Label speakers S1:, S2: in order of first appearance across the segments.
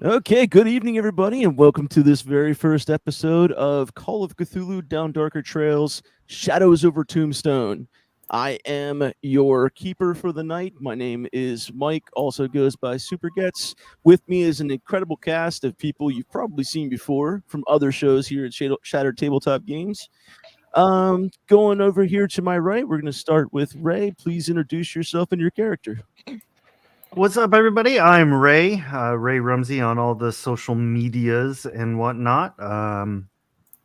S1: Okay, good evening, everybody, and welcome to this very first episode of Call of Cthulhu Down Darker Trails Shadows over Tombstone. I am your keeper for the night. My name is Mike, also goes by Super Gets. With me is an incredible cast of people you've probably seen before from other shows here at Shattered Tabletop Games. Going over here to my right, we're going to start with Ray. Please introduce yourself and your character.
S2: What's up, everybody? I'm Ray, Ray Rumsey on all the social medias and whatnot. And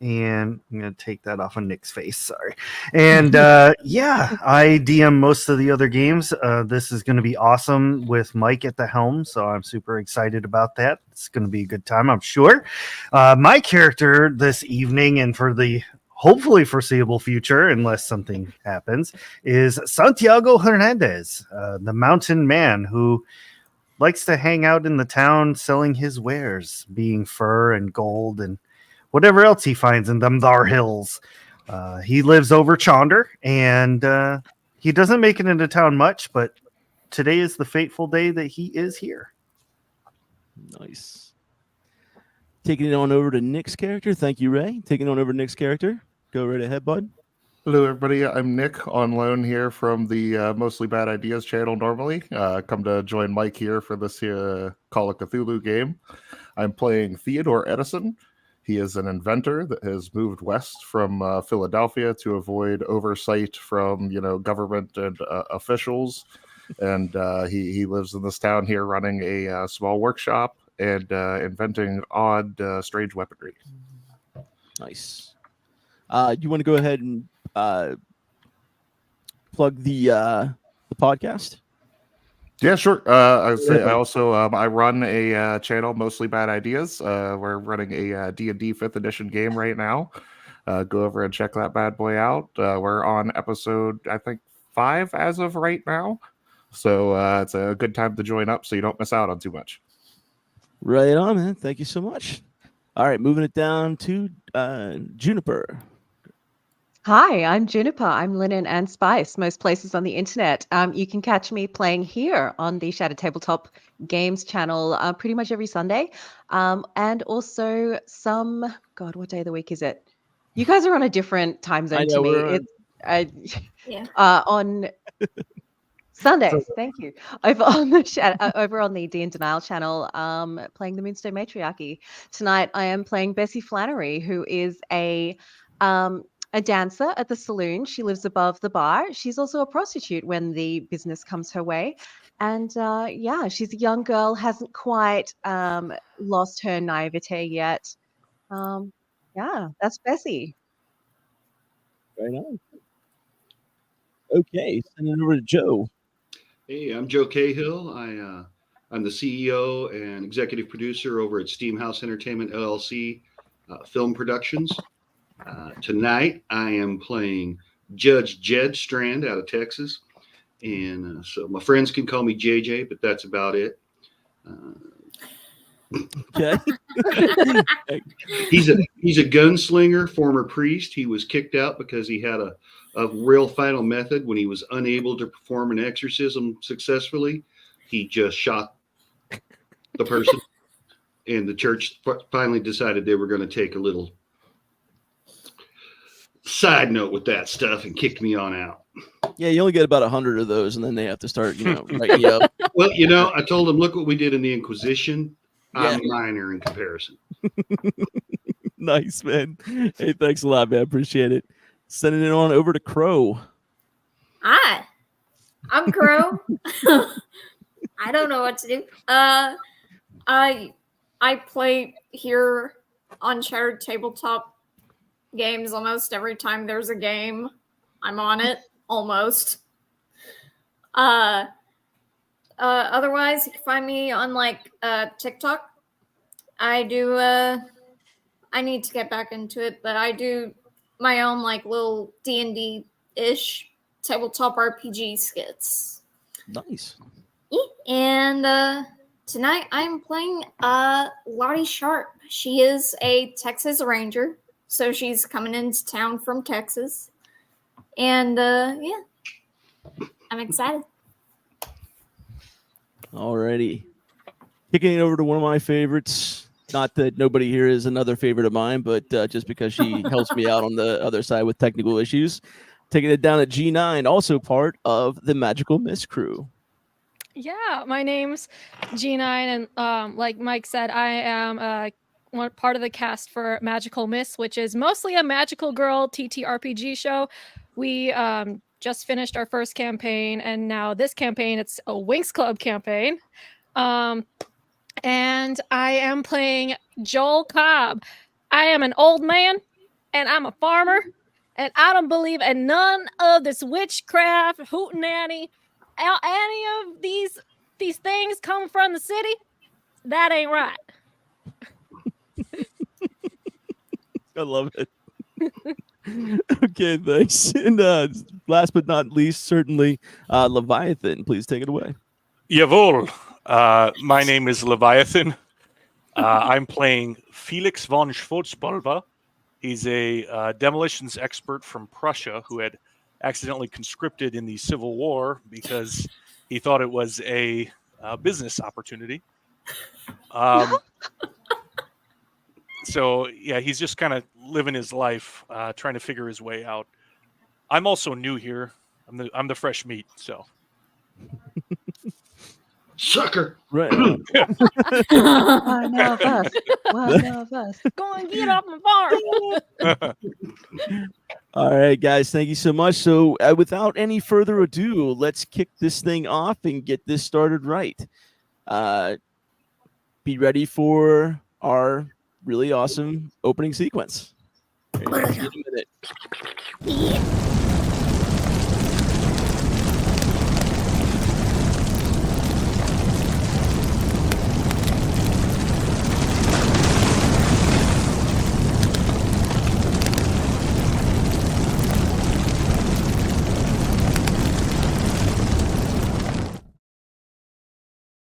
S2: I'm going to take that off of Nick's face. Sorry. And yeah, I DM most of the other games. This is going to be awesome with Mike at the helm. So I'm super excited about that. It's going to be a good time, I'm sure. My character this evening and for the hopefully foreseeable future, unless something happens, is Santiago Hernandez, the mountain man who likes to hang out in the town selling his wares, being fur and gold and whatever else he finds in them thar hills. He lives over Chonder, and he doesn't make it into town much, but today is the fateful day that he is here.
S1: Nice. Taking it on over to Nick's character. Thank you, Ray. Taking on over to Nick's character. Go right ahead, bud.
S3: Hello, everybody. I'm Nick on loan here from the Mostly Bad Ideas channel normally. Come to join Mike here for this Call of Cthulhu game. I'm playing Theodore Edison. He is an inventor that has moved west from Philadelphia to avoid oversight from, government and officials. And he lives in this town here running a small workshop and inventing odd, strange weaponry.
S1: Nice. You want to go ahead and plug the podcast?
S3: Yeah, sure. I also I run a channel, Mostly Bad Ideas. We're running a D&D 5th edition game right now. Go over and check that bad boy out. We're on episode, I think, 5 as of right now. So it's a good time to join up so you don't miss out on too much.
S1: Right on, man. Thank you so much. All right, moving it down to Juniper.
S4: Hi, I'm Juniper. I'm Linen and Spice, most places on the internet. You can catch me playing here on the Shattered Tabletop Games channel pretty much every Sunday. And also God, what day of the week is it? You guys are on a different time zone to me. It's on Sundays. Thank you. Over on the D and Denial channel, playing the Moonstone Matriarchy. Tonight, I am playing Bessie Flannery, who is a dancer at the saloon. She lives above the bar. She's also a prostitute when the business comes her way. And she's a young girl, hasn't quite lost her naivete yet. That's Bessie.
S1: Right on. Okay, sending it over to Joe.
S5: Hey, I'm Joe Cahill. I'm the CEO and executive producer over at Steamhouse Entertainment LLC Film Productions. Tonight, I am playing Judge Jed Strand out of Texas. And so my friends can call me JJ, but that's about it.
S1: Okay.
S5: He's a gunslinger, former priest. He was kicked out because he had a real final method. When he was unable to perform an exorcism successfully, he just shot the person. And the church finally decided they were going to take a little side note with that stuff and kicked me on out.
S1: Yeah, you only get about 100 of those, and then they have to start, writing you up.
S5: Well, I told them, look what we did in the Inquisition. I'm minor in comparison.
S1: Nice, man. Hey, thanks a lot, man. Appreciate it. Sending it on over to Crow.
S6: Hi, I'm Crow. I don't know what to do. I play here on Shattered Tabletop Games almost every time there's a game. I'm on it almost. Otherwise, you can find me on TikTok. I do. I need to get back into it, but I do my own little D&D-ish tabletop RPG skits.
S1: Nice.
S6: And tonight I'm playing Lottie Sharp. She is a Texas Ranger, so she's coming into town from Texas. And I'm excited.
S1: Alrighty. Kicking it over to one of my favorites. Not that nobody here is another favorite of mine, but just because she helps me out on the other side with technical issues. Taking it down at G9, also part of the Magical Mist crew.
S7: Yeah, my name's G9, and like Mike said, I am one part of the cast for Magical Mist, which is mostly a magical girl TTRPG show. We just finished our first campaign, and now this campaign, it's a Winx Club campaign. And I am playing Joel Cobb. I am an old man, and I'm a farmer, and I don't believe in none of this witchcraft, hootenanny, any of these things come from the city. That ain't right.
S1: I love it. Okay, thanks. And last but not least, certainly, Leviathan, please take it away.
S8: Jawohl. My name is Leviathan. I'm playing Felix von Schwarzpulver. He's a demolitions expert from Prussia who had accidentally conscripted in the Civil War because he thought it was a business opportunity. So, yeah, he's just kind of living his life, trying to figure his way out. I'm also new here. I'm the fresh meat, so.
S5: Sucker.
S1: Right.
S4: One of us. One of us.
S7: Go and get off my farm.
S1: All right, guys, thank you so much. So without any further ado, let's kick this thing off and get this started right. Be ready for our really awesome opening sequence. See you in a minute.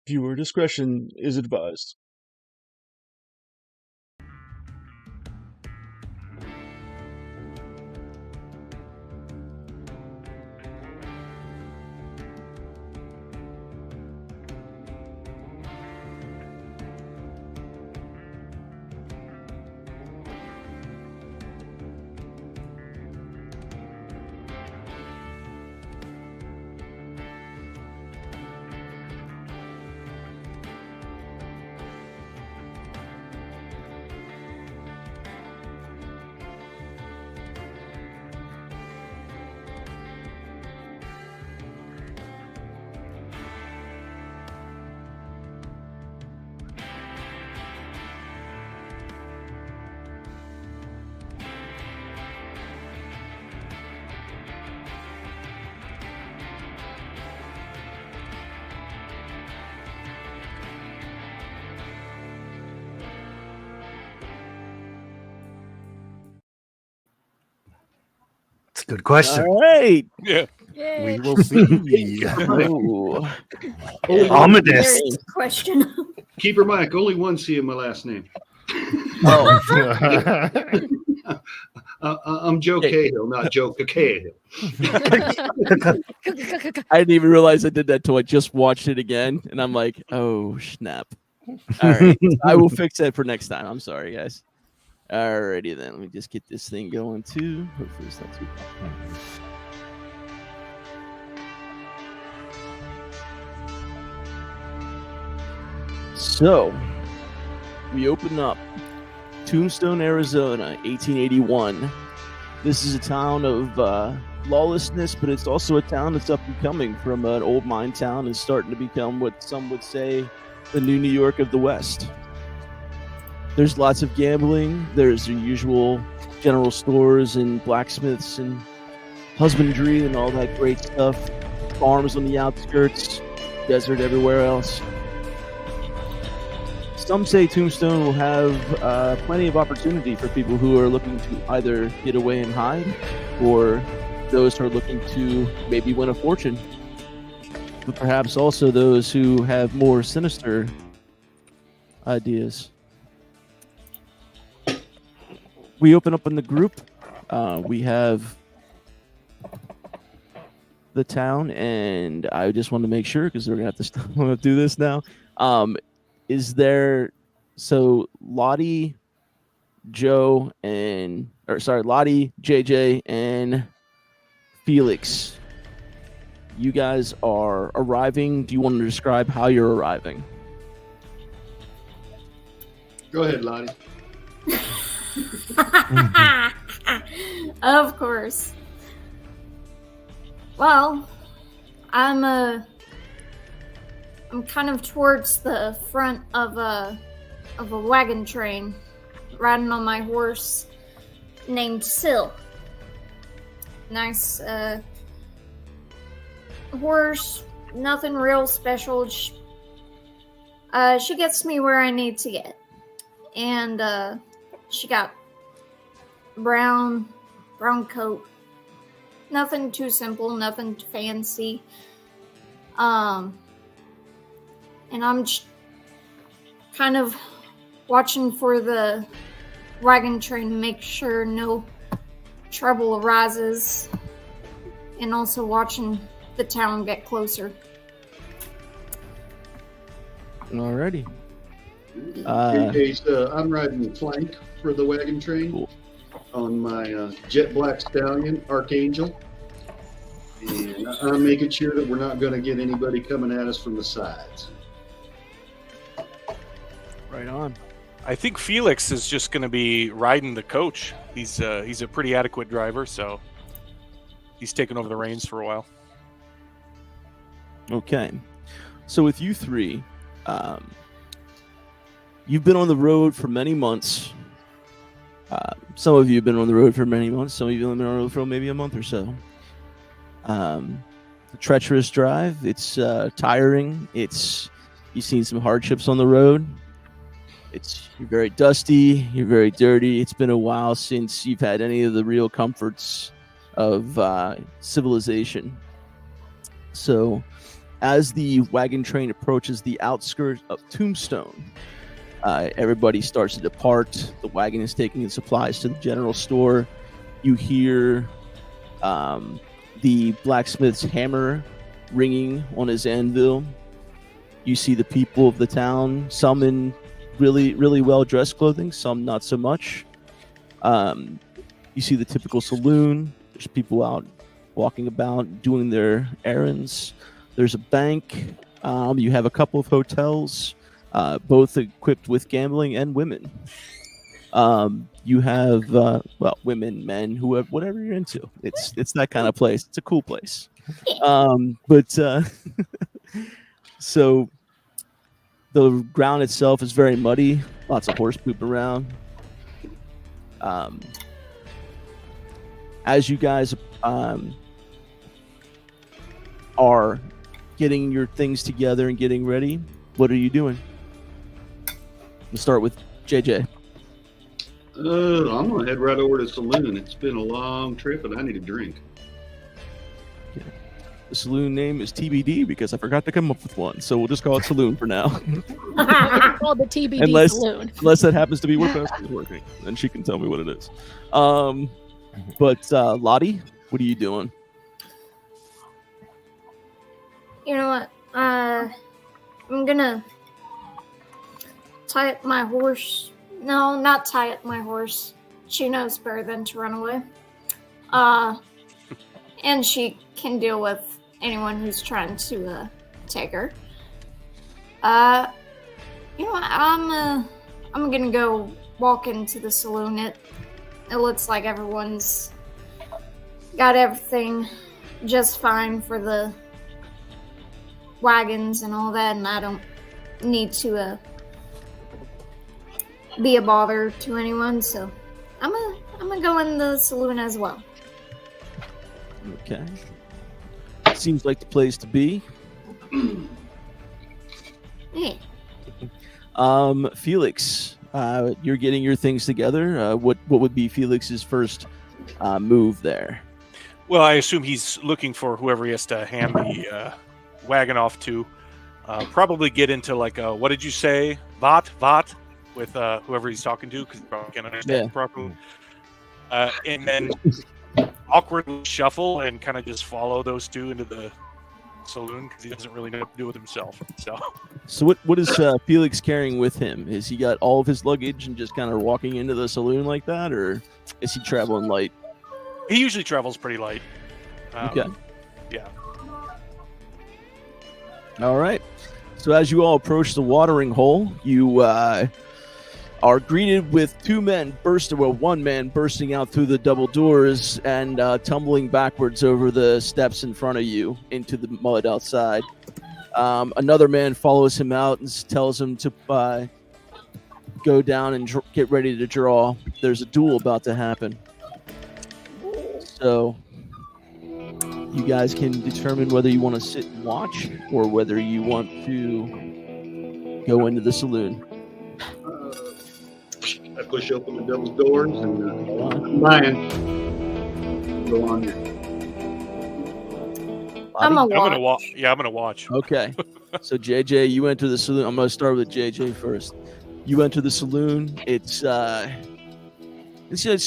S1: Viewer discretion is advised.
S2: It's a good question.
S1: All right.
S8: Yeah.
S3: We will see.
S1: Oh.
S2: Ominous.
S6: Very good question.
S5: Keeper Mike, only one C in my last name.
S1: Oh.
S5: I'm Joe Cahill, not Joe Cahill.
S1: I didn't even realize I did that till I just watched it again, and I'm like, oh snap! All right, I will fix that for next time. I'm sorry, guys. Alrighty then, let me just get this thing going too. Hopefully it's not too bad. So we open up Tombstone, Arizona, 1881. This is a town of lawlessness, but it's also a town that's up and coming from an old mine town and starting to become what some would say the new New York of the West. There's lots of gambling. There's the usual general stores and blacksmiths and husbandry and all that great stuff. Farms on the outskirts, desert everywhere else. Some say Tombstone will have plenty of opportunity for people who are looking to either get away and hide, or those who are looking to maybe win a fortune. But perhaps also those who have more sinister ideas. We open up in the group. We have the town, and I just want to make sure, because we're going to have to do this now. is there? So Lottie, Joe, Lottie, JJ, and Felix. You guys are arriving. Do you want to describe how you're arriving?
S5: Go ahead, Lottie.
S6: Of course. Well, I'm kind of towards the front of a wagon train, riding on my horse named Syl. Nice horse, nothing real special. She gets me where I need to get. And she got brown coat. Nothing too simple, nothing too fancy. And I'm kind of watching for the wagon train to make sure no trouble arises, and also watching the town get closer.
S1: Alrighty.
S5: In case I'm riding the flank for the wagon train on my jet black stallion, Archangel. And I'm making sure that we're not going to get anybody coming at us from the sides.
S1: Right on.
S8: I think Felix is just going to be riding the coach. He's a pretty adequate driver, so he's taken over the reins for a while.
S1: Okay. So with you three, you've been on the road for many months. Some of you have been on the road for many months. Some of you have been on the road for maybe a month or so. The treacherous drive, it's tiring. You've seen some hardships on the road. You're very dusty. You're very dirty. It's been a while since you've had any of the real comforts of civilization. So, as the wagon train approaches the outskirts of Tombstone, everybody starts to depart. The wagon is taking its supplies to the general store. You hear the blacksmith's hammer ringing on his anvil. You see the people of the town, some in really, really well-dressed clothing, some not so much. You see the typical saloon. There's people out walking about, doing their errands. There's a bank. You have a couple of hotels, both equipped with gambling and women. You have women, men, whoever, whatever you're into. It's that kind of place. It's a cool place. So the ground itself is very muddy. Lots of horse poop around. As you guys are getting your things together and getting ready, what are you doing? We'll start with JJ.
S5: I'm going to head right over to the saloon. It's been a long trip, and I need a drink.
S1: Okay. The saloon name is TBD because I forgot to come up with one, so we'll just call it Saloon for now.
S7: It's called the TBD Saloon.
S1: Unless that happens to be where Best is working, then she can tell me what it is. But Lottie, what are you doing?
S6: You know what? I'm gonna tie up my horse. No, not tie up my horse. She knows better than to run away. And she can deal with anyone who's trying to take her. You know what? I'm gonna go walk into the saloon. It looks like everyone's got everything just fine for the wagons and all that, and I don't need to be a bother to anyone, so I'm gonna go in the saloon as well.
S1: Okay. Seems like the place to be.
S6: Yeah.
S1: Felix, you're getting your things together. What would be Felix's first move there?
S8: Well, I assume he's looking for whoever he has to hand the wagon off to. Probably get into like a, what did you say? Vat with whoever he's talking to, because he probably can't understand properly. And then awkwardly shuffle and kind of just follow those two into the saloon because he doesn't really know what to do with himself.
S1: So what is Felix carrying with him? Is he got all of his luggage and just kind of walking into the saloon like that, or is he traveling light?
S8: He usually travels pretty light.
S1: Okay.
S8: Yeah.
S1: All right. So as you all approach the watering hole, you are greeted with one man bursting out through the double doors and tumbling backwards over the steps in front of you into the mud outside. Another man follows him out and tells him to go down and get ready to draw. There's a duel about to happen. So you guys can determine whether you want to sit and watch or whether you want to go into the saloon.
S5: I push open the double doors and I'm buying. Go on here.
S6: I'm
S8: I'm gonna watch. Yeah, I'm gonna watch.
S1: Okay. So JJ, you enter the saloon. I'm gonna start with JJ first. You enter the saloon. It's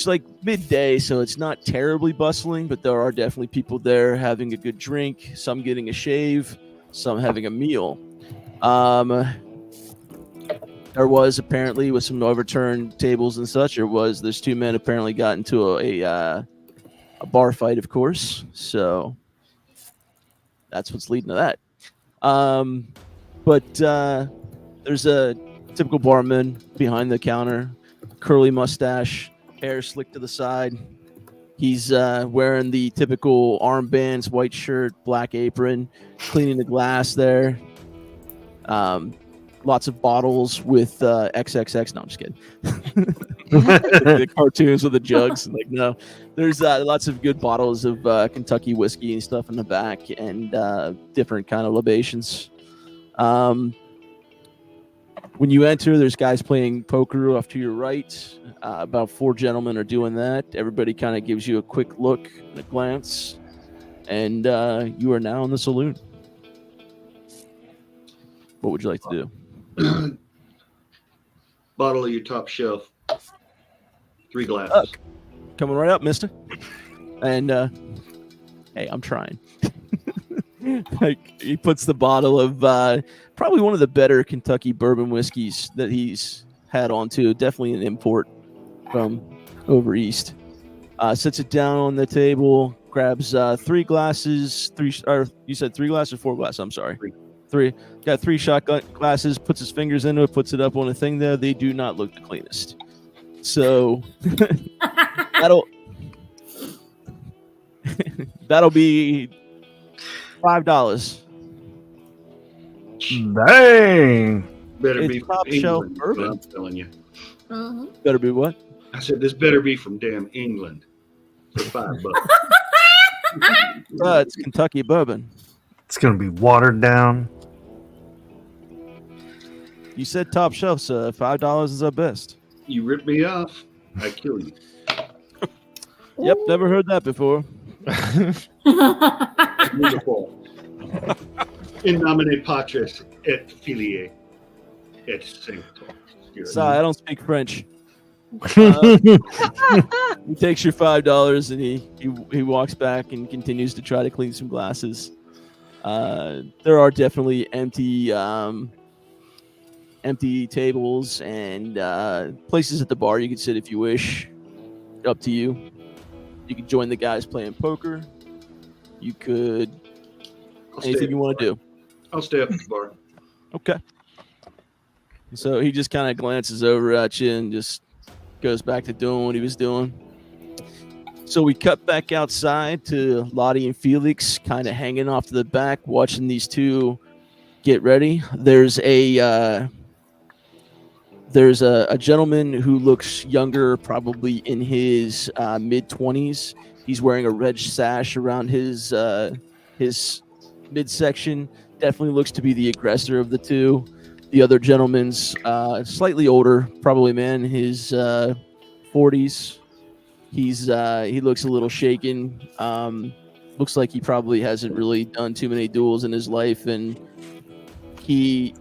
S1: like midday, so it's not terribly bustling, but there are definitely people there having a good drink, some getting a shave, some having a meal. There was apparently, with some overturned tables and such, there's two men apparently got into a bar fight, of course. So that's what's leading to that. But there's a typical barman behind the counter, curly mustache, hair slicked to the side. He's wearing the typical armbands, white shirt, black apron, cleaning the glass there. Lots of bottles with XXX. No, I'm just kidding. The cartoons with the jugs. Like, no, there's lots of good bottles of Kentucky whiskey and stuff in the back, and different kind of libations. When you enter, there's guys playing poker off to your right. About 4 gentlemen are doing that. Everybody kind of gives you a quick look and a glance, and you are now in the saloon. What would you like to do?
S5: Bottle of your top shelf. 3 glasses.
S1: Coming right up, mister. And hey, I'm trying. Like, he puts the bottle of probably one of the better Kentucky bourbon whiskeys that he's had on too. Definitely an import from over east. Sits it down on the table, grabs 3 glasses. You said 3 glasses or 4 glasses? I'm sorry. 3. Got 3 shot glasses, puts his fingers into it, puts it up on a thing there. They do not look the cleanest. So that'll be $5.
S2: Dang.
S5: Better
S1: It's
S5: be from
S1: top shelf
S5: England,
S1: bourbon.
S5: I'm telling you.
S1: Better be what?
S5: I said this better be from damn England for $5.
S1: It's Kentucky bourbon.
S2: It's gonna be watered down.
S1: You said top shelf, so $5 is our best.
S5: You rip me off, I kill you.
S1: Yep, never heard that before.
S5: Beautiful. In nomine Patris et Filii et Sancto Spiritus.
S1: Sorry, I don't speak French. He takes your $5 and he walks back and continues to try to clean some glasses. There are definitely empty tables and places at the bar you can sit if you wish. Up to you. You can join the guys playing poker. You could anything you want to do.
S5: I'll stay up at the bar.
S1: Okay. So he just kind of glances over at you and just goes back to doing what he was doing. So we cut back outside to Lottie and Felix kind of hanging off to the back, watching these two get ready. There's a gentleman who looks younger, probably in his mid-20s. He's wearing a red sash around his midsection. Definitely looks to be the aggressor of the two. The other gentleman's slightly older, probably man, his 40s. He looks a little shaken. Looks like he probably hasn't really done too many duels in his life, and he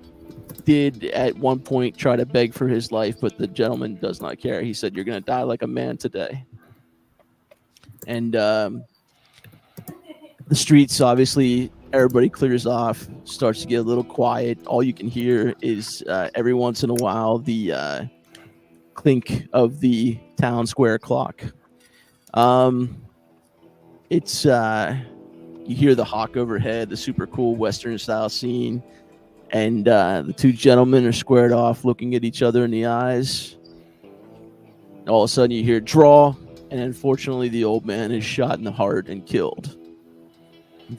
S1: did at one point try to beg for his life, but the gentleman does not care. He said, "You're going to die like a man today." And the streets obviously everybody clears off, starts to get a little quiet. All you can hear is every once in a while the clink of the town square clock. It's you hear the hawk overhead, the super cool Western style scene, and the two gentlemen are squared off, looking at each other in the eyes. All of a sudden, you hear draw, and unfortunately, the old man is shot in the heart and killed.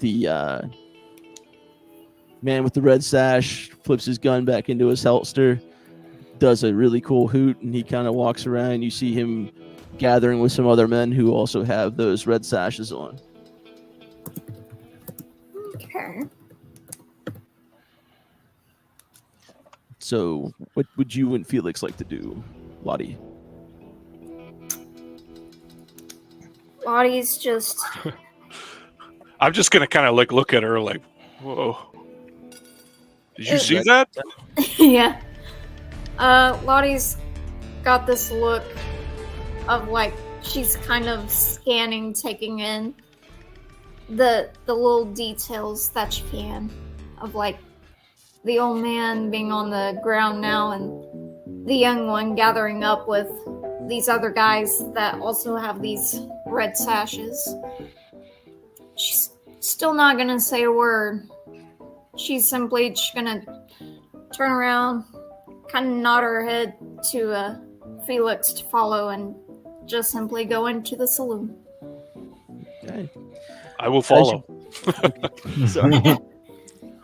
S1: The man with the red sash flips his gun back into his holster, does a really cool hoot, and he kind of walks around. You see him gathering with some other men who also have those red sashes on.
S6: Okay.
S1: So, what would you and Felix like to do, Lottie?
S6: Lottie's just
S8: I'm just gonna kind of like look at her like, whoa. Did you see that?
S6: yeah. Lottie's got this look of like she's kind of scanning, taking in the little details that she can of like the old man being on the ground now and the young one gathering up with these other guys that also have these red sashes. She's still not gonna say a word. She's simply just gonna turn around, kind of nod her head to Felix to follow, and just simply go into the saloon.
S1: Okay.
S8: I will follow.
S1: Sorry.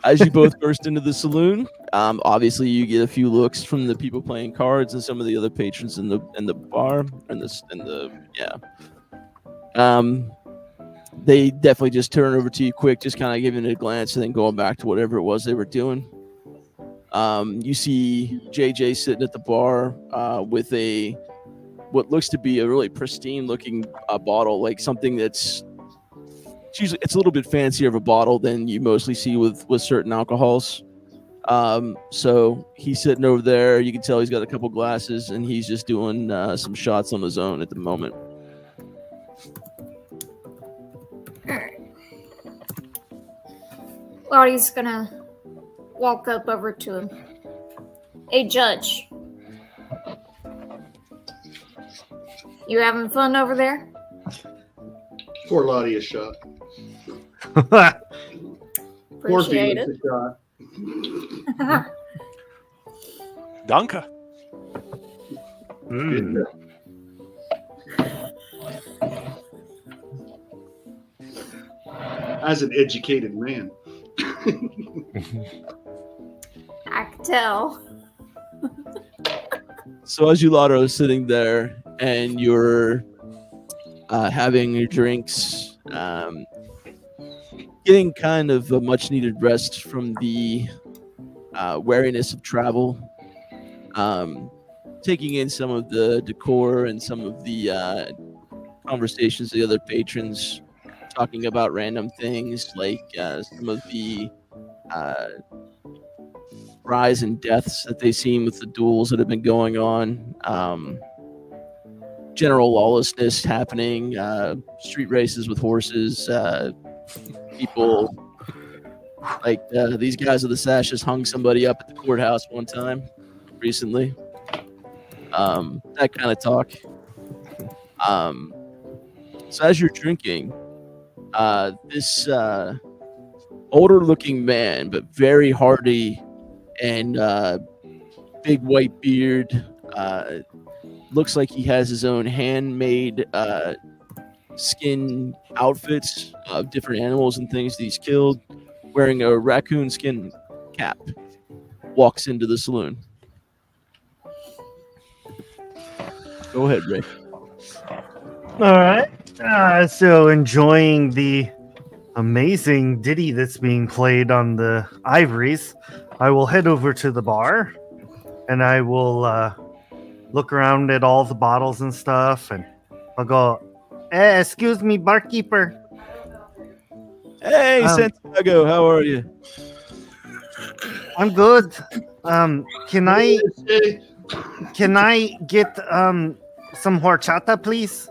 S1: As you both burst into the saloon, obviously you get a few looks from the people playing cards and some of the other patrons in the bar they definitely just turn over to you quick, just kind of giving it a glance and then going back to whatever it was they were doing. You see JJ sitting at the bar with what looks to be a really pristine looking bottle, like something that's usually it's a little bit fancier of a bottle than you mostly see with certain alcohols. So he's sitting over there. You can tell he's got a couple glasses and he's just doing some shots on his own at the moment.
S6: Lottie's gonna walk up over to him. Hey, Judge. You having fun over there?
S5: Poor Lottie is shot. Poor
S6: Appreciate
S5: Felix
S6: it.
S5: is shot.
S8: Danke.
S5: As an educated man.
S6: I could tell.
S1: So as you lot are sitting there and you're having your drinks, getting kind of a much needed rest from the wariness of travel, taking in some of the decor and some of the conversations of the other patrons, talking about random things like some of the rise in deaths that they've seen with the duels that have been going on, general lawlessness happening, street races with horses, people like these guys with the sashes hung somebody up at the courthouse one time recently, that kind of talk. So as you're drinking, this older looking man but very hardy and big white beard, looks like he has his own handmade skin outfits of different animals and things that he's killed, wearing a raccoon skin cap, walks into the saloon. Go ahead, Ray.
S2: All right. So enjoying the amazing ditty that's being played on the ivories, I will head over to the bar and I will look around at all the bottles and stuff, and I'll go, excuse me, barkeeper.
S1: Hey, Santiago, how are you?
S2: I'm good. Can I get some horchata, please?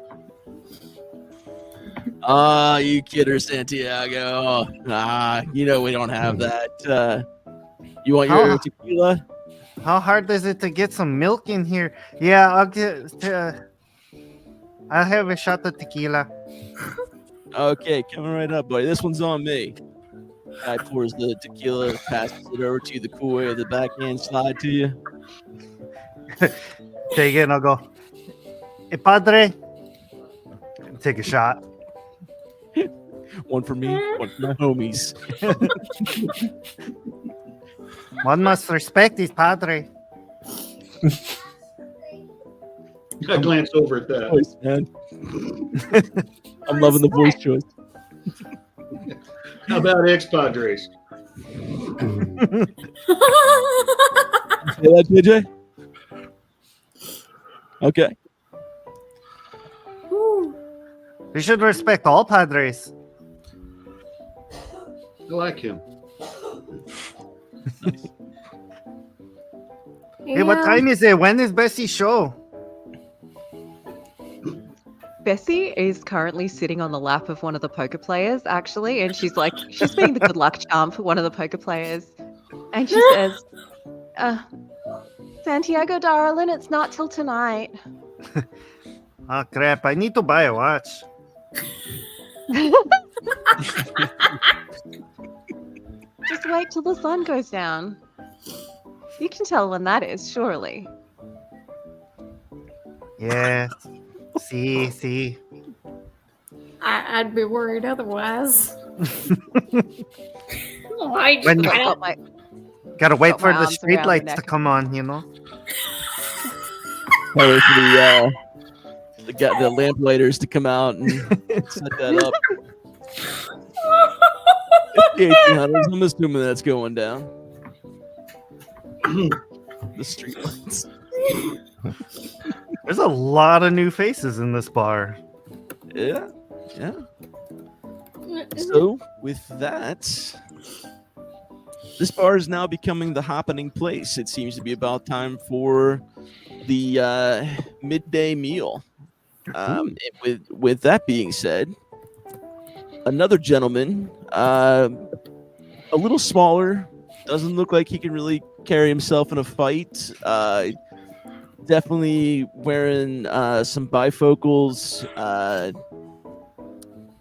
S1: You kidder, Santiago. We don't have that. You want your
S2: How-
S1: tequila?
S2: How hard is it to get some milk in here? Yeah, I'll have a shot of tequila.
S1: Okay, coming right up, buddy. This one's on me. Guy pours the tequila, passes it over to you the cool way of the backhand slide to you.
S2: Take it and I'll go, hey, padre. Take a shot.
S1: One for me, one for my homies.
S2: One must respect his padre.
S5: I glance over at that.
S1: Voice, man. I'm loving the voice choice.
S5: How about ex-Padres?
S1: Say that, JJ? Okay.
S2: We should respect all padres.
S5: I like him.
S2: Hey, what time is it? When is Bessie's show?
S4: Bessie is currently sitting on the lap of one of the poker players, actually, and she's being the good luck charm for one of the poker players. And she says, Santiago, darling, it's not till tonight.
S2: Oh, crap. I need to buy a watch.
S4: Just wait till the sun goes down. You can tell when that is, surely.
S2: Yes. See.
S6: I'd be worried otherwise. I
S2: When
S6: just
S2: you-
S6: don't-
S2: Gotta wait
S4: Got
S2: for
S4: my
S2: the
S4: arms
S2: street
S4: around the
S2: lights to
S4: neck.
S2: come on, you know?
S1: Wait for the lamplighters to come out and set that up. It's the 1800s. I'm assuming that's going down. The street lights.
S2: There's a lot of new faces in this bar.
S1: Yeah. So, with that, this bar is now becoming the happening place. It seems to be about time for the midday meal. With that being said, another gentleman, a little smaller, doesn't look like he can really carry himself in a fight. Definitely wearing some bifocals.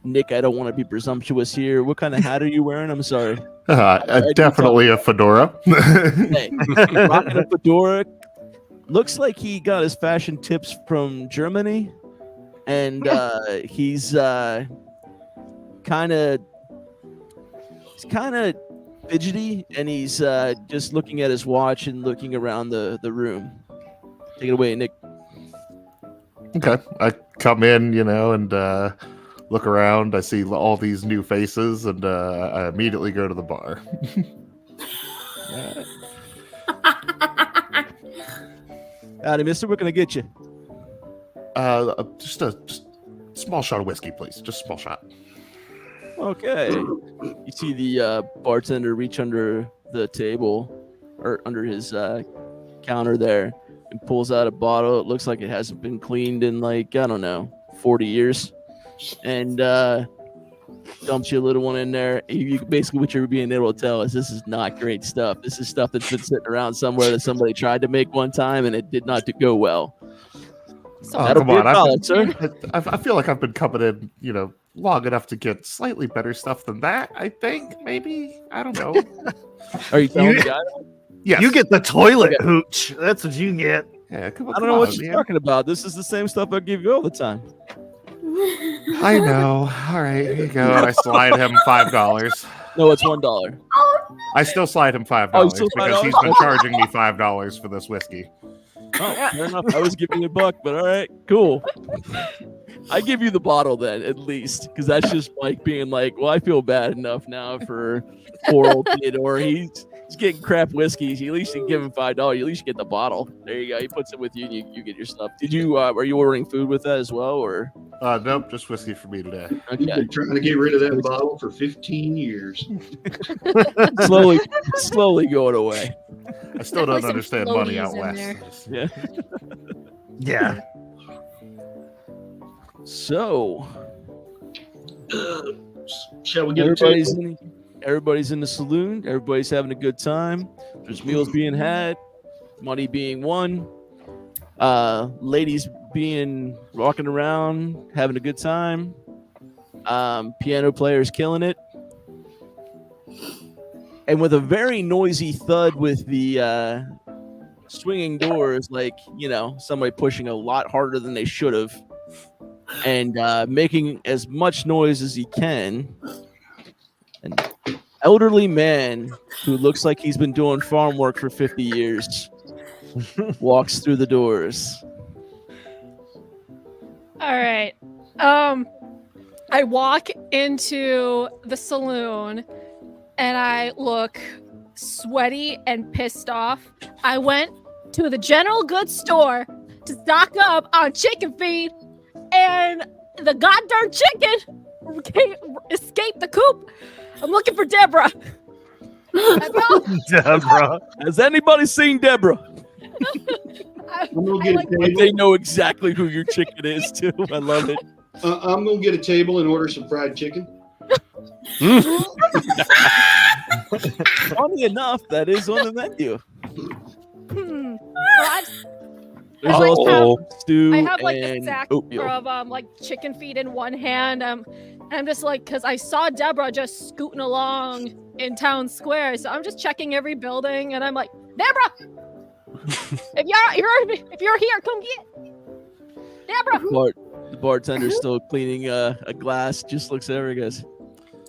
S1: Nick, I don't want to be presumptuous here. What kind of hat are you wearing? I'm sorry.
S3: Definitely a fedora.
S1: Hey, rocking a fedora. Looks like he got his fashion tips from Germany, and he's kind of fidgety, and he's just looking at his watch and looking around the room. Take it away, Nick.
S3: Okay, I come in, and look around. I see all these new faces, and I immediately go to the bar.
S1: Howdy, mister. What can I get you?
S3: Just a small shot of whiskey, please. Just a small shot.
S1: Okay. You see the bartender reach under the table or under his counter there and pulls out a bottle. It looks like it hasn't been cleaned in 40 years. And dumps you a little one in there. Basically, what you're being able to tell is this is not great stuff. This is stuff that's been sitting around somewhere that somebody tried to make one time and it did not go well.
S7: So
S1: That'll
S3: come
S1: be a
S3: on,
S1: solid, sir.
S3: I feel like I've been coming in, long enough to get slightly better stuff than that. I think maybe I don't know.
S1: Are you telling the guy?
S3: Yes,
S2: You get the toilet hooch. That's what you get.
S3: Yeah, come on.
S1: I don't know what
S3: come
S1: you're
S3: on,
S1: talking about. This is the same stuff I give you all the time.
S3: man. I know. All right, here you go. I slide him $5.
S1: No, it's $1.
S3: I still slide him $5
S1: Oh, still
S3: because he's
S1: $5?
S3: been charging me $5 for this whiskey.
S1: Oh, fair enough. I was giving you $1, but all right, cool. I give you the bottle then, at least, because that's just like being like, well, I feel bad enough now for poor old Theodore. He's getting crap whiskeys. You at least can give him $5. You at least get the bottle. There you go. He puts it with you, and you get your stuff. Did you? Are you ordering food with that as well, or?
S3: Nope, just whiskey for me today.
S5: You've been trying to get rid of that bottle for 15 years.
S1: slowly going away.
S3: I still
S7: Definitely
S3: don't
S7: some
S3: understand money
S7: floaties
S3: out
S7: in
S3: west.
S7: there.
S1: Yeah.
S2: Yeah.
S1: So,
S5: Shall we get
S1: Everybody's in the saloon. Everybody's having a good time. There's meals being had, money being won, ladies being walking around having a good time, piano players killing it, and with a very noisy thud with the swinging doors, like somebody pushing a lot harder than they should have, and making as much noise as he can. An elderly man who looks like he's been doing farm work for 50 years walks through the doors.
S7: All right. I walk into the saloon and I look sweaty and pissed off. I went to the general goods store to stock up on chicken feed, and the goddamn chicken escaped the coop. I'm looking for Deborah.
S2: Deborah.
S1: Has anybody seen Deborah? They know exactly who your chicken is too. I love it.
S5: I'm gonna get a table and order some fried chicken.
S1: Funny enough, that is on the menu.
S7: There's
S1: also stew.
S7: I have like a
S1: and
S7: sack
S1: oatmeal.
S7: of like chicken feed in one hand. And I'm just like, because I saw Deborah just scooting along in town square, so I'm just checking every building, and I'm like, Deborah, if you're here, come get Deborah.
S1: The bartender's still cleaning a glass. Just looks over and goes,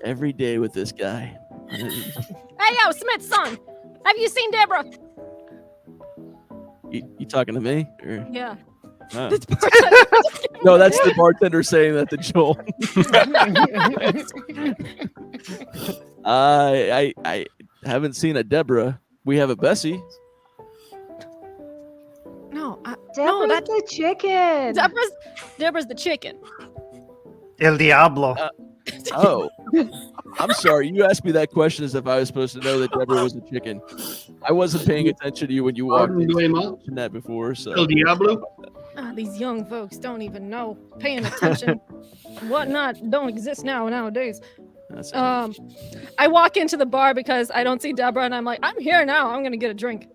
S1: "Every day with this guy."
S7: Hey, yo, Smith's son, have you seen Deborah?
S1: You talking to me? Or?
S7: Yeah.
S1: Oh. No, that's the bartender saying that to Joel. I haven't seen a Deborah. We have a Bessie.
S7: No,
S4: Deborah's
S7: that's
S4: the chicken.
S7: Deborah's the chicken.
S2: El Diablo.
S1: Oh, I'm sorry. You asked me that question as if I was supposed to know that Deborah was a chicken. I wasn't paying attention to you when you walked in. You mentioned that before. So.
S5: El Diablo.
S7: These young folks don't even know. Paying attention, whatnot don't exist nowadays.
S1: That's
S7: I walk into the bar because I don't see Deborah, and I'm like, I'm here now. I'm gonna get a drink.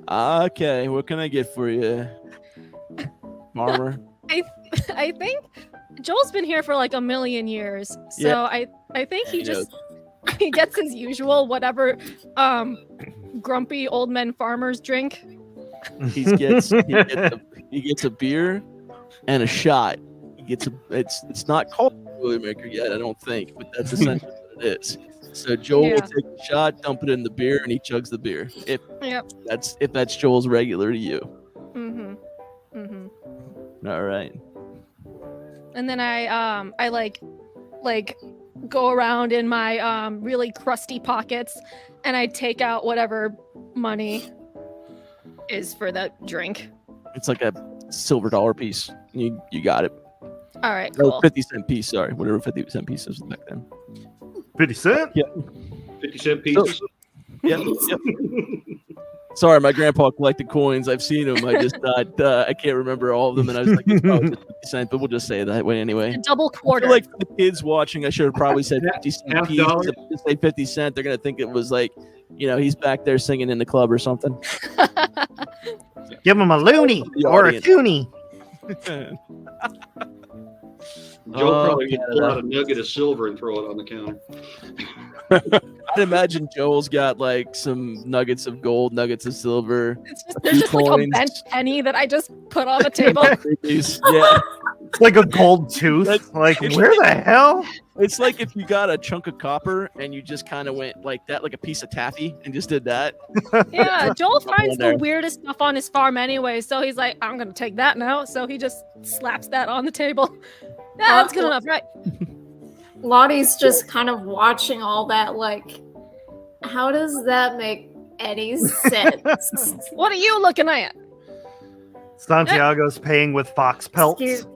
S1: Okay, what can I get for you, Farmer?
S7: I think Joel's been here for like a million years, so
S1: Yeah.
S7: I think he just he gets his usual whatever grumpy old men farmers drink.
S1: He gets a beer and a shot. It's not called a Boilermaker yet, I don't think, but that's essentially what it is. So Joel will take a shot, dump it in the beer, and he chugs the beer. If that's Joel's regular to you. All right.
S7: And then I like go around in my really crusty pockets, and I take out whatever money is for the drink.
S1: It's like a silver dollar piece. You got it.
S7: All right,
S1: No,
S7: cool.
S1: 50-cent piece. Sorry, whatever 50-cent piece was back then.
S2: 50 cent?
S1: Yeah.
S5: 50-cent pieces.
S1: Yep. Sorry, my grandpa collected coins. I've seen them. I just I can't remember all of them, and I was like, it's probably 50 cent, but we'll just say it that way anyway.
S7: A double
S1: I
S7: quarter.
S1: feel like for the kids watching, I should have probably said 50 cent
S5: Half
S1: piece.
S5: dollar.
S1: If I just say 50 cent, they're gonna think it was like, he's back there singing in the club or something.
S2: Give him a loony
S1: The
S2: or a
S1: audience.
S2: toonie.
S5: Joe probably
S1: Canada.
S5: could pull out a nugget of silver and throw it on the counter.
S1: I'd imagine Joel's got like some nuggets of gold, nuggets of silver.
S7: There's just like a
S1: coins.
S7: bent penny that I just put on the table.
S1: Yeah.
S2: It's like a gold tooth.
S1: That's-
S2: Like, where the hell?
S1: It's like if you got a chunk of copper and you just kind of went like that, like a piece of taffy, and just did that.
S7: Yeah, Joel finds
S1: there.
S7: the weirdest stuff on his farm anyway, so he's like, I'm gonna take that now. So he just slaps that on the table. Yeah, that's good enough, right?
S6: Lottie's just kind of watching all that, like, how does that make any sense?
S7: What are you looking at?
S2: Santiago's paying with fox pelts.
S6: Excuse-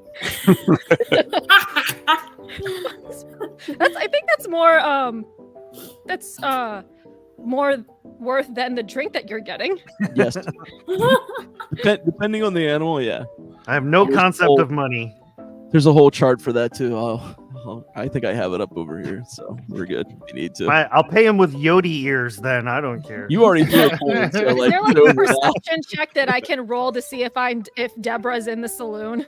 S7: I think that's more worth than the drink that you're getting.
S1: Yes. Depending on the animal, yeah.
S2: I have no
S1: Here's
S2: concept
S1: gold.
S2: of money.
S1: There's a whole chart for that too. I think I have it up over here, so we're good. If you need to.
S2: I'll pay him with Yodi ears then. I don't care.
S1: You already did. So,
S7: Is there like a perception check that I can roll to see if Deborah's in the saloon?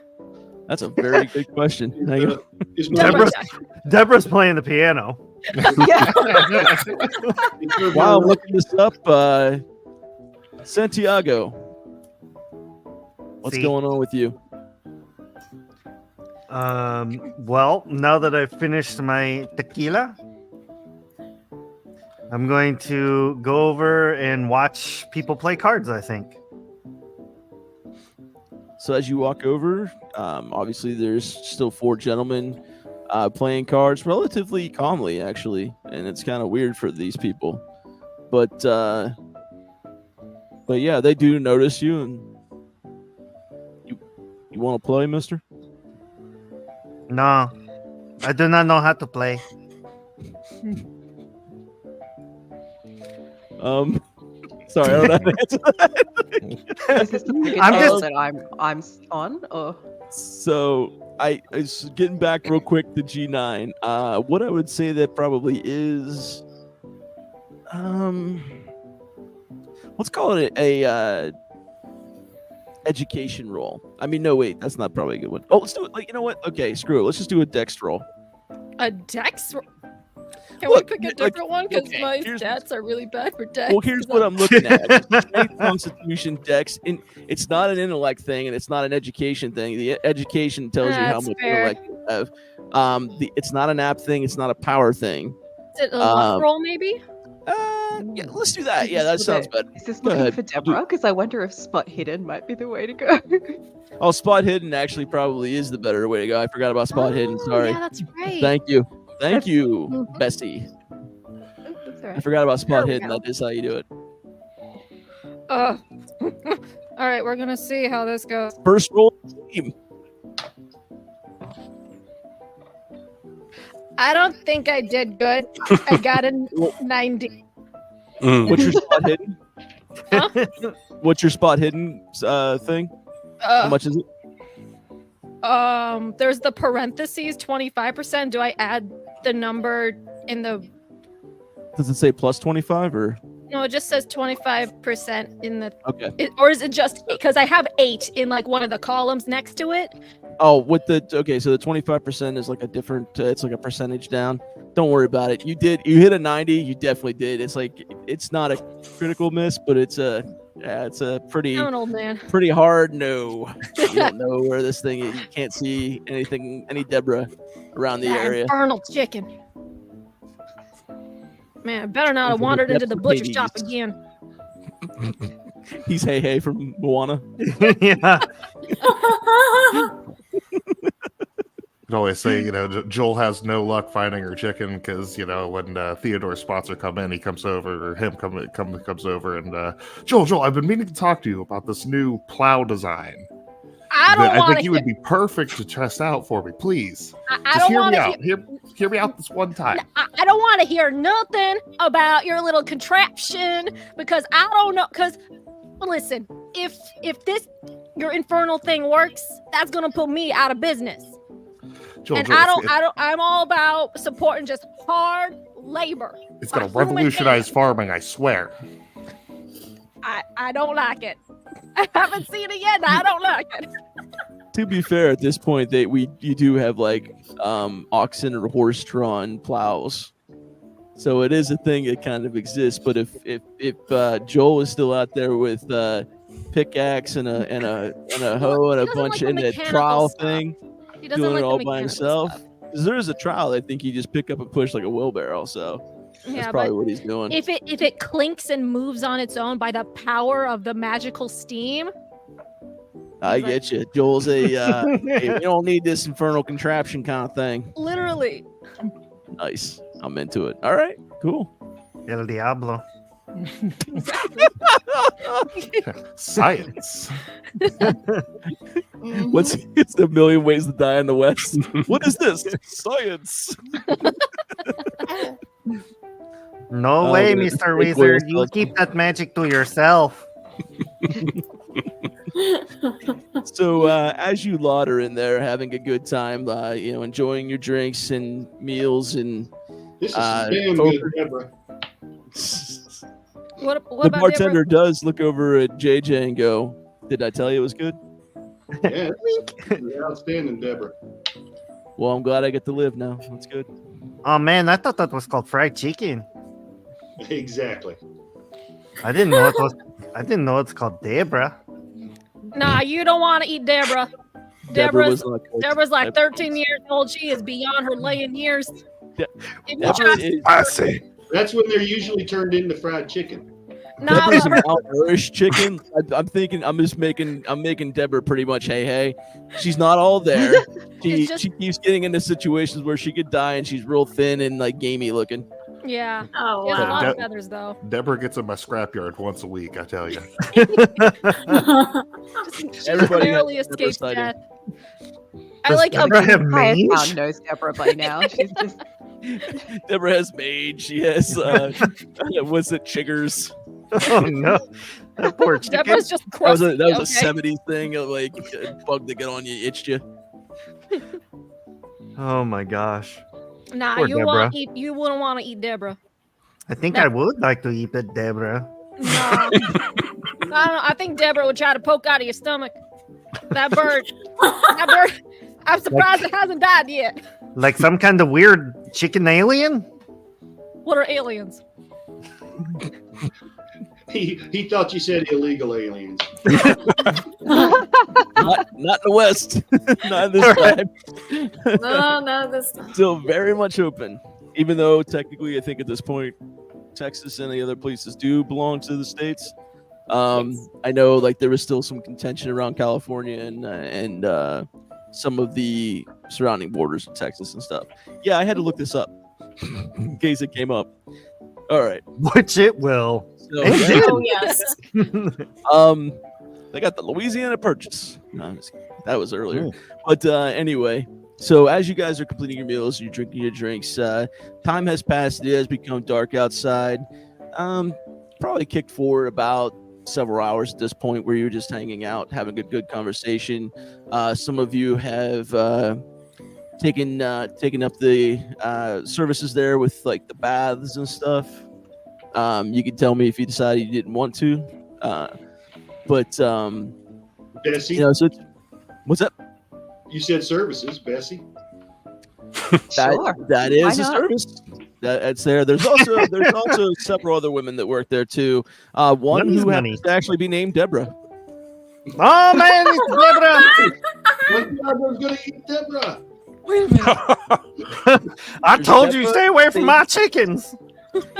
S1: That's a very good question. Hang on.
S5: Is
S2: Deborah's playing the piano.
S1: While I'm looking this up, Santiago, what's going on with you?
S2: Well, now that I've finished my tequila, I'm going to go over and watch people play cards, I think.
S1: So as you walk over, obviously there's still 4 gentlemen playing cards relatively calmly, actually, and it's kind of weird for these people. But yeah, they do notice you, and you want to play, mister?
S2: No, I do not know how to play.
S1: Sorry, I don't know how to answer that.
S4: Is this the biggest
S2: I'm
S4: table
S2: just-
S4: that I'm on, or
S1: So I was getting back real quick to G9. What I would say that probably is, let's call it a education roll. I mean, no, wait, that's not probably a good one. Oh, let's do it. Like, you know what? Okay, screw it. Let's just do a dex roll.
S7: A dex? Can
S1: Look,
S7: we pick a
S1: like,
S7: different one? Because
S1: okay,
S7: my
S1: here's-
S7: stats are really bad for dex.
S1: Well, here's what I'm looking at: Strength, Constitution, Dex. And it's not an intellect thing, and it's not an education thing. The education tells you how
S7: That's
S1: much
S7: fair.
S1: intellect you have. It's not an app thing. It's not a power thing.
S7: Is it a luck roll, maybe?
S1: Yeah, let's do that. Yeah, that sounds better.
S4: is this
S1: Go
S4: looking
S1: ahead.
S4: for Deborah? Because I wonder if spot hidden might be the way to go.
S1: Oh, spot hidden actually probably is the better way to go. I forgot about spot hidden. Sorry.
S7: Yeah, that's right.
S1: Thank you, Bessie.
S4: That's all
S1: I
S4: right.
S1: forgot about spot
S7: There we
S1: hidden.
S7: go.
S1: That is how you do it.
S7: All right, we're gonna see how this goes.
S1: First roll team.
S7: I don't think I did good. I got a 90.
S1: What's your spot hidden?
S7: Huh?
S1: What's your spot hidden thing? How much is it?
S7: There's the parentheses 25%. Do I add the number in the?
S1: Does it say plus 25 or?
S7: No, it just says 25% in the.
S1: Okay.
S7: Or is it just because I have 8 in like one of the columns next to it?
S1: Oh, with the okay, so the 25% is like a different. It's like a percentage down. Don't worry about it. You hit a 90. You definitely did. It's like it's not a critical miss, but it's a pretty
S7: I'm an old man.
S1: pretty hard no. You don't know where this thing is. You can't see any Deborah around the
S7: That
S1: area.
S7: infernal chicken. Man, I better not have
S1: Into the
S7: wandered into
S1: depths
S7: the
S1: of
S7: butcher shop
S1: Hades.
S7: again.
S1: He's hey from Moana.
S2: Yeah.
S3: You can always say, Joel has no luck finding her chicken because, when Theodore's sponsor come in, he comes over, or him comes over, and Joel, I've been meaning to talk to you about this new plow design.
S7: I don't
S3: I
S7: want
S3: think
S7: to
S3: you would be perfect to test out for me, please.
S7: I
S3: Just
S7: don't
S3: hear
S7: want
S3: me
S7: to
S3: out. Hear me out this one time.
S7: I don't want to hear nothing about your little contraption because I don't know. Because listen, if your infernal thing works, that's gonna put me out of business.
S3: Joel,
S7: And
S3: Joel,
S7: I'm all about supporting just hard labor.
S3: it's going to
S7: for human
S3: revolutionize
S7: hands.
S3: farming, I swear.
S7: I don't like it. I haven't seen it yet. And I don't like it.
S1: To be fair, at this point, you do have like oxen or horse-drawn plows, so it is a thing that kind of exists. But if Joel is still out there with pickaxe and a hoe and a
S7: doesn't
S1: bunch
S7: like the
S1: and a
S7: mechanical
S1: trowel
S7: stuff.
S1: thing,
S7: He doesn't
S1: doing
S7: like
S1: it
S7: the
S1: all by
S7: mechanical
S1: himself.
S7: stuff.
S1: Because there is a trowel, I think you just pick up and push like a wheelbarrow. So that's
S7: Yeah,
S1: probably
S7: but
S1: what he's doing.
S7: if it clinks and moves on its own by the power of the magical steam,
S1: I
S7: he's like-
S1: get you. Joel's a hey, we don't need this infernal contraption kind of thing.
S7: literally.
S1: Nice. I'm into it. All right. Cool.
S2: El Diablo.
S3: Science.
S1: What's it's a million ways to die in the West? What is this? Science.
S2: No
S1: Oh,
S2: way,
S1: man.
S2: Mr.
S1: Big
S2: Wizard.
S1: whales
S2: You
S1: tell-
S2: keep that magic to yourself.
S1: So as you lot are in there having a good time, enjoying your drinks and meals and
S5: This is damn
S1: over-
S5: good, Deborah.
S7: What
S1: the
S7: about
S1: bartender
S7: Deborah?
S1: does look over at JJ and go, "Did I tell you it was good?"
S5: Yeah, you're outstanding, Deborah.
S1: Well, I'm glad I get to live now. That's good.
S2: Oh man, I thought that was called fried chicken.
S5: Exactly.
S2: I didn't know it was. I didn't know it's called Debra.
S7: Nah, you don't want to eat Deborah.
S1: Deborah
S7: Deborah's
S1: was not cooked.
S7: Deborah's like 13 years old. She is beyond her laying years.
S1: De-
S7: If you
S1: Deborah
S7: try-
S1: is,
S5: That's when they're usually turned into fried chicken.
S7: Nah,
S1: Deborah's a
S7: lover.
S1: malnourished chicken. I'm thinking I'm making Deborah pretty much hey. She's not all there. She
S7: It's just-
S1: she keeps getting into situations where she could die and she's real thin and like gamey looking.
S7: Yeah.
S6: Oh
S7: She has a
S3: wow.
S7: lot of
S3: De-
S7: feathers though.
S3: Deborah gets in my scrapyard once a week, I tell you.
S7: She
S1: Everybody
S7: barely
S1: has Deborah
S7: escapes
S1: sighting.
S7: death. I
S2: Does
S7: like
S2: Deborah have
S4: Highest
S2: mange?
S4: found knows Deborah by now. She's just
S1: Deborah has mage. She has what's it, chiggers.
S2: Oh no, that poor chicken.
S7: Deborah's just
S1: That was
S7: crusty.
S1: a
S7: okay?
S1: 70s thing of like a bug that got on you, itched you.
S2: Oh my gosh.
S7: Nah,
S2: Poor
S7: you
S2: Deborah.
S7: wouldn't want to eat Deborah.
S2: I think I would like to eat it, Debra.
S7: No. I don't know. I think Deborah would try to poke out of your stomach. That bird. I'm surprised it hasn't died yet.
S2: Like some kind of weird chicken alien?
S7: What are aliens?
S5: He thought you said illegal aliens.
S1: Not in the West. Not this time.
S6: No, this time.
S1: Still very much open. Even though technically I think at this point Texas and the other places do belong to the states.
S6: Yes.
S1: I know like there was still some contention around California and some of the surrounding borders of Texas and stuff. Yeah, I had to look this up in case it came up. All right.
S2: Which it will.
S1: So,
S2: It
S1: yeah,
S6: Oh yes.
S1: they got the Louisiana Purchase. No, I'm just kidding. That was earlier. But anyway, so as you guys are completing your meals, you're drinking your drinks, time has passed. It has become dark outside. Probably kicked forward about several hours at this point where you're just hanging out, having a good conversation. Some of you have taken up the services there with like the baths and stuff. You can tell me if you decided you didn't want to, but
S5: Bessie,
S1: so what's up?
S5: you said services, Bessie.
S4: sure.
S1: That
S4: Why
S1: is a
S4: not?
S1: service. That's there. There's also several other women that work there too. One
S2: Money's
S1: who
S2: money.
S1: happens to actually be named Deborah.
S2: Oh man, it's
S5: My God, I was gonna eat Deborah.
S7: Wait a minute.
S2: I
S1: There's
S2: told you,
S1: Deborah,
S2: stay away from my chickens.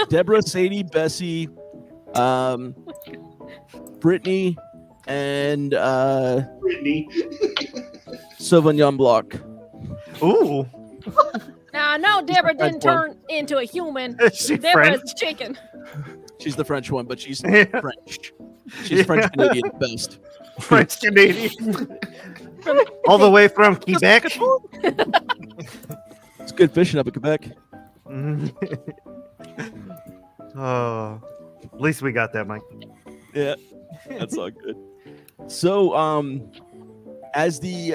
S1: Deborah, Sadie, Bessie, Brittany, and
S5: Brittany.
S1: Sauvignon Blanc.
S2: Ooh,
S7: Now I know Deborah
S1: French
S7: didn't
S1: one.
S7: turn into a human.
S2: she
S7: Deborah's
S2: French.
S7: chicken.
S1: She's the French one, but she's
S2: Yeah.
S1: French. She's French Canadian at best.
S2: French Canadian. All the way from Quebec.
S1: It's good fishing up in Quebec.
S2: Oh, at least we got that, Mike.
S1: Yeah, that's all good. So, as the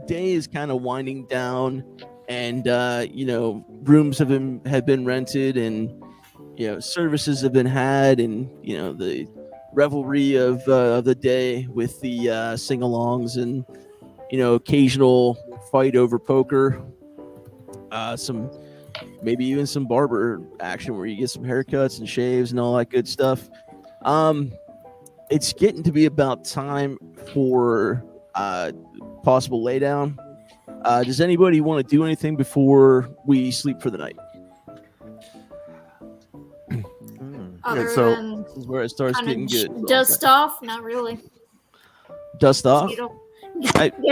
S1: day is kind of winding down, and rooms have been rented, and services have been had, and the revelry of the day with the sing-alongs and occasional fight over poker, some maybe even some barber action where you get some haircuts and shaves and all that good stuff. It's getting to be about time for possible laydown. Does anybody want to do anything before we sleep for the night?
S6: Other
S3: so-
S6: than
S1: This is where it starts
S6: kind
S1: getting
S6: of
S1: good.
S6: dust off, not really.
S1: Dust off.
S6: Get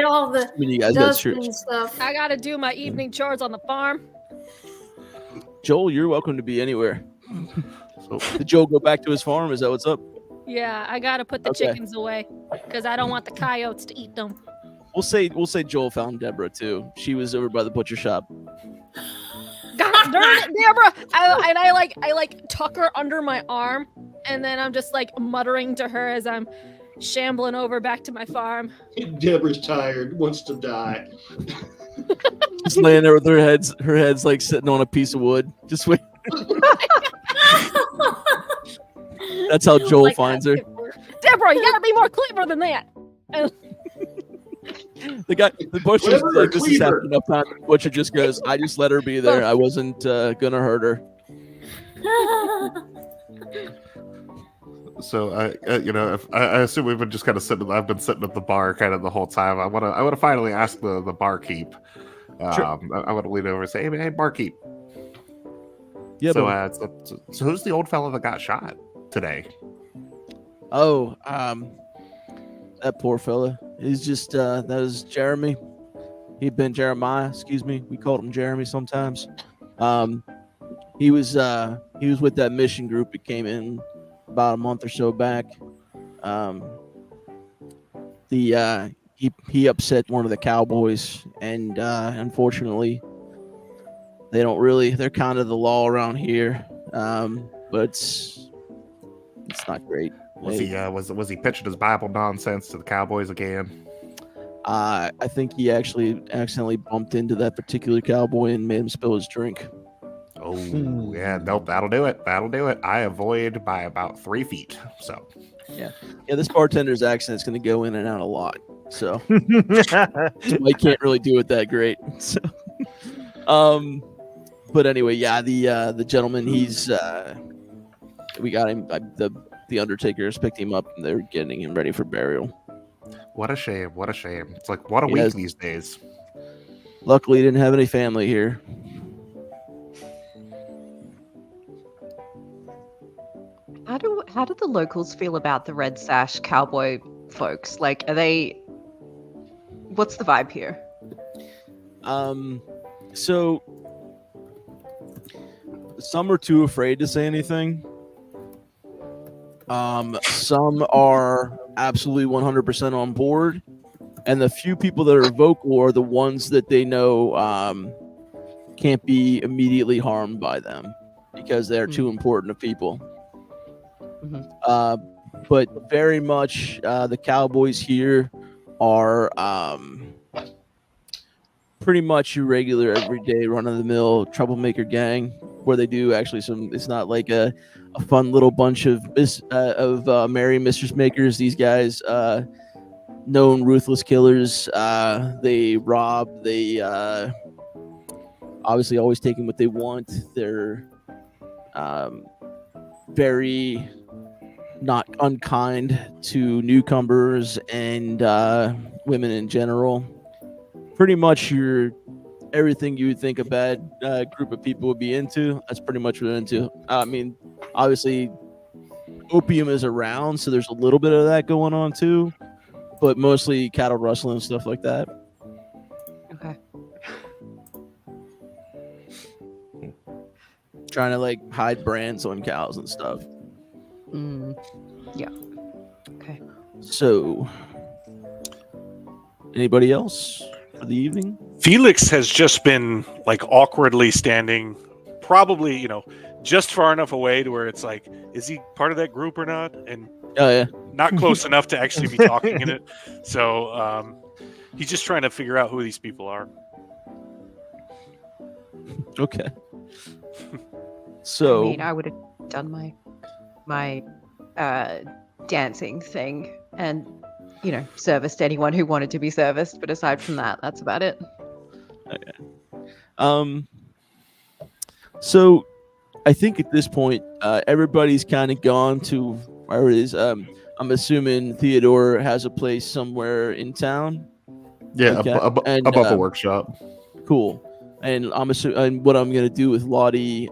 S6: all the
S1: I mean, you guys got
S6: dust
S1: shirts.
S6: and stuff.
S7: I gotta do my evening chores on the farm.
S1: Joel, you're welcome to be anywhere. So, did Joel go back to his farm? Is that what's up?
S7: Yeah, I gotta put the
S1: Okay.
S7: chickens away because I don't want the coyotes to eat them.
S1: We'll say Joel found Deborah too. She was over by the butcher shop.
S7: God darn it, Deborah! I tuck her under my arm, and then I'm just like muttering to her as I'm shambling over back to my farm.
S5: Deborah's tired, wants to die.
S1: Just laying there with her head's like sitting on a piece of wood. Just wait. That's how Joel
S7: Like
S1: finds
S7: that.
S1: her.
S7: Deborah, you gotta be more clever than that.
S1: The butcher's
S5: Clever
S1: like,
S5: or
S1: this is
S5: cleaver?
S1: happening enough time. The butcher just goes, I just let her be there. I wasn't gonna hurt her.
S3: So if I assume we've been just kind of sitting. I've been sitting at the bar kind of the whole time. I want to finally ask the barkeep.
S1: Sure.
S3: I want to lean over and say, "Hey, barkeep."
S1: Yeah.
S3: So who's the old fellow that got shot today?
S1: Oh, that poor fella. He's just that was Jeremy. He'd been Jeremiah. Excuse me. We called him Jeremy sometimes. He was with that mission group that came in about a month or so back. He upset one of the cowboys, and unfortunately, they're kind of the law around here. But it's not great.
S3: Was he pitching his Bible nonsense to the Cowboys again?
S1: I think he actually accidentally bumped into that particular cowboy and made him spill his drink.
S3: Oh, yeah, nope, that'll do it. I avoid by about 3 feet. So,
S1: yeah, this bartender's accent's going to go in and out a lot, so I can't really do it that great. So, but anyway, yeah, the gentleman, he's we got him. The Undertaker has picked him up, and they're getting him ready for burial.
S3: What a shame! It's like what a week these days.
S1: Luckily, he didn't have any family here.
S4: How do the locals feel about the red sash cowboy folks? Like, what's the vibe here?
S1: So some are too afraid to say anything. Some are absolutely 100% on board, and the few people that are vocal are the ones that they know can't be immediately harmed by them because they're too important to people. But very much the Cowboys here are pretty much your regular everyday run-of-the-mill troublemaker gang, where they do actually it's not like a fun little bunch of merry mistress makers. These guys known ruthless killers. They rob, they obviously always taking what they want. They're very not unkind to newcomers and women in general. Pretty much everything you would think a bad group of people would be into. That's pretty much what they're into. I mean, obviously, opium is around, so there's a little bit of that going on too, but mostly cattle rustling and stuff like that.
S4: Okay.
S1: Trying to like hide brands on cows and stuff.
S4: Yeah. Okay.
S1: So, anybody else for the evening?
S8: Felix has just been like awkwardly standing, probably, just far enough away to where it's like, is he part of that group or not? And not close enough to actually be talking in it. So he's just trying to figure out who these people are.
S1: Okay. So
S4: I mean, I would have done my dancing thing and serviced anyone who wanted to be serviced, but aside from that, that's about it.
S1: Okay. So I think at this point everybody's kind of gone to where it is. I'm assuming Theodore has a place somewhere in town.
S3: Yeah,
S1: okay.
S3: Above the workshop.
S1: Cool. And I'm assuming, and what I'm gonna do with Lottie,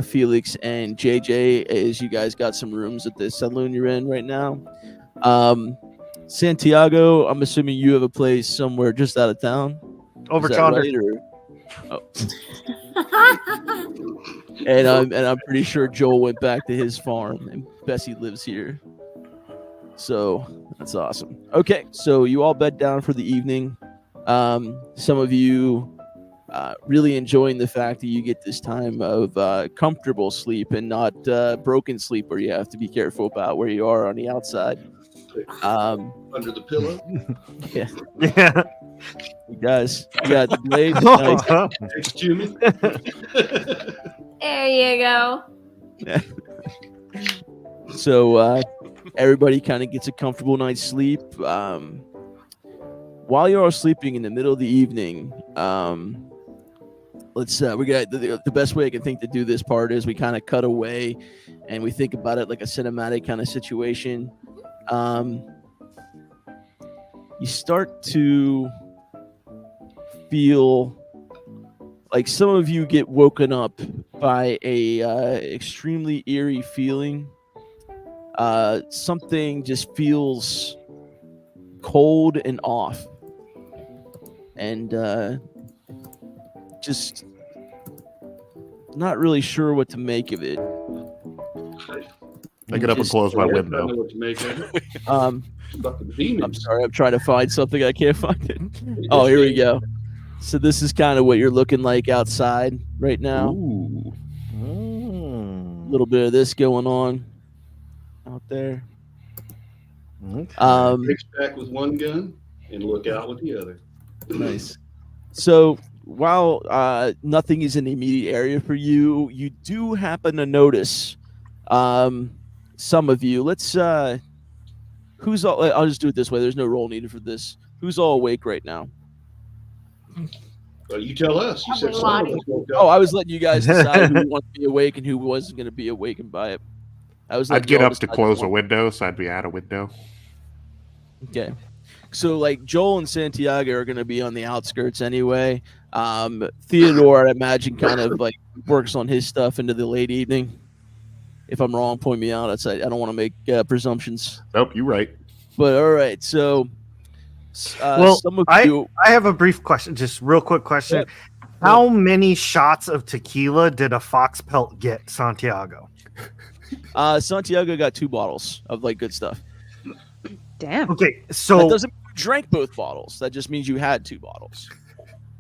S1: Felix, and JJ is you guys got some rooms at the saloon you're in right now. Santiago, I'm assuming you have a place somewhere just out of town.
S2: Over
S1: Chandler.
S2: Chandler.
S1: And I'm pretty sure Joel went back to his farm, and Bessie lives here. So that's awesome. Okay, so you all bed down for the evening. Some of you really enjoying the fact that you get this time of comfortable sleep and not broken sleep where you have to be careful about where you are on the outside.
S5: Under the pillow.
S1: Yeah,
S2: Yeah.
S1: he does. You got the blade. Nice.
S5: Thanks, Jimmy.
S6: There you go.
S1: So everybody kind of gets a comfortable night's sleep. While you're all sleeping in the middle of the evening, let's we got the best way I can think to do this part is we kind of cut away and we think about it like a cinematic kind of situation. You start to feel like some of you get woken up by a extremely eerie feeling. Something just feels cold and off, and just not really sure what to make of it.
S3: I get up and close my
S5: I don't
S3: window.
S5: know what to make of it. Fucking
S1: I'm
S5: demons.
S1: sorry, I'm trying to find something. I can't find it. Oh, here we go. So this is kind of what you're looking like outside right now.
S3: Ooh.
S1: A little bit of this going on out there.
S5: Takes back with one gun and look out with the other.
S1: Nice. So while nothing is in the immediate area for you, you do happen to notice some of you. Let's who's all? I'll just do it this way. There's no roll needed for this. Who's all awake right now?
S5: Well, you tell us. You said some of us woke up.
S1: Oh, I was letting you guys decide who wanted to be awake and who wasn't going to be awakened by it.
S3: I'd get up to close a window, so I'd be at a window.
S1: Okay. So like Joel and Santiago are going to be on the outskirts anyway. Theodore, I imagine, kind of like works on his stuff into the late evening. If I'm wrong, point me out. I don't want to make presumptions.
S3: Nope, you're right.
S1: But all right, so
S2: Well,
S1: some of you.
S2: I have a brief question, just real quick question.
S1: Yeah.
S2: How many shots of tequila did a fox pelt get, Santiago?
S1: Santiago got 2 bottles of like good stuff.
S4: Damn.
S2: Okay,
S1: That
S2: so
S1: doesn't mean you drank both bottles. That just means you had 2 bottles.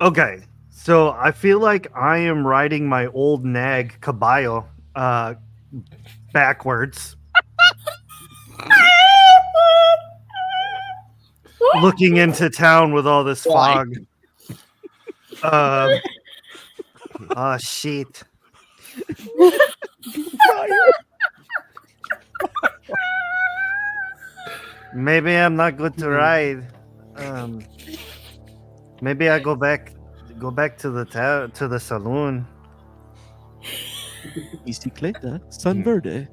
S2: okay, so I feel like I am riding my old nag caballo backwards, looking into town with all this fog. Oh shit. Maybe I'm not good to ride. Maybe I go back to the saloon.
S1: Bicicleta San Verde.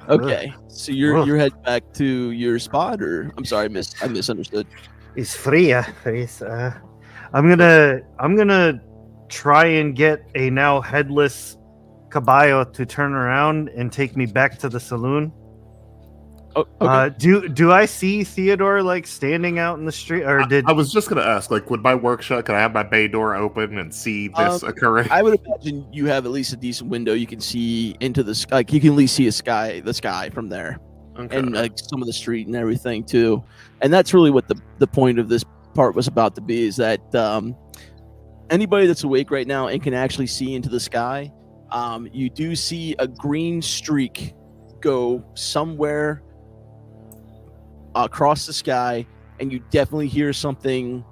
S1: Okay, so you're heading back to your spot, or I'm sorry, I misunderstood.
S2: It's fria. I'm gonna try and get a now headless caballo to turn around and take me back to the saloon.
S1: Oh, okay.
S2: Do I see Theodore like standing out in the street, or did
S3: I was just gonna ask, like, would my workshop? Can I have my bay door open and see this occurring?
S1: I would imagine you have at least a decent window. You can see into the sky. Like, you can at least see the sky from there,
S3: Okay.
S1: and like some of the street and everything too. And that's really what the point of this part was about to be. Is that anybody that's awake right now and can actually see into the sky, you do see a green streak go somewhere across the sky, and you definitely hear something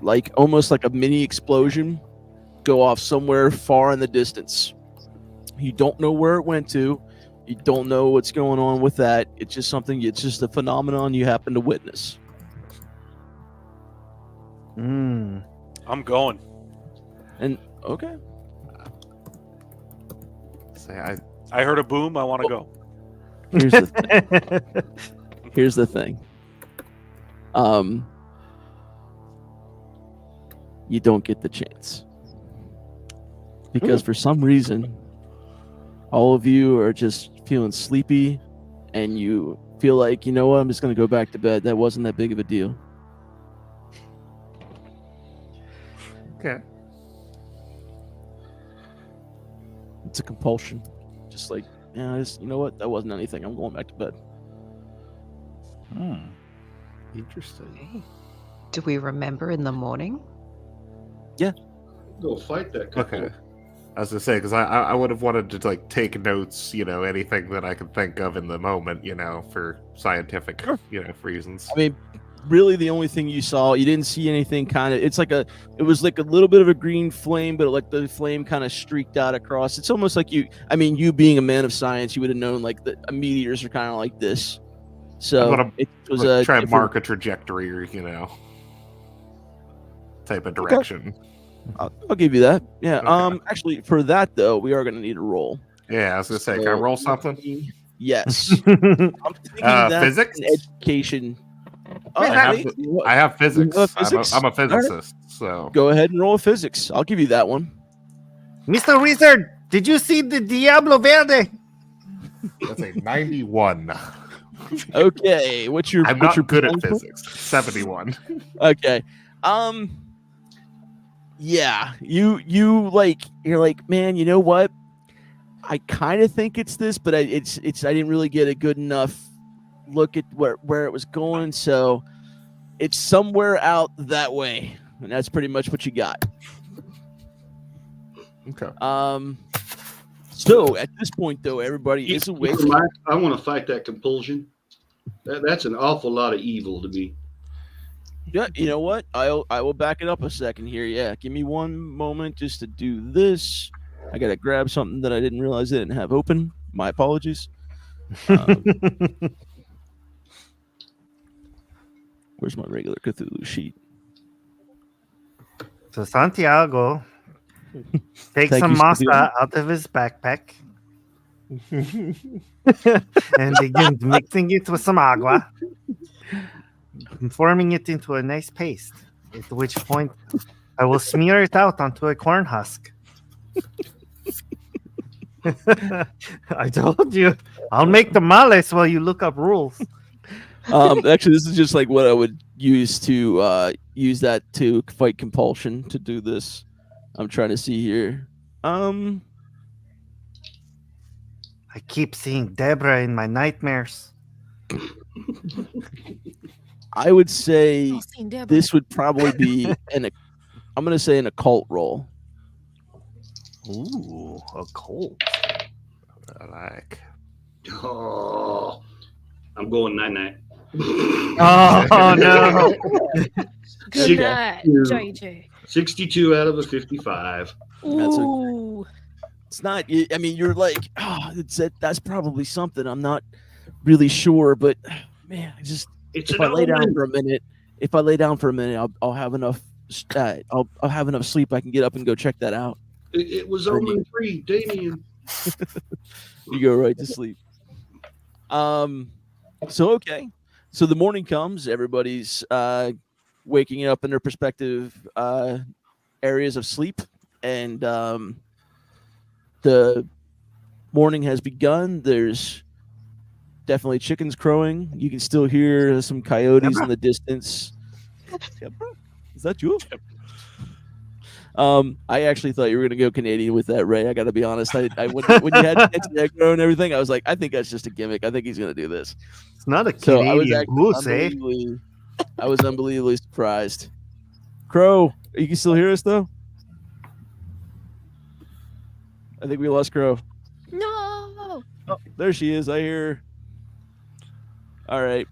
S1: like almost like a mini explosion go off somewhere far in the distance. You don't know where it went to. You don't know what's going on with that. It's just a phenomenon you happen to witness.
S8: I'm going.
S1: And okay.
S3: Say
S8: I heard a boom. I want to go.
S1: Here's the thing. Here's the thing. You don't get the chance. Because for some reason, all of you are just feeling sleepy, and you feel like, you know what, I'm just going to go back to bed. That wasn't that big of a deal.
S3: Okay.
S1: It's a compulsion. Just like, yeah, you know what, that wasn't anything. I'm going back to bed.
S3: Interesting.
S4: Do we remember in the morning?
S5: Go fight that couple.
S3: Okay. I was gonna say because I would have wanted to like take notes, anything that I could think of in the moment, for scientific,
S1: Sure.
S3: reasons.
S1: I mean, really, the only thing you saw, you didn't see anything. It was like a little bit of a green flame, but like the flame kind of streaked out across. It's almost like you being a man of science, you would have known like the meteors are kind of like this. So it was a
S3: try and mark a trajectory or type of direction.
S1: I'll give you that. Yeah.
S3: Okay.
S1: Actually, for that though, we are going to need a roll.
S3: Yeah, I was gonna say, can I roll something?
S1: Yes. I'm thinking that
S3: physics?
S1: in education.
S3: I have physics.
S1: You have physics?
S3: I'm a physicist, so
S1: Go ahead and roll a physics. I'll give you that one.
S2: Mr. Wizard, did you see the Diablo Verde?
S3: that's a 91.
S1: Okay. What's your?
S3: I'm
S1: what's
S3: not
S1: your
S3: good at
S1: percentage?
S3: physics. 71.
S1: Okay. Yeah. You're like, man. You know what? I kind of think it's this, but I didn't really get a good enough look at where it was going, so it's somewhere out that way, and that's pretty much what you got.
S3: Okay.
S1: So at this point, though, everybody is awake.
S5: I want to fight that compulsion. That's an awful lot of evil to me.
S1: Yeah, you know what? I will back it up a second here. Yeah, give me one moment just to do this. I gotta grab something that I didn't realize I didn't have open. My apologies. Where's my regular Cthulhu sheet?
S2: So Santiago takes
S1: Thank
S2: some
S1: you,
S2: masa
S1: Santiago.
S2: out of his backpack and begins mixing it with some agua, forming it into a nice paste. At which point, I will smear it out onto a corn husk. I told you, I'll make tamales while you look up rules.
S1: Actually, this is just like what I would use to use that to fight compulsion to do this. I'm trying to see here.
S2: I keep seeing Deborah in my nightmares.
S1: I would say
S7: Oh, seen Deborah.
S1: this would probably be I'm gonna say an occult roll.
S2: Ooh, a cold.
S3: I like.
S5: Oh, I'm going night-night.
S2: Oh no!
S7: Good night, JJ.
S5: 62 out of a 55.
S1: That's
S7: Ooh.
S1: It's not. I mean, you're like, that's probably something. I'm not really sure, but man,
S5: It's
S1: if
S5: an
S1: I lay down
S5: omen.
S1: for a minute, I'll have enough. I'll have enough sleep. I can get up and go check that out.
S5: It was omen 3, Damien.
S1: You go right to sleep. So okay. So the morning comes. Everybody's waking up in their respective areas of sleep, and the morning has begun. There's definitely chickens crowing. You can still hear some coyotes in the distance. Is that you? I actually thought you were gonna go Canadian with that, Ray. I got to be honest. When you had Echo and everything, I was like, I think that's just a gimmick. I think he's gonna do this.
S2: It's not a
S1: So I was
S2: Canadian goose, eh?
S1: I was unbelievably surprised. Crow, you can still hear us though? I think we lost Crow.
S7: No.
S1: Oh, there she is. I hear her. All right.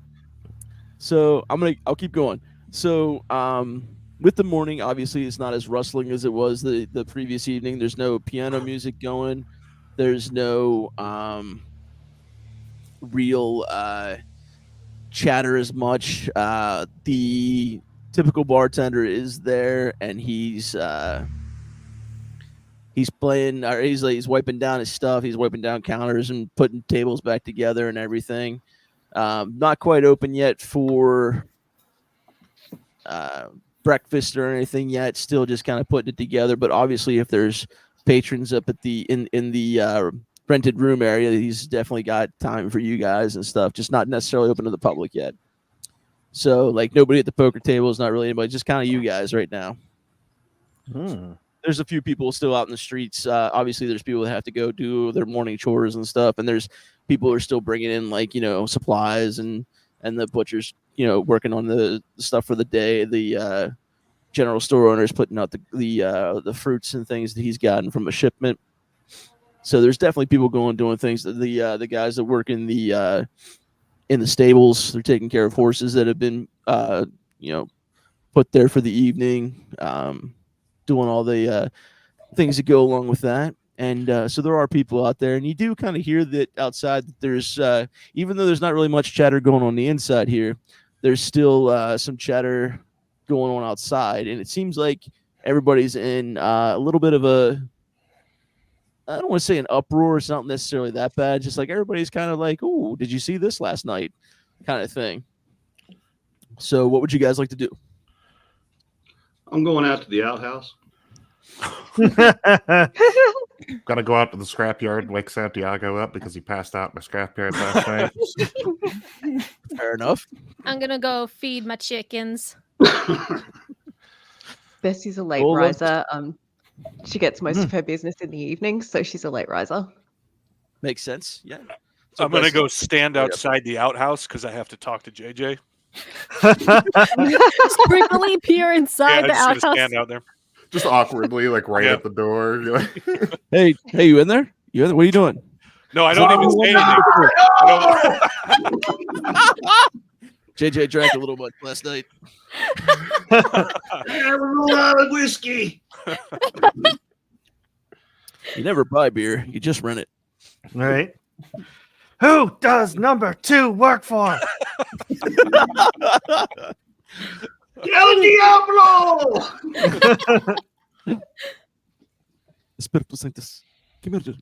S1: So I'll keep going. So with the morning, obviously it's not as rustling as it was the previous evening. There's no piano music going. There's no real chatter as much. The typical bartender is there, and he's playing, or he's wiping down his stuff. He's wiping down counters and putting tables back together and everything. Not quite open yet for breakfast or anything yet. Still just kind of putting it together. But obviously, if there's patrons up at in the rented room area, he's definitely got time for you guys and stuff. Just not necessarily open to the public yet. So like nobody at the poker table is not really anybody. Just kind of you guys right now. There's a few people still out in the streets. Obviously, there's people that have to go do their morning chores and stuff, and there's people who are still bringing in supplies and the butchers, working on the stuff for the day. The general store owners putting out the fruits and things that he's gotten from a shipment. So there's definitely people doing things. The guys that work in the stables, they're taking care of horses that have been put there for the evening, doing all the things that go along with that. And so there are people out there, and you do kind of hear that outside. That there's even though there's not really much chatter going on the inside here, there's still some chatter going on outside, and it seems like everybody's in a little bit of a, I don't want to say an uproar. It's not necessarily that bad. Just like everybody's kind of like, "Oh, did you see this last night?" kind of thing. So what would you guys like to do?
S5: I'm going out to the outhouse.
S3: Gotta go out to the scrapyard and wake Santiago up because he passed out in the scrapyard last night.
S1: Fair enough.
S7: I'm gonna go feed my chickens.
S4: Bessie's a late
S1: Well,
S4: riser. She gets most of her business in the evening, so she's a late riser.
S1: Makes sense. Yeah. So
S8: I'm gonna
S1: Bessie-
S8: go stand outside the outhouse because I have to talk to JJ.
S7: Sprinkly peer inside
S8: I
S7: the
S8: just gonna
S7: outhouse.
S8: stand out there.
S3: Just awkwardly, like right
S8: Yeah.
S3: at the door. You're like,
S1: Hey, you in there? You in there? What are you doing?
S8: No, I don't even say anything. I don't-
S1: JJ drank a little much last night.
S5: Have a lot of whiskey.
S1: You never buy beer. You just rent it.
S2: All right. Who does number 2 work for?
S5: El Diablo!
S1: Espiritu Sanctus. Come here.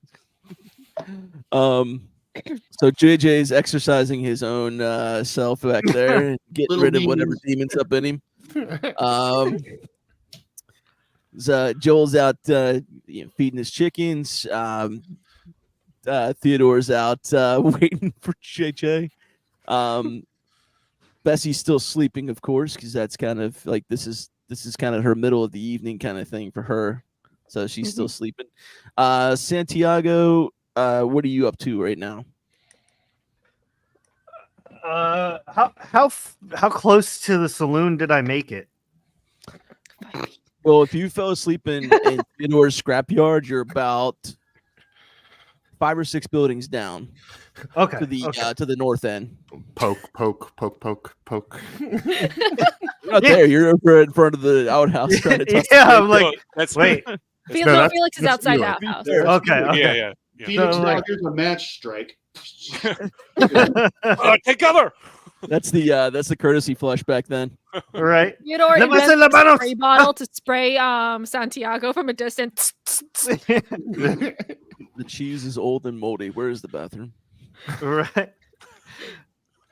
S1: So JJ's exercising his own self back there and getting
S5: Little
S1: rid of whatever
S5: demons.
S1: demons up in him. So Joel's out feeding his chickens. Theodore's out waiting for JJ. Bessie's still sleeping, of course, because that's kind of like this is kind of her middle of the evening kind of thing for her. So she's still sleeping. Santiago, what are you up to right now?
S2: How close to the saloon did I make it?
S1: Well, if you fell asleep in Theodore's scrapyard, you're about 5 or 6 buildings down
S2: Okay.
S1: to the
S2: okay.
S1: to the north end.
S3: poke.
S1: You're not there. You're over in front of the outhouse trying to talk to
S2: Yeah,
S1: JJ.
S2: I'm like,
S8: No, that's
S2: wait.
S7: Felix is
S3: that's
S7: outside the
S3: Felix.
S7: outhouse.
S1: There.
S2: Okay.
S8: yeah.
S5: Phoenix
S2: So, like-
S5: Dodgers a match strike.
S8: Take cover.
S1: That's the courtesy flush back then.
S2: All right.
S7: Theodore
S2: Let me
S7: invents
S2: say la
S7: a
S2: manos.
S7: spray bottle to spray Santiago from a distance.
S1: The cheese is old and moldy. Where is the bathroom?
S2: All right.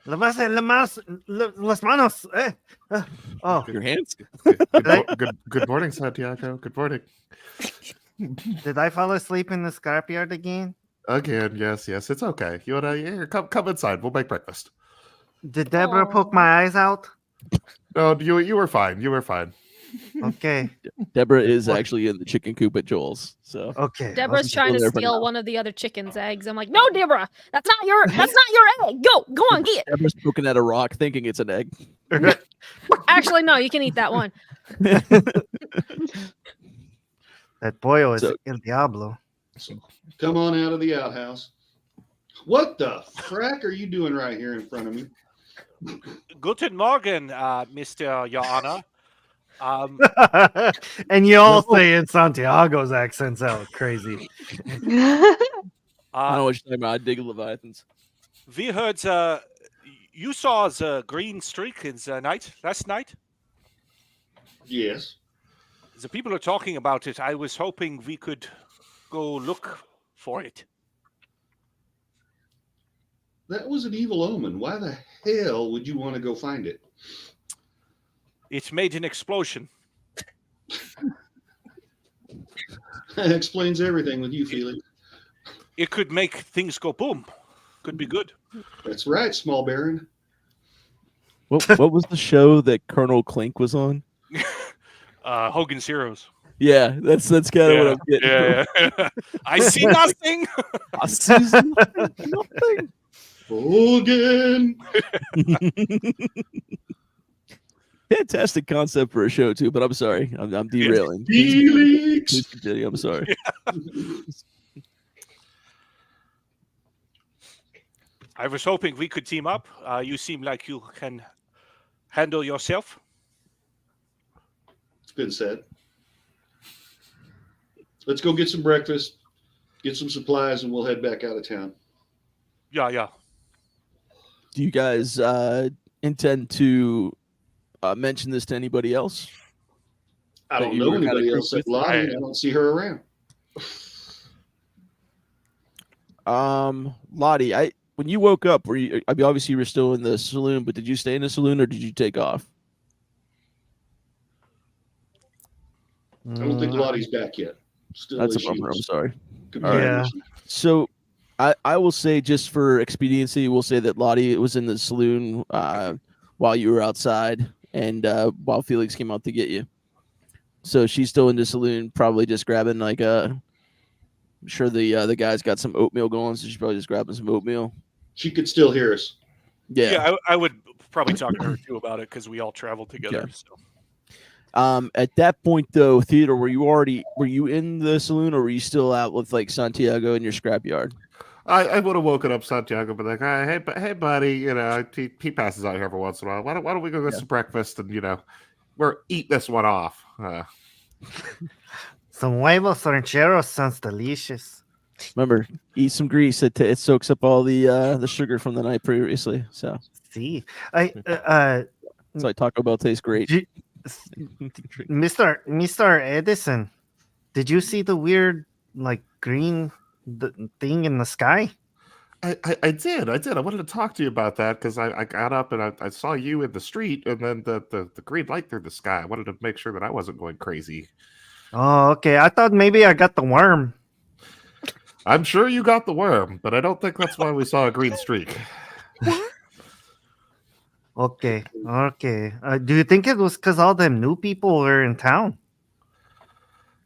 S2: Las manos. Oh,
S1: Your hands.
S3: Good morning, Santiago. Good morning.
S2: did I fall asleep in the scrapyard again?
S3: Again, yes. It's okay. You wanna come inside? We'll make breakfast.
S2: Did Deborah
S7: Aw.
S2: poke my eyes out?
S3: No, you were fine. You were fine.
S2: Okay.
S1: Deborah is
S2: What?
S1: actually in the chicken coop at Joel's. So
S2: Okay.
S7: Deborah's trying to
S1: there for
S7: steal
S1: now.
S7: one of the other chicken's eggs. I'm like, no, Deborah, that's not your egg. Go on, get it.
S1: Deborah's poking at a rock, thinking it's an egg.
S7: Actually, no, you can eat that one.
S2: That boyo is
S1: So-
S2: El Diablo.
S5: Come on out of the outhouse. What the frack are you doing right here in front of me?
S8: Guten Morgen, Mr. Your Honor.
S2: And you all say in Santiago's accents out crazy.
S1: I don't know what you're talking about. I dig Leviathans.
S8: We heard you saw the green streak in the night last night.
S5: Yes.
S8: The people are talking about it. I was hoping we could go look for it.
S5: That was an evil omen. Why the hell would you want to go find it?
S8: It made an explosion.
S5: That explains everything with you, Felix.
S8: It could make things go boom. Could be good.
S5: That's right, small baron.
S1: What was the show that Colonel Clink was on?
S8: Hogan's Heroes.
S1: Yeah, that's kind of what I'm getting.
S8: Yeah. I see nothing.
S1: I see nothing.
S5: Hogan.
S1: Fantastic concept for a show too, but I'm sorry, I'm derailing.
S5: Felix.
S1: Please continue. I'm sorry.
S8: I was hoping we could team up. You seem like you can handle yourself.
S5: It's been said. Let's go get some breakfast, get some supplies, and we'll head back out of town.
S8: Yeah.
S1: Do you guys intend to mention this to anybody else?
S5: I
S1: That
S5: don't
S1: you
S5: know
S1: were kinda
S5: anybody
S1: grouped
S5: else at
S1: with?
S5: Lottie. I don't see her around.
S1: Lottie, when you woke up, were you? I mean, obviously you were still in the saloon, but did you stay in the saloon or did you take off?
S5: I don't think Lottie's back yet. Still
S1: That's a
S5: issues.
S1: bummer. I'm sorry.
S5: Computer
S2: Yeah.
S5: issues.
S1: So, I will say, just for expediency, we'll say that Lottie was in the saloon while you were outside, and while Felix came out to get you. So she's still in the saloon, probably just grabbing like I'm sure the guy's got some oatmeal going, so she's probably just grabbing some oatmeal.
S5: She could still hear us.
S1: Yeah.
S8: I would probably talk to her too about it because we all traveled together.
S1: Okay.
S8: So.
S1: At that point, though, Theodore, were you in the saloon, or were you still out with like Santiago in your scrapyard?
S3: I would have woken up Santiago, but like, hey, buddy, you know, he passes out here every once in a while. Why don't we go get some breakfast and we're eat this one off.
S2: Some huevos rancheros sounds delicious.
S1: Remember, eat some grease. It soaks up all the sugar from the night previously. So,
S2: See,
S1: it's like Taco Bell tastes great.
S2: Mr. Edison, did you see the weird like green thing in the sky?
S3: I did. I wanted to talk to you about that because I got up and I saw you in the street and then the green light through the sky. I wanted to make sure that I wasn't going crazy.
S2: Oh, okay. I thought maybe I got the worm.
S3: I'm sure you got the worm, but I don't think that's why we saw a green streak.
S2: Okay. Do you think it was because all them new people were in town?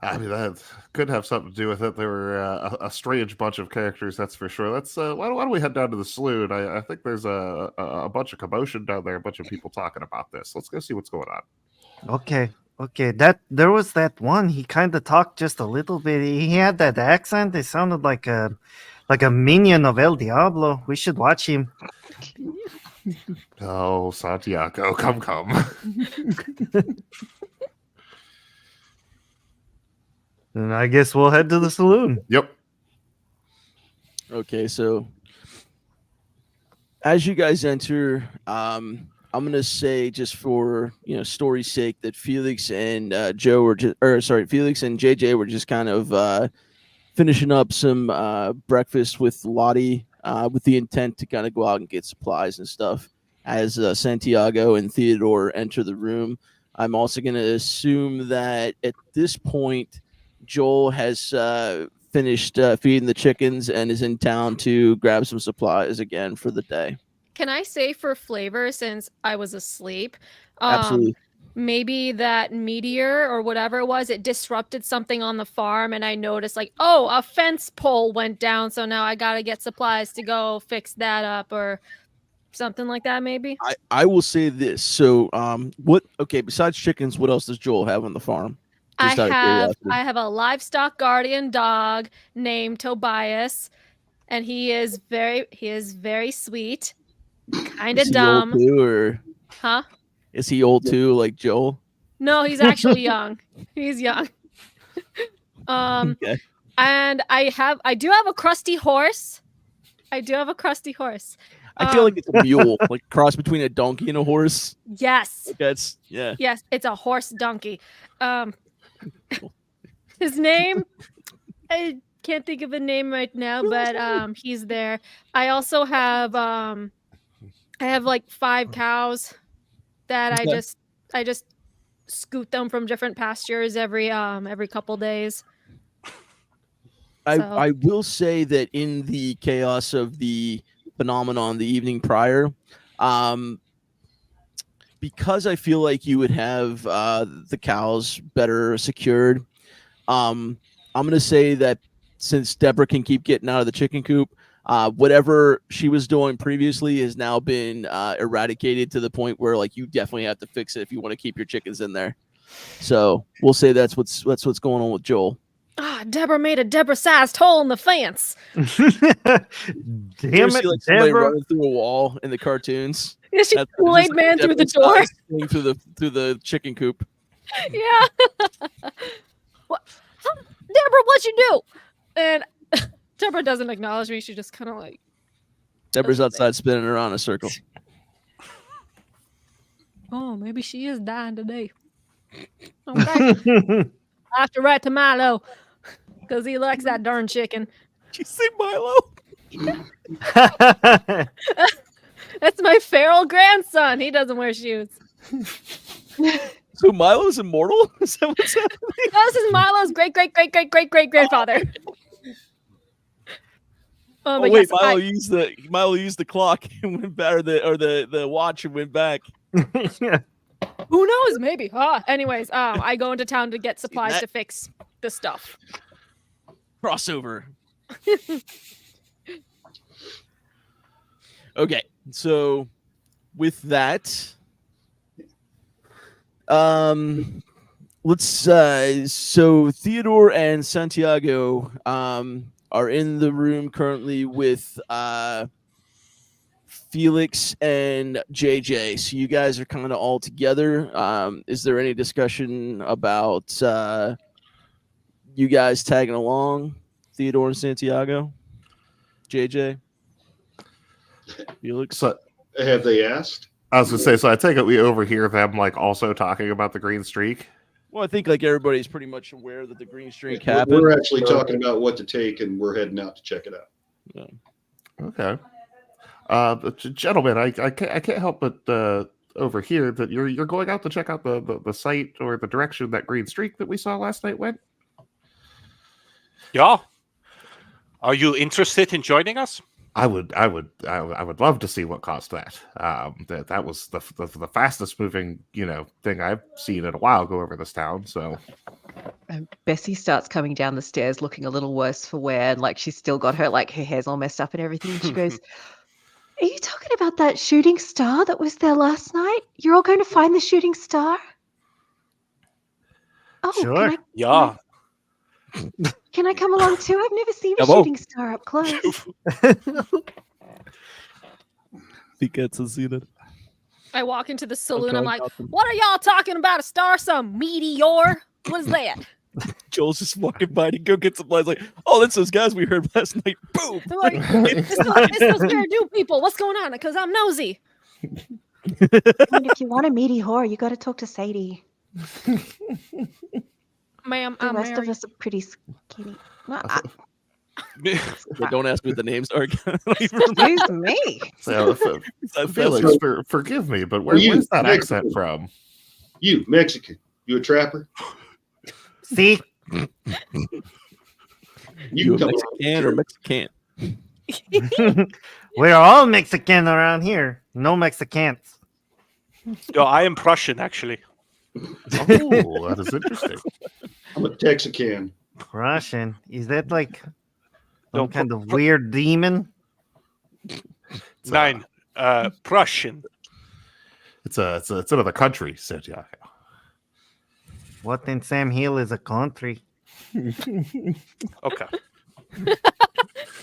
S3: I mean, that could have something to do with it. There were a strange bunch of characters, that's for sure. Let's why don't we head down to the saloon? I think there's a bunch of commotion down there, a bunch of people talking about this. Let's go see what's going on.
S2: Okay. That there was that one. He kind of talked just a little bit. He had that accent. It sounded like a minion of El Diablo. We should watch him.
S3: Oh, Santiago, come.
S2: And I guess we'll head to the saloon.
S3: Yep.
S1: Okay, so as you guys enter, I'm gonna say, just for story's sake, that Felix and Felix and JJ were just kind of finishing up some breakfast with Lottie, with the intent to kind of go out and get supplies and stuff. As Santiago and Theodore enter the room, I'm also gonna assume that at this point, Joel has finished feeding the chickens and is in town to grab some supplies again for the day.
S7: Can I say, for flavor, since I was asleep,
S1: Absolutely.
S7: maybe that meteor or whatever it was, it disrupted something on the farm, and I noticed like, oh, a fence pole went down, so now I gotta get supplies to go fix that up, or something like that, maybe.
S1: I will say this. So, besides chickens, what else does Joel have on the farm?
S7: I
S1: Just out of curiosity.
S7: have a livestock guardian dog named Tobias, and he is very sweet, kind of
S1: Is he old
S7: dumb.
S1: too, or
S7: Huh?
S1: is he old too, like Joel?
S7: No, he's actually young. He's young.
S1: Okay.
S7: And I do have a crusty horse.
S1: I feel like it's a mule, like cross between a donkey and a horse.
S7: Yes.
S1: Like that's yeah.
S7: Yes, it's a horse donkey. His name, I can't think of a name right now, but he's there. I also have like 5 cows that
S1: Okay.
S7: I just scoot them from different pastures every couple days.
S1: I will say that in the chaos of the phenomenon the evening prior, because I feel like you would have the cows better secured, I'm going to say that since Deborah can keep getting out of the chicken coop, Whatever she was doing previously has now been eradicated to the point where like you definitely have to fix it if you want to keep your chickens in there. So we'll say that's what's going on with Joel.
S7: Ah, Deborah made a Deborah-sized hole in the fence.
S2: Damn
S1: You ever
S2: it,
S1: see like somebody
S2: Deborah.
S1: running through a wall in the cartoons?
S7: Yeah, she
S1: That's
S7: Kool-Aid
S1: just
S7: Man through the door.
S1: Deborah-sized thing through the chicken coop.
S7: Yeah. What? Deborah, what'd you do? And Deborah doesn't acknowledge me. She just kind of like.
S1: Deborah's
S7: That's
S1: outside spinning around in a circle.
S7: Oh, maybe she is dying today. Okay. I have to write to Milo because he likes that darn chicken.
S1: Did you say Milo?
S7: That's my feral grandson. He doesn't wear shoes.
S1: So Milo's immortal? Is that what's happening?
S7: This is Milo's great grandfather.
S1: Oh
S7: but
S1: wait,
S7: yes,
S1: Milo used the clock and went back, or the watch and went back.
S7: who knows? Maybe. Anyways, I go into town to get supplies to fix the stuff.
S1: Crossover. Okay, so with that, let's so Theodore and Santiago are in the room currently with Felix and JJ. So you guys are kind of all together. Is there any discussion about you guys tagging along, Theodore and Santiago? JJ? Felix?
S3: So
S5: Have they asked?
S3: I was gonna say, so I take it we overhear them like also talking about the green streak.
S1: Well, I think like everybody's pretty much aware that the green streak happened.
S5: We're actually talking about what to take, and we're heading out to check it out.
S1: Yeah.
S3: Okay. But gentlemen, I can't help but overhear that you're going out to check out the site or the direction that green streak that we saw last night went.
S8: Yeah. Are you interested in joining us?
S3: I would love to see what caused that. That was the fastest moving thing I've seen in a while go over this town. So
S4: Bessie starts coming down the stairs looking a little worse for wear, and like she's still got her hair's all messed up and everything. And she goes, "Are you talking about that shooting star that was there last night? You're all going to find the shooting star?" Oh,
S2: Sure.
S8: Yeah.
S4: Can I come along too? I've never seen a
S1: Come on.
S4: shooting star up close.
S1: Think that's a scene.
S7: I walk into the saloon. I'm
S1: Okay,
S7: like,
S1: awesome.
S7: what are y'all talking about? A star? Some meteor? What is that?
S1: Joel's just walking by to go get supplies. Like, oh, that's those guys we heard last night. Boom.
S7: I'm like, it's those scary new people. What's going on? Because I'm nosy.
S4: And if you want a meaty whore, you got to talk to Sadie.
S7: Ma'am,
S4: The
S7: I'm
S4: rest
S7: married.
S4: of us are pretty skinny. Well,
S1: Yeah, don't ask me what the names are.
S4: excuse me.
S3: So, Felix, forgive me, but where's that accent from?
S5: You Mexican? You a trapper?
S2: See?
S1: You a
S5: come
S1: Mexican or Mexican?
S2: We're all Mexican around here. No Mexicans.
S8: No, I am Prussian, actually.
S3: Oh, that is interesting.
S5: I'm a Texican.
S2: Russian. Is that like
S8: No,
S2: some kind of weird demon?
S8: Nine. Prussian.
S3: It's another country, Santiago.
S2: What in Sam Hill is a country?
S8: Okay.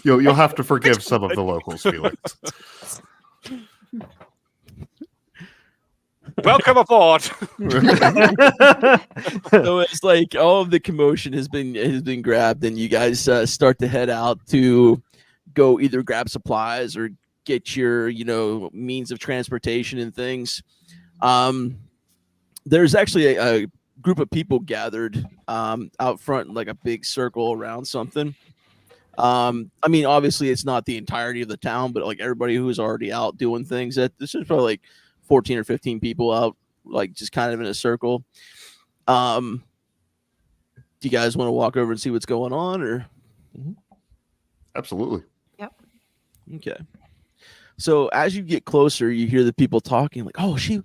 S3: You'll have to forgive some of the locals, Felix.
S8: Welcome aboard.
S1: So it's like all of the commotion has been grabbed, and you guys start to head out to go either grab supplies or get your means of transportation and things. There's actually a group of people gathered out front, like a big circle around something. I mean, obviously it's not the entirety of the town, but like everybody who's already out doing things. This is probably like 14 or 15 people out, like just kind of in a circle. Do you guys want to walk over and see what's going on, or?
S3: Absolutely.
S1: Okay. So as you get closer, you hear the people talking, like, "Oh, she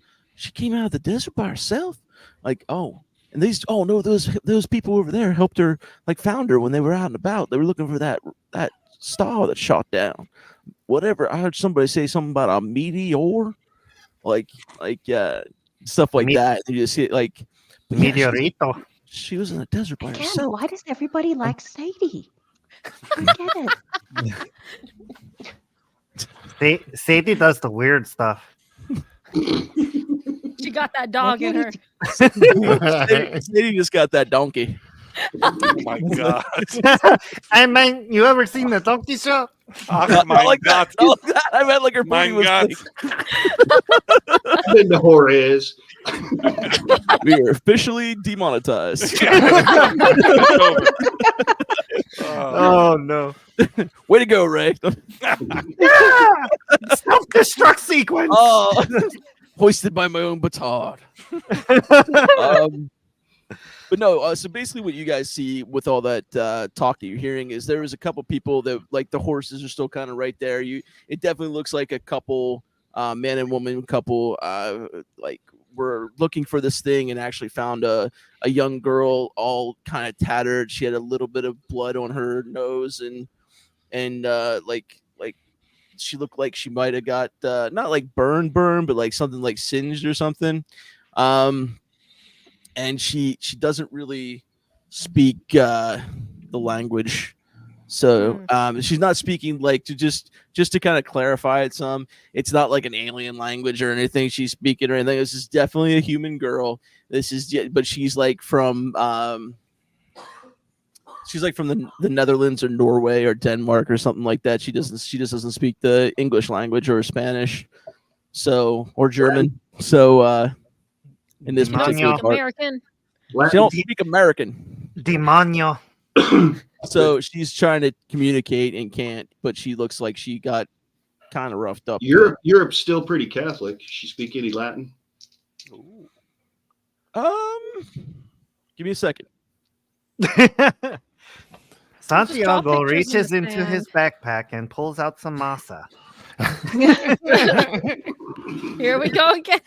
S1: came out of the desert by herself." Like, "Oh, and those people over there helped her, like found her when they were out and about. They were looking for that star that shot down. Whatever. I heard somebody say something about a meteor, like stuff like
S2: Me-
S1: that. You just see it like but yeah,
S2: Meteorito.
S1: she was in the desert by
S4: Again,
S1: herself.
S4: why does everybody like Sadie? I get it.
S2: Sadie does the weird stuff.
S7: She got that dog in her.
S1: Sadie just got that donkey.
S8: Oh my god.
S2: I mean, you ever seen the donkey show?
S8: Ach,
S1: Not
S8: mein
S1: like
S8: Gott.
S1: that. Not like that. I meant like her booty
S8: Mein
S1: was
S8: Gott.
S1: big.
S5: Then the whore is.
S1: We are officially demonetized.
S8: It's over.
S2: Oh no!
S1: Way to go, Ray.
S2: Yeah, self-destruct sequence.
S1: Oh, hoisted by my own petard. But no, so basically what you guys see with all that talk that you're hearing is there is a couple people that like the horses are still kind of right there. It definitely looks like a couple, man and woman couple, like were looking for this thing and actually found a young girl all kind of tattered. She had a little bit of blood on her nose and like she looked like she might have got not like burn, but like something like singed or something. And she doesn't really speak the language, so she's not speaking like to just to kind of clarify it some. It's not like an alien language or anything she's speaking or anything. This is definitely a human girl. But she's like from the Netherlands or Norway or Denmark or something like that. She just doesn't speak the English language or Spanish, so or German. So in this
S7: She don't
S1: particular
S7: speak
S1: part,
S7: American.
S1: she don't speak American.
S2: Demonio.
S1: So she's trying to communicate and can't, but she looks like she got kind of roughed up.
S5: Europe's still pretty Catholic. She speak any Latin?
S1: Give me a second.
S2: Santiago
S7: pictures in
S2: reaches
S7: the
S2: into
S7: sand.
S2: his backpack and pulls out some masa.
S7: Here we go again.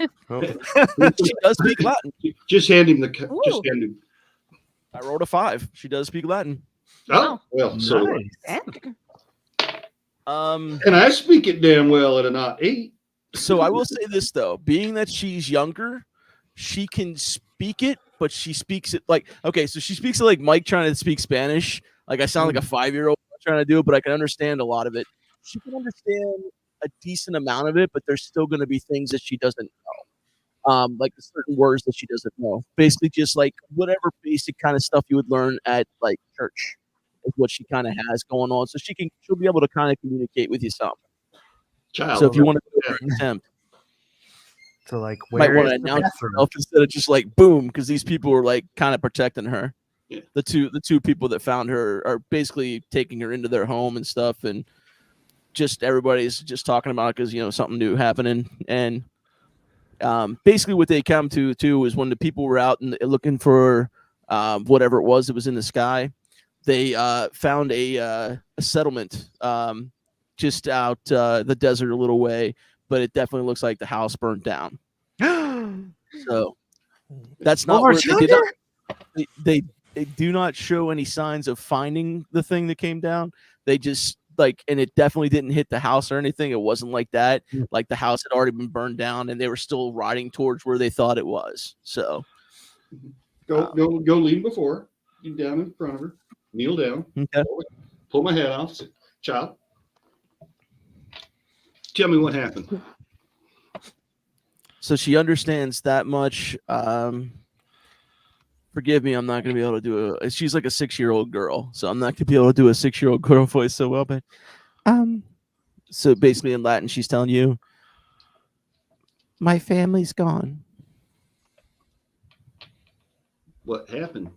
S1: She does speak Latin.
S5: Just hand him the.
S7: Ooh.
S5: Just hand him.
S1: I rolled a 5. She does speak Latin.
S5: Oh well, so
S2: Nice.
S5: and I speak it damn well at an 8.
S1: So I will say this though, being that she's younger, she can speak it, but she speaks it like okay, so she speaks it like Mike trying to speak Spanish. Like I sound like a 5-year-old trying to do it, but I can understand a lot of it. She can understand a decent amount of it, but there's still going to be things that she doesn't know. Like certain words that she doesn't know. Basically, just like whatever basic kind of stuff you would learn at like church is what she kind of has going on. So she'll be able to kind of communicate with you some.
S5: Child.
S1: So if you want to go for an attempt,
S2: So like,
S1: you might
S2: where
S1: want
S2: is
S1: to
S2: the
S1: announce
S2: bathroom?
S1: yourself instead of just like boom, because these people were like kind of protecting her.
S5: Yeah.
S1: The two people that found her are basically taking her into their home and stuff, and just everybody's just talking about it because something new happening. And basically what they come to too is when the people were out and looking for whatever it was that was in the sky, they found a settlement just out the desert a little way, but it definitely looks like the house burnt down. So that's not
S2: Over
S1: where they did
S2: yonder?
S1: not, they do not show any signs of finding the thing that came down. They just and it definitely didn't hit the house or anything. It wasn't like that. Like the house had already been burned down and they were still riding towards where they thought it was. So
S5: Go lean before. Get down in front of her. Kneel down.
S1: okay.
S5: Pull my head off. Say, child. Tell me what happened.
S1: So she understands that much. Forgive me, I'm not going to be able to do she's like a 6-year-old girl, so I'm not going to be able to do a 6-year-old girl voice so well, but so basically in Latin she's telling you my family's gone.
S5: What happened?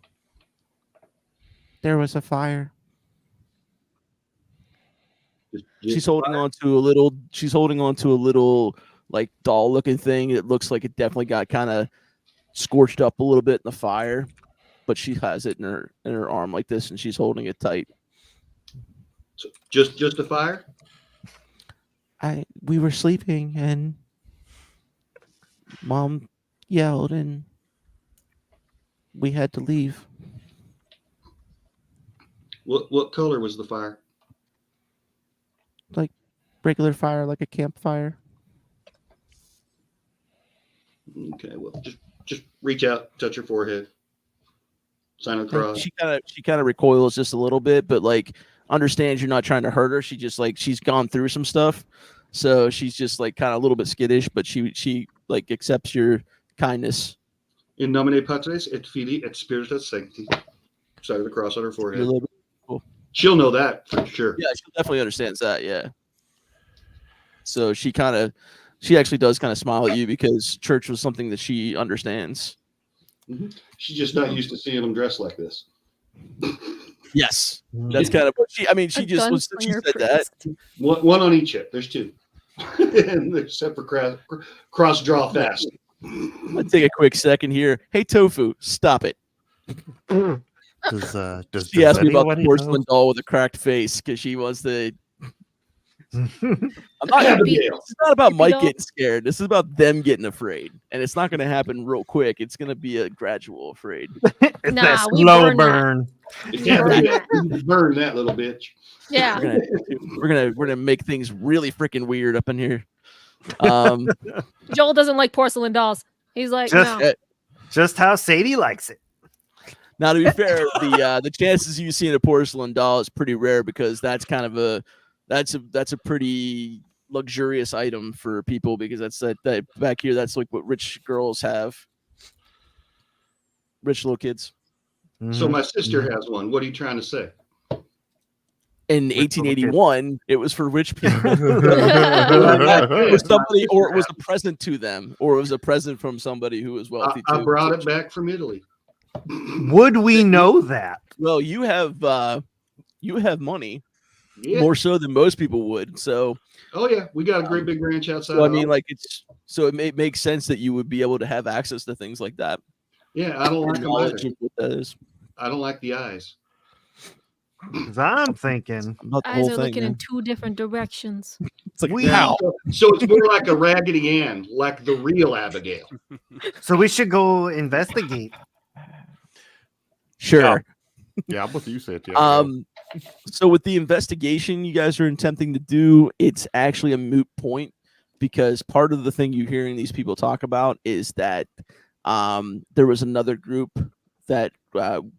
S1: There was a fire.
S5: Just
S1: She's holding on to a little like doll looking thing. It looks like it definitely got kind of scorched up a little bit in the fire, but she has it in her arm like this and she's holding it tight.
S5: So just a fire?
S1: We were sleeping and Mom yelled and we had to leave.
S5: What color was the fire?
S1: like regular fire, like a campfire.
S5: Okay, well, just reach out, touch her forehead, sign of the cross.
S1: She kind of recoils just a little bit, but like understands you're not trying to hurt her. She just like she's gone through some stuff, so she's just like kind of a little bit skittish, but she like accepts your kindness.
S5: In nomine Patris et Filii et Spiritus Sancti. Sign of the cross on her forehead.
S1: Cool.
S5: She'll know that for sure.
S1: Yeah, she definitely understands that. Yeah. So she actually does kind of smile at you because church was something that she understands.
S5: Mm-hmm. She's just not used to seeing them dressed like this.
S1: Yes, that's kind of what she. I mean, she just was. She said that.
S5: One on each hip. There's two, and they're separate cross draw fast.
S1: Let's take a quick second here. Hey, Tofu, stop it.
S2: Does
S1: She asked me about the porcelain doll with a cracked face because she was the. It's not about Mike getting scared. This is about them getting afraid, and it's not going to happen real quick. It's going to be a gradual afraid.
S2: It's
S7: Nah,
S2: that
S7: we
S2: slow
S7: burn that.
S2: burn.
S5: You can't do that. You burn that little bitch.
S7: Yeah.
S1: We're gonna make things really freaking weird up in here.
S7: Joel doesn't like porcelain dolls. He's like,
S2: Just-
S7: no.
S2: Just how Sadie likes it.
S1: Now, to be fair, the chances of you seeing a porcelain doll is pretty rare because that's kind of that's a pretty luxurious item for people because that's that back here. That's like what rich girls have. Rich little kids.
S5: So my sister has one. What are you trying to say?
S1: In
S2: Rich little kids.
S1: 1881, it was for rich people. It was somebody, or it was a present to them, or it was a present from somebody who was wealthy.
S5: I
S1: too.
S5: brought it back from Italy.
S2: Would we know that?
S1: Well, you have money
S5: Yeah.
S1: more so than most people would. So,
S5: Oh yeah, we got a great big ranch outside.
S1: so I
S5: of
S1: mean,
S5: Albany.
S1: like it makes sense that you would be able to have access to things like that.
S5: Yeah, I don't like them
S1: Knowledge
S5: either.
S1: of what that is.
S5: I don't like the eyes.
S2: 'Cause I'm thinking
S1: About the
S7: Eyes
S1: whole
S7: are
S1: thing.
S7: looking
S1: man.
S7: in two different directions.
S1: It's like
S2: we
S1: how?
S5: So it's more like a Raggedy Ann, like the real Abigail.
S2: so we should go investigate.
S1: Sure.
S3: Yeah, I'm with you, Santiago.
S1: So with the investigation you guys are attempting to do, it's actually a moot point because part of the thing you're hearing these people talk about is that there was another group that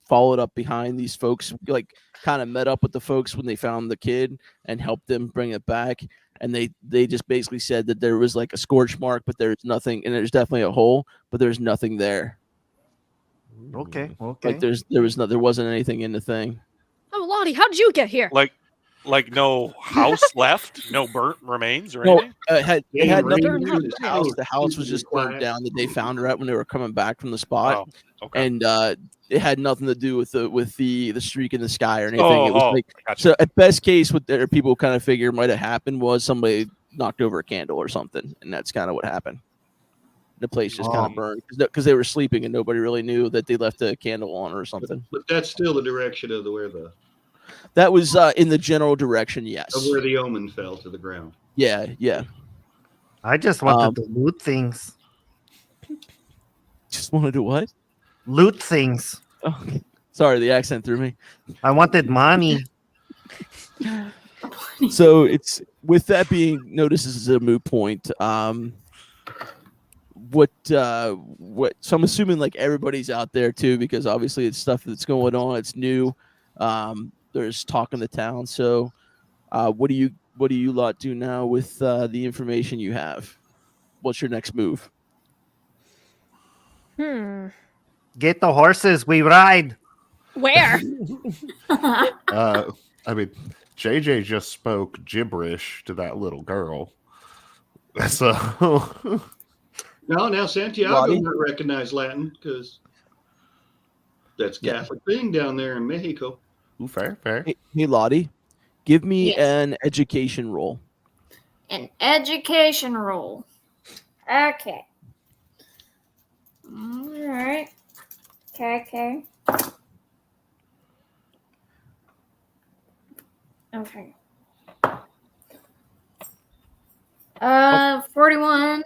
S1: followed up behind these folks, like kind of met up with the folks when they found the kid and helped them bring it back. And they just basically said that there was like a scorch mark, but there's nothing, and there's definitely a hole, but there's nothing there.
S2: Okay.
S1: Like there wasn't anything in the thing.
S7: Oh, Lottie, how did you get here?
S8: Like no house left, no burnt remains or
S1: No,
S8: anything.
S1: it had
S5: Yeah,
S1: nothing to
S5: rain
S1: do with
S5: is
S1: the house.
S5: out.
S1: The house was just burned
S5: Quiet.
S1: down the day they found her at when they were coming back from the spot,
S8: Oh, okay.
S1: and it had nothing to do with the streak in the sky or anything. It was like
S8: gotcha.
S1: so. At best case, what their people kind of figure might have happened was somebody knocked over a candle or something, and that's kind of what happened. The place just kind of burned because they were sleeping and nobody really knew that they left a candle on or something.
S5: But that's still the direction of where
S1: That was in the general direction, yes.
S5: the omen fell to the ground.
S1: Yeah, yeah.
S2: I just wanted to loot things.
S1: Just wanted to what?
S2: Loot things.
S1: Oh, sorry, the accent threw me.
S2: I wanted money.
S1: So it's with that being noticed as a moot point. What so I'm assuming like everybody's out there too because obviously it's stuff that's going on. It's new. There's talk in the town. So what do you lot do now with the information you have? What's your next move?
S2: Get the horses. We ride.
S7: Where?
S3: I mean, JJ just spoke gibberish to that little girl. So
S5: Now Santiago
S1: Lottie?
S5: might recognize Latin because that's a Catholic thing down there in Mexico.
S3: Ooh, fair.
S1: Hey Lottie, give me
S6: Yes.
S1: an education roll.
S6: An education roll. Okay. All right. Okay. Okay. 41.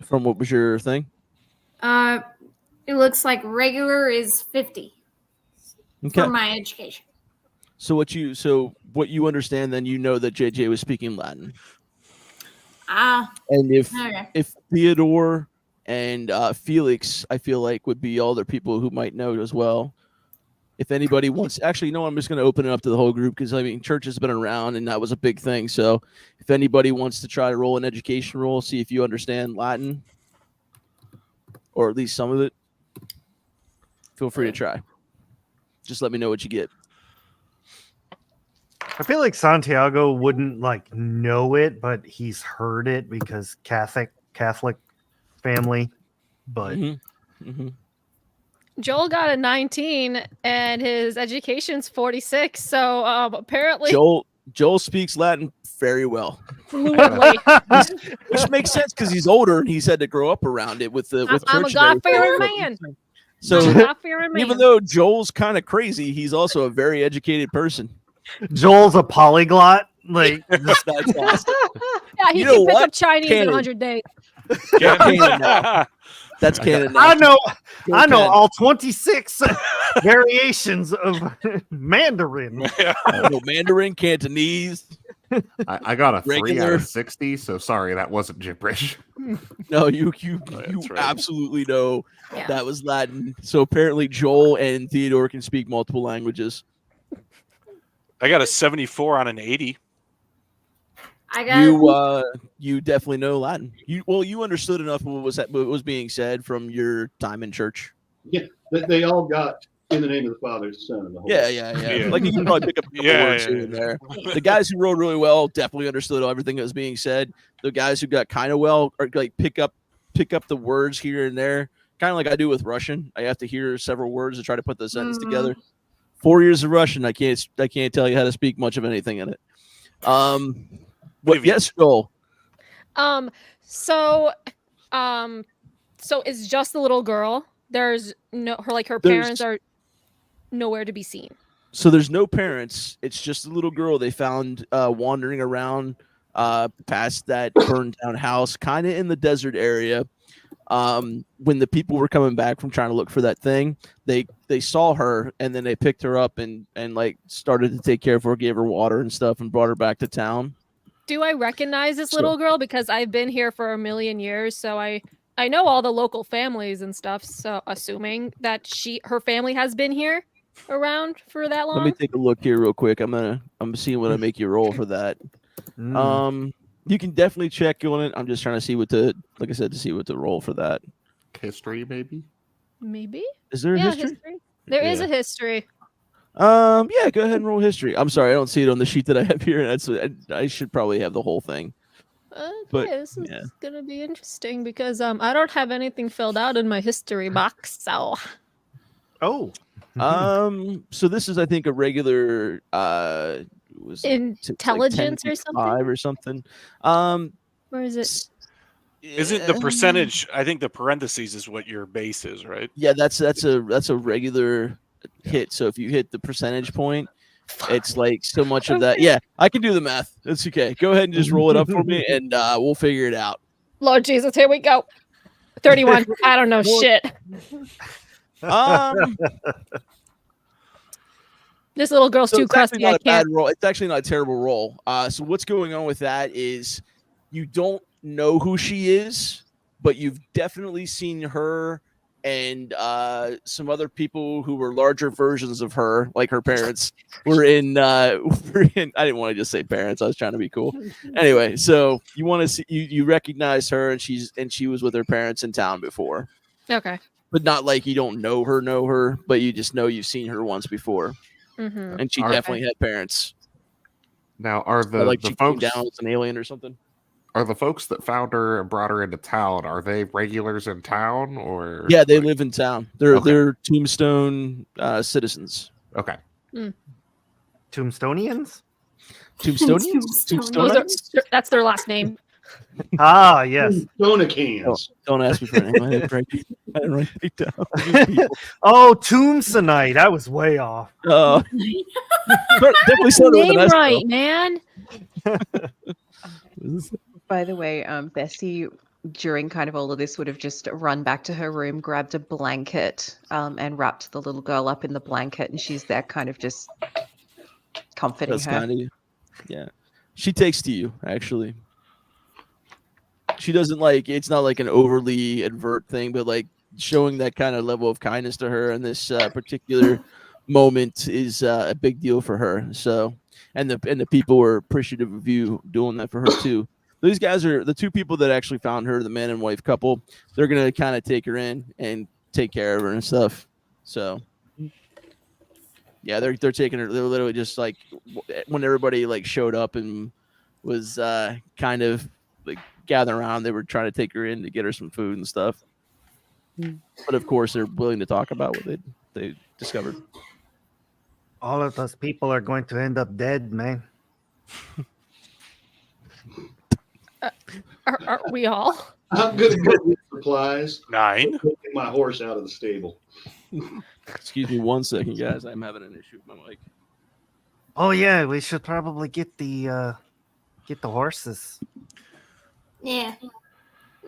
S1: From what was your thing?
S6: It looks like regular is 50
S1: Okay.
S6: for my education.
S1: So what you understand then, you know that JJ was speaking Latin. And
S6: Okay.
S1: if Theodore and Felix, I feel like would be all the people who might know as well. If anybody wants, actually, no, I'm just going to open it up to the whole group because I mean, church has been around and that was a big thing. So if anybody wants to try to roll an education roll, see if you understand Latin or at least some of it, feel free to try. Just let me know what you get.
S2: I feel like Santiago wouldn't like know it, but he's heard it because Catholic family. But
S7: Joel got a 19 and his education's 46. So apparently
S1: Joel speaks Latin very well,
S7: fluently.
S1: which makes sense because he's older and he's had to grow up around it with
S7: I'm
S1: church.
S7: a
S1: and
S7: God-fearing
S1: everything.
S7: man.
S1: So
S7: I'm a God-fearing man.
S1: even though Joel's kind of crazy, he's also a very educated person.
S2: Joel's a polyglot. Like
S1: That's awesome.
S7: Yeah, he
S1: You
S7: can
S1: know
S7: pick
S1: what?
S7: up Chinese in
S1: Canon.
S7: 100 days.
S1: Canon now. That's canon.
S2: I know
S1: Pen.
S2: all 26 variations of Mandarin.
S1: I know Mandarin, Cantonese.
S3: I got a 3 out
S1: Regular.
S3: of 60, so sorry, that wasn't gibberish.
S1: No, you
S8: That's right.
S1: absolutely know
S6: Yeah.
S1: that was Latin. So apparently Joel and Theodore can speak multiple languages.
S8: I got a 74 on an 80.
S6: I got
S1: You definitely know Latin. You understood enough of what was being said from your time in church.
S5: Yeah, they all got in the name of the Father, the Son, and the Holy Spirit.
S1: Yeah. Like you can probably pick up a couple words here and there. The guys who wrote really well definitely understood everything that was being said. The guys who got kind of well are like pick up the words here and there, kind of like I do with Russian. I have to hear several words to try to put the sentence together. 4 years of Russian, I can't tell you how to speak much of anything in it. Yes, Joel.
S7: So it's just the little girl. There's her parents are nowhere to be seen.
S1: So there's no parents. It's just a little girl they found wandering around past that burned down house, kind of in the desert area. When the people were coming back from trying to look for that thing, they saw her and then they picked her up and like started to take care of her, gave her water and stuff, and brought her back to town.
S7: Do I recognize this little girl? Because I've been here for a million years, so I know all the local families and stuff. So assuming that her family has been here around for that long.
S1: Let me take a look here real quick. I'm seeing what I make you roll for that. You can definitely check on it. I'm just trying to see to see what to roll for that.
S3: History, maybe?
S7: Maybe?
S1: Is there a history?
S7: There is a history.
S1: Yeah, go ahead and roll history. I'm sorry, I don't see it on the sheet that I have here. I should probably have the whole thing. But,
S7: This is gonna be interesting because I don't have anything filled out in my history box. So
S1: so this is, I think, a regular
S7: intelligence or something. Or is it?
S8: Isn't the percentage? I think the parentheses is what your base is, right?
S1: Yeah, that's a regular hit. So if you hit the percentage point, it's like so much of that. Yeah, I can do the math. That's okay. Go ahead and just roll it up for me, and we'll figure it out.
S7: Lord Jesus, here we go. 31. I don't know shit. This little girl's too crusty. I can't.
S1: Roll. It's actually not a terrible roll. So what's going on with that is you don't know who she is, but you've definitely seen her and some other people who were larger versions of her, like her parents, were in. I didn't want to just say parents. I was trying to be cool. Anyway, so you want to see you recognize her, and she was with her parents in town before.
S7: Okay.
S1: But not like you don't know her, but you just know you've seen her once before.
S7: Mm-hmm.
S1: And she definitely had parents.
S3: Now, are the
S1: she
S3: folks
S1: came down as an alien or something?
S3: Are the folks that found her and brought her into town? Are they regulars in town, or
S1: yeah, they live in town? They're Tombstone citizens.
S3: Okay.
S2: Tombstonians?
S1: Tombstonians?
S7: That's their last name.
S2: Ah, yes.
S5: Donacans.
S1: Don't ask me for a name. I didn't write it down.
S2: Oh, Tombstonite. I was way off.
S1: Definitely started with an
S7: Name
S1: S,
S7: right, man.
S4: By the way, Bessie, during kind of all of this, would have just run back to her room, grabbed a blanket, and wrapped the little girl up in the blanket, and she's there kind of just comforting
S1: That's
S4: her.
S1: kind of, yeah. She takes to you, actually. She doesn't like, it's not like an overly advert thing, but like showing that kind of level of kindness to her in this particular moment is a big deal for her. So, and the people were appreciative of you doing that for her too. These guys are the two people that actually found her, the man and wife couple. They're gonna kind of take her in and take care of her and stuff. So, yeah, they're taking her. They're literally just like when everybody like showed up and was kind of like gathering around. They were trying to take her in to get her some food and stuff. But of course, they're willing to talk about what they discovered.
S2: All of those people are going to end up dead, man.
S7: Aren't we all?
S5: I'm gonna go get supplies.
S8: 9.
S5: Get my horse out of the stable.
S1: Excuse me 1 second, guys. I'm having an issue with my mic.
S2: Oh yeah, we should probably get the horses.
S6: Yeah,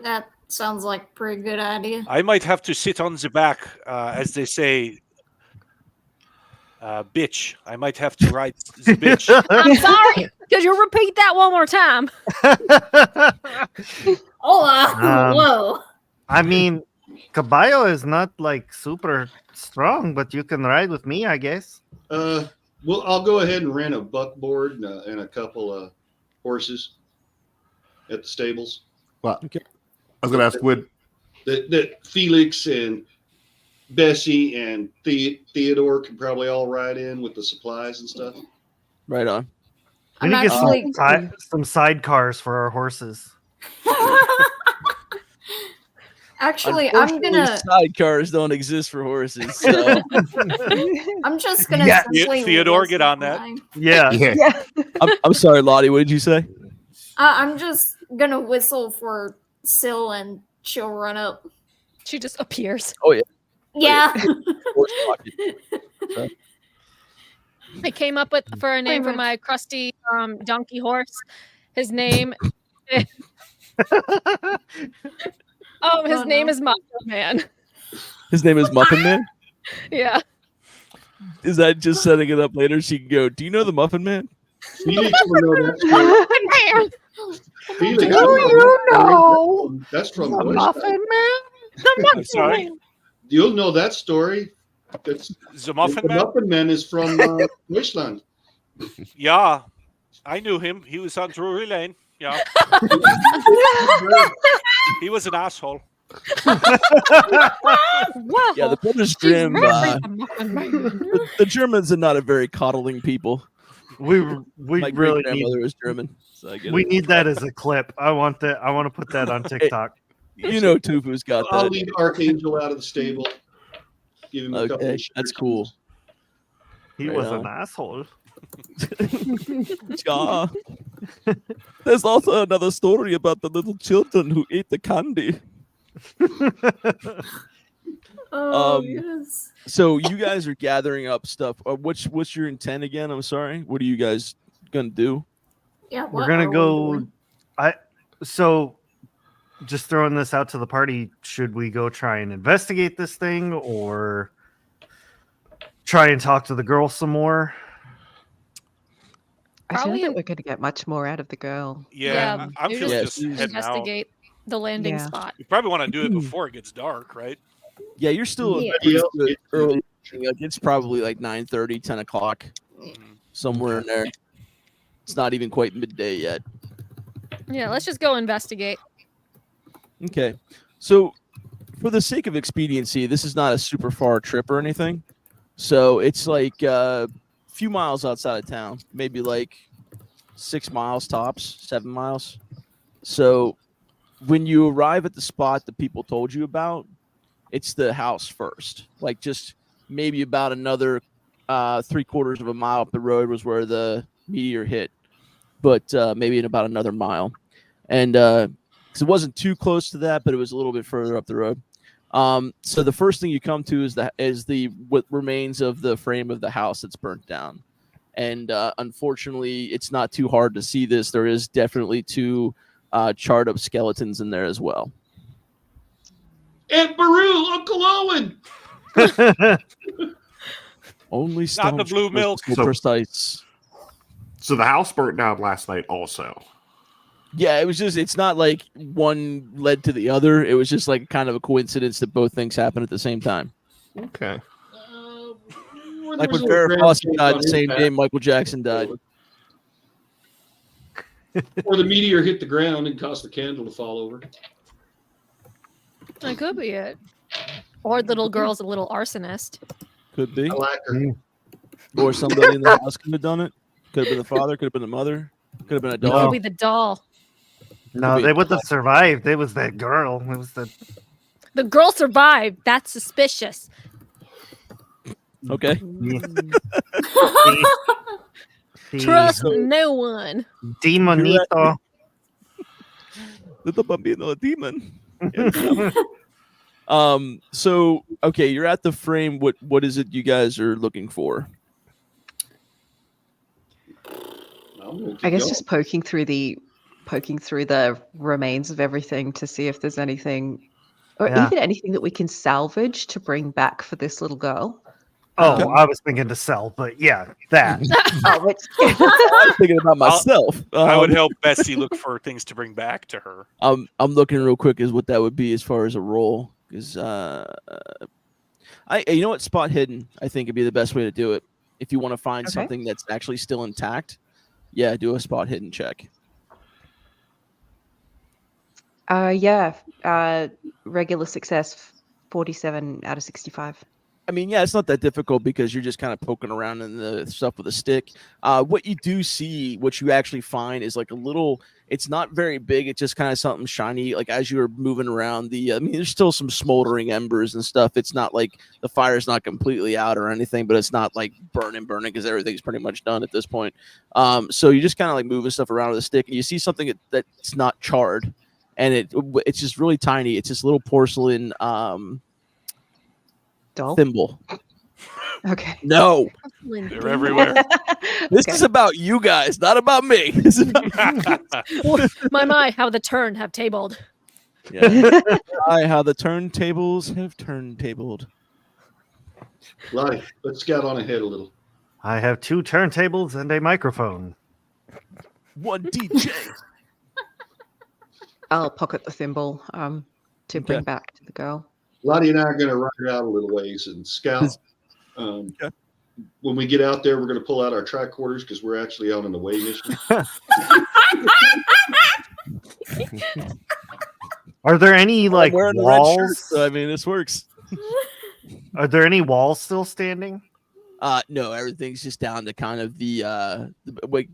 S6: that sounds like a pretty good idea.
S8: I might have to sit on the back, as they say. Bitch. I might have to ride the bitch.
S7: I'm sorry. Could you repeat that one more time?
S6: Whoa.
S2: I mean, caballo is not like super strong, but you can ride with me, I guess.
S5: Well, I'll go ahead and rent a buckboard and a couple of horses at the stables.
S3: Well, I was going to ask, would
S5: That Felix and Bessie and Theodore could probably all ride in with the supplies and stuff.
S1: Right on.
S2: We
S6: I'm
S2: need to get
S6: actually
S2: some sidecars for our horses.
S6: Actually, I'm
S1: Unfortunately,
S6: gonna.
S1: sidecars don't exist for horses. So
S6: I'm just gonna
S2: Yeah.
S6: simply.
S8: Theodore, get on that.
S6: line.
S2: Yeah.
S4: Yeah.
S1: I'm sorry, Lottie. What did you say?
S6: I'm just gonna whistle for Syl and she'll run up.
S7: She just appears.
S6: Yeah.
S1: Horse pocket.
S7: I came up with for a name for my crusty donkey horse. His name. His name is Muffin Man.
S1: His name is Muffin Man.
S7: Yeah.
S1: Is that just setting it up later? She can go. Do you know the Muffin Man?
S5: Felix will know that story.
S7: Man.
S5: Felix,
S2: Do you know
S5: that's from
S2: the
S5: Deutschland.
S2: Muffin
S8: I'm sorry.
S5: You'll know that story. That's,
S8: The Muffin
S5: the
S8: Man?
S5: Muffin Man is from Deutschland.
S8: Yeah. I knew him. He was on Drury Lane. Yeah. He was an asshole.
S7: Wow.
S1: Yeah, the Brothers
S7: She's
S1: Grimm.
S7: married the Muffin Man.
S1: The Germans are not a very coddling people.
S2: We
S1: My
S2: really
S1: grandmother
S2: need
S1: was German, so I get
S2: we
S1: it.
S2: need that as a clip. I want that. I want to put that on TikTok.
S1: You know, Tufu's got
S5: I'll
S1: that.
S5: leave Archangel out of the stable. Give him a couple
S1: Okay,
S5: of
S1: that's
S5: shares.
S1: cool.
S2: He
S1: Right
S2: was
S1: on.
S2: an asshole.
S1: Yeah. There's also another story about the little children who ate the candy.
S6: Oh,
S1: Um,
S6: yes.
S1: So you guys are gathering up stuff. What's your intent again? I'm sorry. What are you guys gonna do?
S6: Yeah,
S2: We're
S6: what
S2: gonna
S6: are we
S2: go.
S6: doing?
S2: So just throwing this out to the party. Should we go try and investigate this thing, or try and talk to the girl some more?
S4: I don't
S7: Probably-
S4: think we're going to get much more out of the girl.
S8: Yeah. I'm
S7: maybe
S8: feeling
S1: Yes.
S8: just heading out.
S7: investigate the landing
S4: Yeah.
S7: spot.
S8: You probably want to do it before it gets dark, right?
S1: Yeah, you're still
S6: Yeah.
S1: pretty
S5: Yeah.
S1: good early. Like, it's probably like 9:30, 10 o'clock, somewhere in there. It's not even quite midday yet.
S7: Yeah, let's just go investigate.
S1: Okay. So, for the sake of expediency, this is not a super far trip or anything. So, it's like a few miles outside of town, maybe like 6 miles tops, 7 miles. So, when you arrive at the spot that people told you about, it's the house first. Like, just maybe about another 3/4 of a mile up the road was where the meteor hit, but maybe in about another mile. And 'cause it wasn't too close to that, but it was a little bit further up the road. So the first thing you come to is the what remains of the frame of the house that's burnt down. And unfortunately, it's not too hard to see this. There is definitely 2 charred up skeletons in there as well.
S5: Aunt Beru, Uncle Owen.
S1: Only
S8: Not the
S1: staunch
S8: blue
S1: was
S8: milk.
S1: so precise.
S3: So the house burnt down last night also.
S1: Yeah, it was just, it's not like one led to the other. It was just like kind of a coincidence that both things happened at the same time.
S3: Okay.
S1: Like when Farrah Fawcett died the same day Michael Jackson died.
S5: Or the meteor hit the ground and caused the candle to fall over.
S7: That could be it. Or the little girl's a little arsonist.
S1: Could be.
S5: I like her.
S1: Or somebody in the house could have done it. Could have been the father, could have been the mother, could have been a
S7: It
S1: dog.
S7: could be the doll.
S2: No, they wouldn't have survived. It was that girl. It was the
S7: The girl survived. That's suspicious.
S1: Okay.
S7: Trust no one.
S2: Demonito.
S1: Little bambino demon. So okay, you're at the frame. What is it you guys are looking for?
S4: I guess just poking through the remains of everything to see if there's anything, or
S2: Yeah.
S4: even anything that we can salvage to bring back for this little girl.
S2: Oh, I was thinking to sell, but yeah, that.
S1: I'm thinking about myself.
S8: I would help Betsy look for things to bring back to her.
S1: I'm looking real quick as what that would be as far as a roll, because you know what, spot hidden I think would be the best way to do it if you want to find something that's actually still intact. Yeah, do a spot hidden check.
S4: Regular success, 47 out of 65.
S1: I mean, yeah, it's not that difficult because you're just kind of poking around in the stuff with a stick. What you do see, what you actually find is like a little, it's not very big. It's just kind of something shiny. Like as you're moving around I mean, there's still some smoldering embers and stuff. It's not like the fire's not completely out or anything, but it's not like burning because everything's pretty much done at this point. So you just kind of like moving stuff around with a stick and you see something that's not charred and it's just really tiny. It's this little porcelain,
S4: doll?
S1: Thimble.
S4: Okay.
S1: No.
S8: They're everywhere.
S1: This is about you guys, not about me. This is about
S7: My, how the turn have tabled.
S1: yeah. How the turntables have turntabled.
S5: Lottie, let's scout on ahead a little.
S2: I have 2 turntables and a microphone.
S1: One DJ.
S4: I'll pocket the thimble to bring back to the girl.
S5: Lottie and I are going to ride out a little ways and scout. When we get out there, we're going to pull out our tricorders because we're actually out on the way mission.
S2: Are there any like
S1: wearing the red shirt,
S2: walls?
S1: so I mean, this works.
S2: Are there any walls still standing?
S1: No, everything's just down to kind of the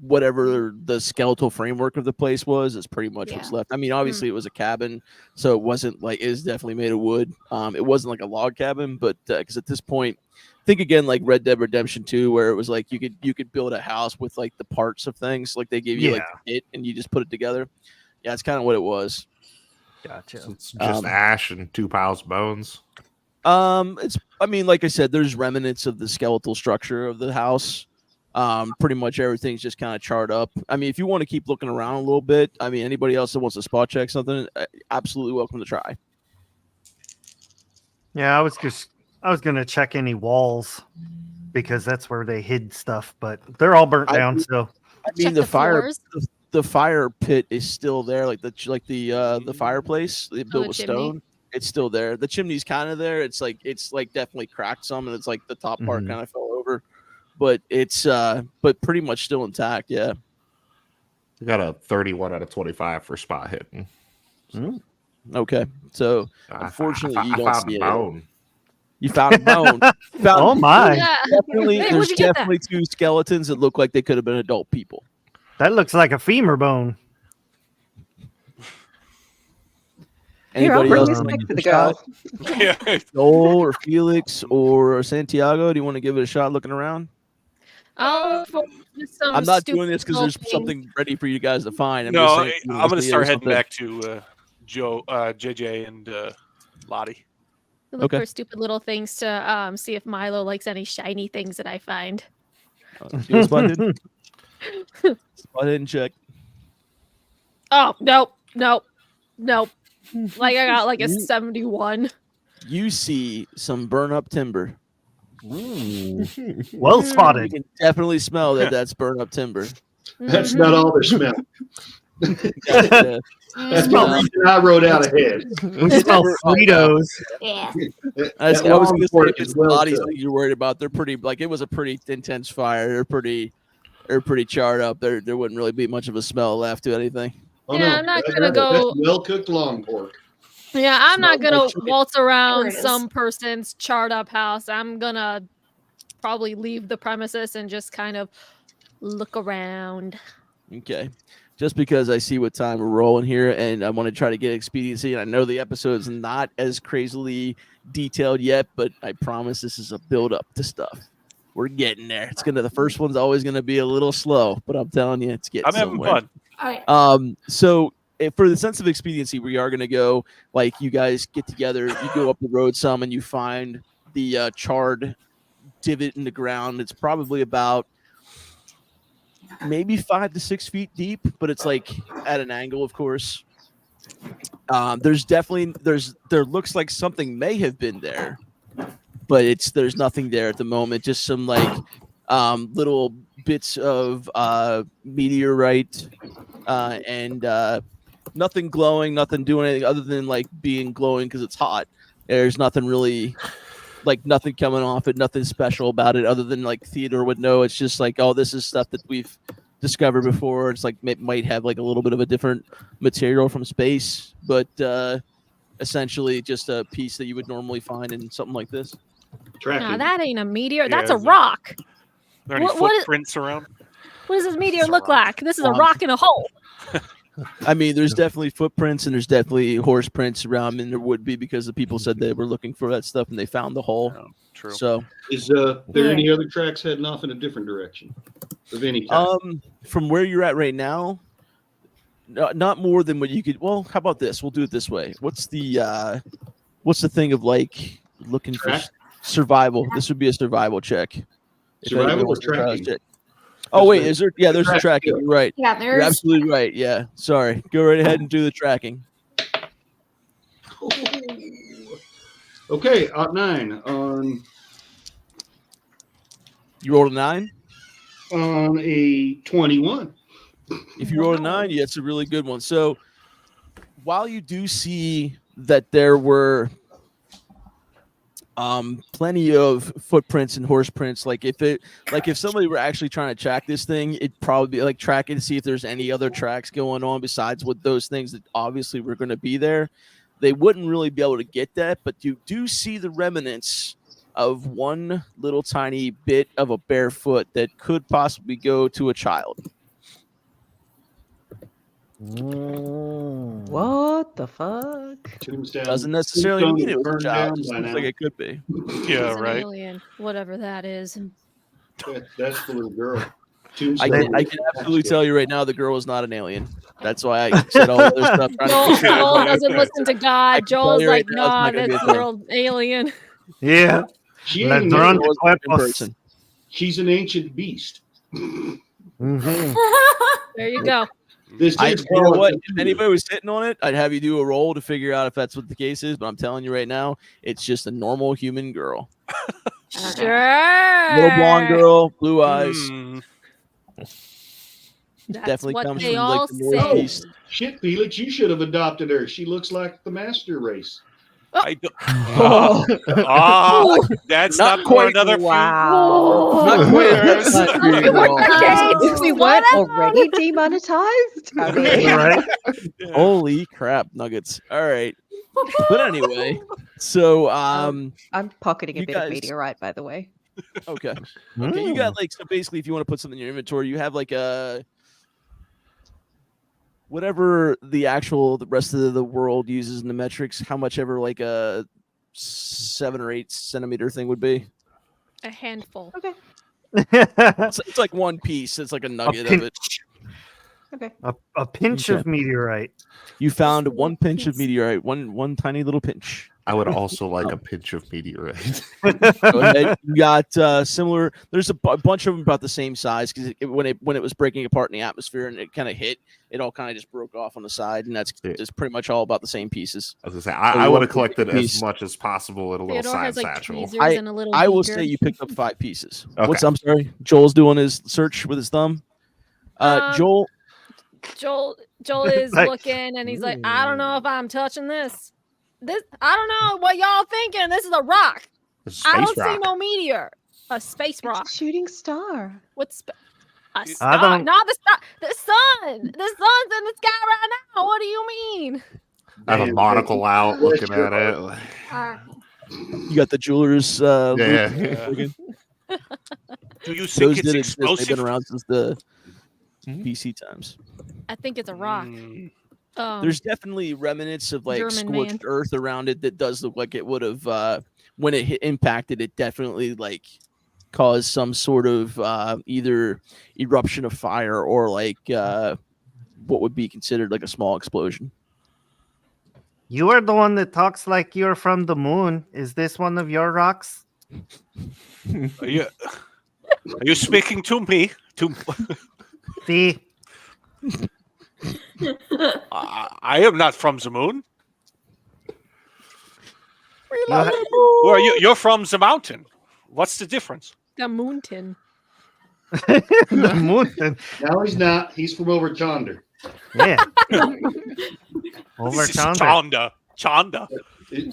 S1: whatever the skeletal framework of the place was is pretty much what's left. I mean, obviously it was a cabin, so it wasn't like it was definitely made of wood. It wasn't like a log cabin, but because at this point, think again like Red Dead Redemption 2, where it was like you could build a house with like the parts of things, like they gave you like the kit and you just put it together. Yeah, it's kind of what it was.
S2: Gotcha.
S3: So it's just ash and 2 piles of bones.
S1: I mean, like I said, there's remnants of the skeletal structure of the house. Pretty much everything's just kind of charred up. I mean, if you want to keep looking around a little bit, I mean, anybody else that wants to spot check something, absolutely welcome to try.
S2: Yeah, I was gonna check any walls because that's where they hid stuff, but they're all burnt down. So
S1: I mean, the fire pit is still there, like the fireplace they built with stone. It's still there. The chimney's kind of there. It's like definitely cracked some, and it's like the top part kind of fell over, but it's but pretty much still intact. Yeah.
S3: We got a 31 out of 25 for spot hidden.
S1: Okay, so unfortunately you don't
S3: found
S1: see
S3: a bone.
S1: You found a bone.
S2: Oh my!
S1: Definitely,
S7: Hey,
S1: there's
S7: where'd you get
S1: definitely 2 skeletons that look like they could have been adult people.
S2: That looks like a femur bone.
S4: Here, I'll
S1: Anybody
S4: bring
S1: else
S4: this
S1: want to
S4: back
S1: give
S4: for
S1: it
S4: the
S1: a shot?
S4: girl.
S8: Yeah.
S1: Joel or Felix or Santiago, do you want to give it a shot looking around?
S7: I'm
S1: not doing this because there's something ready for you guys to find. I'm
S8: No,
S1: just saying,
S8: I'm going to start heading
S1: something.
S8: back to Joe, JJ, and Lottie.
S7: Look
S1: Okay.
S7: for stupid little things to see if Milo likes any shiny things that I find.
S1: Do a spot hidden. Spot hidden check.
S7: Oh, nope. Like I got like a 71.
S1: You see some burn up timber.
S2: Well
S1: You
S2: spotted.
S1: can definitely smell that that's burn up timber.
S5: That's not all they're smelling.
S1: Yeah.
S5: That's the reason I wrote out ahead.
S2: We smell Fritos.
S6: Yeah.
S1: I was
S5: That
S1: going
S5: long
S1: to say
S5: pork
S1: if it's
S5: is
S1: the
S5: well
S1: bodies
S5: cooked.
S1: that you're worried about, they're pretty like it was a pretty intense fire. They're pretty charred up. There wouldn't really be much of a smell left to anything.
S5: Oh,
S7: Yeah,
S5: no,
S7: I'm not
S5: that's
S7: gonna
S5: right.
S7: go-
S5: That's well cooked long pork.
S7: Yeah, I'm not
S1: Smells
S7: gonna
S1: like chicken.
S7: waltz
S6: There
S7: around
S6: it is.
S7: some person's charred up house. I'm gonna probably leave the premises and just kind of look around.
S1: Okay. Just because I see what time we're rolling here and I want to try to get expediency, and I know the episode's not as crazily detailed yet, but I promise this is a build up to stuff. We're getting there. The first one's always gonna be a little slow, but I'm telling you, it's getting
S8: I'm having
S1: somewhere.
S8: fun.
S6: Oh, yeah.
S1: So for the sense of expediency, we are gonna go like you guys get together, you go up the road some, and you find the charred divot in the ground. It's probably about maybe 5 to 6 feet deep, but it's like at an angle, of course. There's definitely there looks like something may have been there, but there's nothing there at the moment. Just some like little bits of meteorite and nothing glowing, nothing doing anything other than like being glowing because it's hot. There's nothing really like nothing coming off it, nothing special about it other than like Theodore would know. It's just like, oh, this is stuff that we've discovered before. It's like it might have like a little bit of a different material from space, but essentially just a piece that you would normally find in something like this.
S5: Tracking.
S7: Now that ain't a meteor.
S8: Yeah,
S7: That's a
S8: is it-
S7: rock.
S8: Are there any
S7: What is-
S8: footprints around?
S7: What does this meteor
S8: It's a
S7: look
S8: rock.
S7: like? This is a rock in a hole.
S1: I mean, there's definitely footprints and there's definitely horse prints around, and there would be because the people said they were looking for that stuff and they found the hole.
S8: Oh, true.
S1: So,
S5: Is there any other tracks heading off in a different direction of any kind?
S1: from where you're at right now, not more than what you could. Well, how about this? We'll do it this way. What's the thing of like looking
S5: Track?
S1: for survival? This would be a survival check. If
S5: Survival
S1: anybody
S5: or
S1: wants to try
S5: tracking?
S1: this check. Oh wait,
S5: the-
S1: is there? Yeah, there's a
S5: track
S1: tracking.
S5: skill.
S1: You're right.
S6: Yeah,
S1: You're
S6: there's.
S1: absolutely right. Yeah, sorry. Go right ahead and do the tracking.
S5: Okay, 9
S1: You rolled a 9.
S5: on a 21.
S1: If you roll a 9, yeah, it's a really good one. So while you do see that there were plenty of footprints and horse prints, if somebody were actually trying to track this thing, it'd probably be like tracking to see if there's any other tracks going on besides what those things that obviously were going to be there. They wouldn't really be able to get that, but you do see the remnants of one little tiny bit of a bare foot that could possibly go to a child.
S4: What the fuck?
S5: Tombstone.
S1: Doesn't necessarily
S5: Tombstone
S1: mean it was a
S5: burned
S1: child.
S5: down
S1: Just
S5: by
S1: looks
S5: now.
S1: like it could be.
S8: Yeah,
S7: It's an
S8: right.
S7: alien, whatever that is.
S5: That's the little girl.
S1: I
S5: Tombstone.
S1: can absolutely tell you right now the girl is not an alien. That's why I said all the other stuff.
S7: Joel doesn't listen to
S1: I
S7: God.
S1: can
S7: Joel
S1: tell
S7: is
S1: you
S7: like,
S1: right now it's
S7: nah,
S1: not gonna be
S7: that's
S1: a
S7: the
S1: thing.
S7: world alien.
S2: Yeah.
S5: She ain't an
S2: Ladrón
S5: alien.
S2: de
S1: in
S2: cuerpos.
S1: person.
S5: She's an ancient beast.
S2: Mhm.
S7: There you go.
S5: This
S1: You
S5: is
S1: know what?
S5: Cthulhu.
S1: If anybody was sitting on it, I'd have you do a roll to figure out if that's what the case is. But I'm telling you right now, it's just a normal human girl.
S7: Sure.
S1: Little blonde girl, blue eyes.
S8: Hmm.
S7: That's
S1: Definitely
S7: what
S1: comes
S7: they
S1: from
S7: all
S1: like the
S7: say.
S1: northeast.
S5: Shit, Felix, you should have adopted her. She looks like the master race.
S8: I do-
S1: Oh,
S8: that's
S1: Not
S8: not,
S1: quite.
S8: for another few
S4: Wow.
S1: not quite.
S8: years.
S1: Not quite at all.
S4: If we weren't already demonetized. I mean,
S2: Right?
S1: Holy crap, nuggets! All right, but anyway, so
S4: I'm pocketing a
S1: you
S4: bit of
S1: guys-
S4: meteorite, by the way.
S1: okay, you got like so basically, if you want to put something in your inventory, you have like a whatever the rest of the world uses in the metrics, how much ever like a 7 or 8 centimeter thing would be.
S7: A handful.
S1: It's like one piece. It's like a nugget of it.
S4: Okay.
S2: A pinch
S1: Okay.
S2: of meteorite.
S1: You found one pinch of meteorite, one tiny little pinch.
S3: I would also like a pinch of meteorite.
S1: Go ahead. You got similar. There's a bunch of them about the same size because when it was breaking apart in the atmosphere and it kind of hit, it all kind of just broke off on the side, and that's
S3: Yeah.
S1: just pretty much all about the same pieces.
S3: I was gonna say,
S1: So
S3: I
S1: you
S3: would
S1: want
S3: have collected
S1: piece.
S3: as much as possible in a little
S7: Theodore
S3: side
S7: has like
S3: satchel.
S7: tweezers and a little
S1: I will
S7: beaker.
S1: say you picked up 5 pieces.
S3: Okay.
S1: I'm sorry. Joel's doing his search with his thumb. Joel,
S7: Joel is
S2: Like,
S7: looking and he's like, I don't know if I'm touching this. I don't know what y'all thinking. This is a rock.
S3: It's a
S7: I
S3: space
S7: don't see
S3: rock.
S7: no meteor. A space
S4: It's
S7: rock.
S4: a shooting star.
S7: What's a
S2: I
S7: star?
S2: don't-
S7: Not the star. The sun. The sun's in the sky right now. What do you mean?
S3: I have a
S5: Damn,
S3: monocle out
S5: bless
S3: looking
S5: your
S3: at
S5: heart.
S3: it.
S1: you got the jeweler's loop
S3: Yeah.
S1: again.
S8: Do you think
S1: Those
S8: it's
S1: did exist. They've
S8: explosive?
S1: been around since the
S3: Mhm.
S1: BC times.
S7: I think it's a rock.
S1: There's definitely remnants of like
S7: German
S1: scorched
S7: man.
S1: earth around it that does look like it would have when it impacted. It definitely like caused some sort of either eruption of fire or like what would be considered like a small explosion.
S2: You are the one that talks like you're from the moon. Is this one of your rocks?
S8: Are you speaking to me?
S2: See,
S8: I am not from the moon.
S2: you ha-
S8: Well, you're from the mountain. What's the difference?
S7: The mountain.
S2: the moon.
S5: No, he's not. He's from over Chonder.
S2: Yeah. Over
S8: This is
S2: Chanda.
S8: Chanda.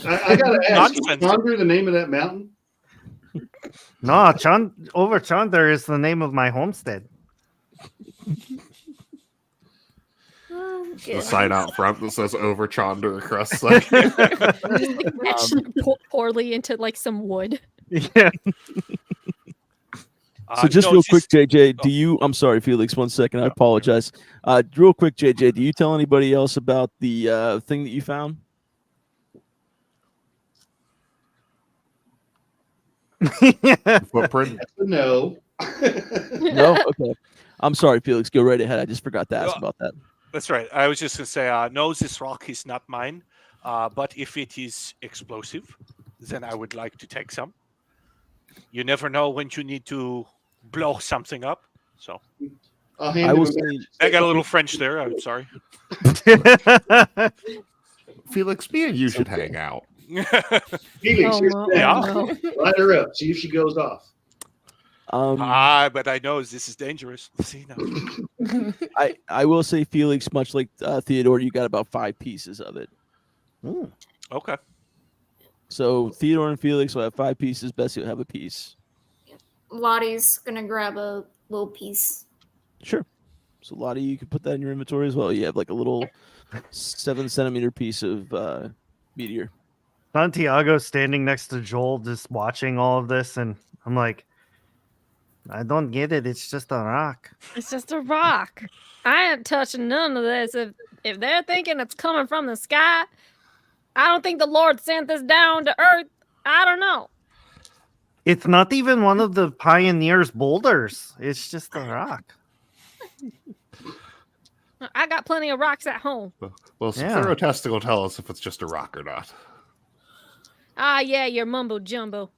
S5: I gotta ask, is
S8: Nonsense.
S5: Chonder the name of that mountain?
S2: No, over Chandler is the name of my homestead.
S6: Oh,
S3: The sign out front that says over Chonder across the
S7: Just like, etched poorly into like some wood.
S2: Yeah.
S1: So just
S8: no,
S1: real
S8: this-
S1: quick, JJ, do you? I'm sorry, Felix. 1 second. I apologize. Real quick, JJ, do you tell anybody else about the thing that you found?
S3: footprint.
S5: No.
S1: No. Okay. I'm sorry, Felix. Go right ahead. I just forgot to ask about that.
S8: That's right. I was just going to say, no, this rock is not mine. But if it is explosive, then I would like to take some. You never know when you need to blow something up. So
S5: I'll hand
S1: I
S5: him
S1: will
S5: a
S1: say,
S8: I got a little French there. I'm sorry.
S3: Felix, me and you should hang out.
S5: Felix,
S7: Oh,
S5: here's
S7: no.
S5: the
S8: Yeah.
S7: Oh, no.
S5: light her up. See if she goes off.
S8: But I know this is dangerous. See now.
S1: I will say, Felix, much like Theodore, you got about 5 pieces of it.
S8: Okay.
S1: So Theodore and Felix will have 5 pieces. Bessie will have a piece.
S6: Lottie's gonna grab a little piece.
S1: Sure. So Lottie, you can put that in your inventory as well. You have like a little 7-centimeter piece of meteor.
S2: Santiago's standing next to Joel, just watching all of this, and I'm like, I don't get it. It's just a rock.
S7: It's just a rock. I ain't touching none of this. If they're thinking it's coming from the sky, I don't think the Lord sent this down to earth. I don't know.
S2: It's not even one of the pioneers' boulders. It's just a rock.
S7: I got plenty of rocks at home.
S3: Well, some
S2: Yeah.
S3: thorough testing will tell us if it's just a rock or not.
S7: Ah, yeah, your mumbo jumbo.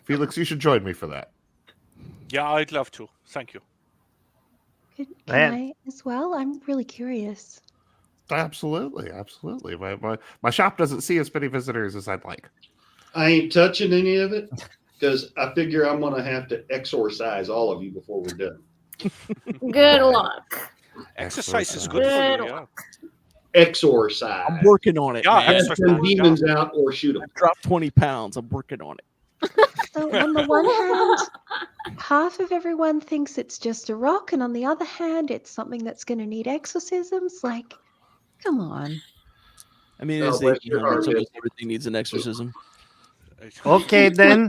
S3: Felix, you should join me for that.
S8: Yeah, I'd love to. Thank you.
S4: Can
S2: Man.
S4: I as well? I'm really curious.
S3: Absolutely, absolutely. My shop doesn't see as many visitors as I'd like.
S5: I ain't touching any of it because I figure I'm going to have to exorcise all of you before we're done.
S6: Good luck.
S8: Exercise is good
S6: Good
S8: for you. Yeah.
S5: Exorcise.
S1: I'm working on it.
S8: Yeah,
S1: man.
S5: Cast
S8: exorcise.
S5: them demons out or shoot them.
S1: I dropped 20 pounds. I'm working on it.
S4: So on the one hand, half of everyone thinks it's just a rock, and on the other hand, it's something that's going to need exorcisms. Like, come on.
S1: I mean,
S5: Oh,
S1: it's
S5: bless your heart, dude.
S1: everything needs an exorcism.
S2: Okay, then,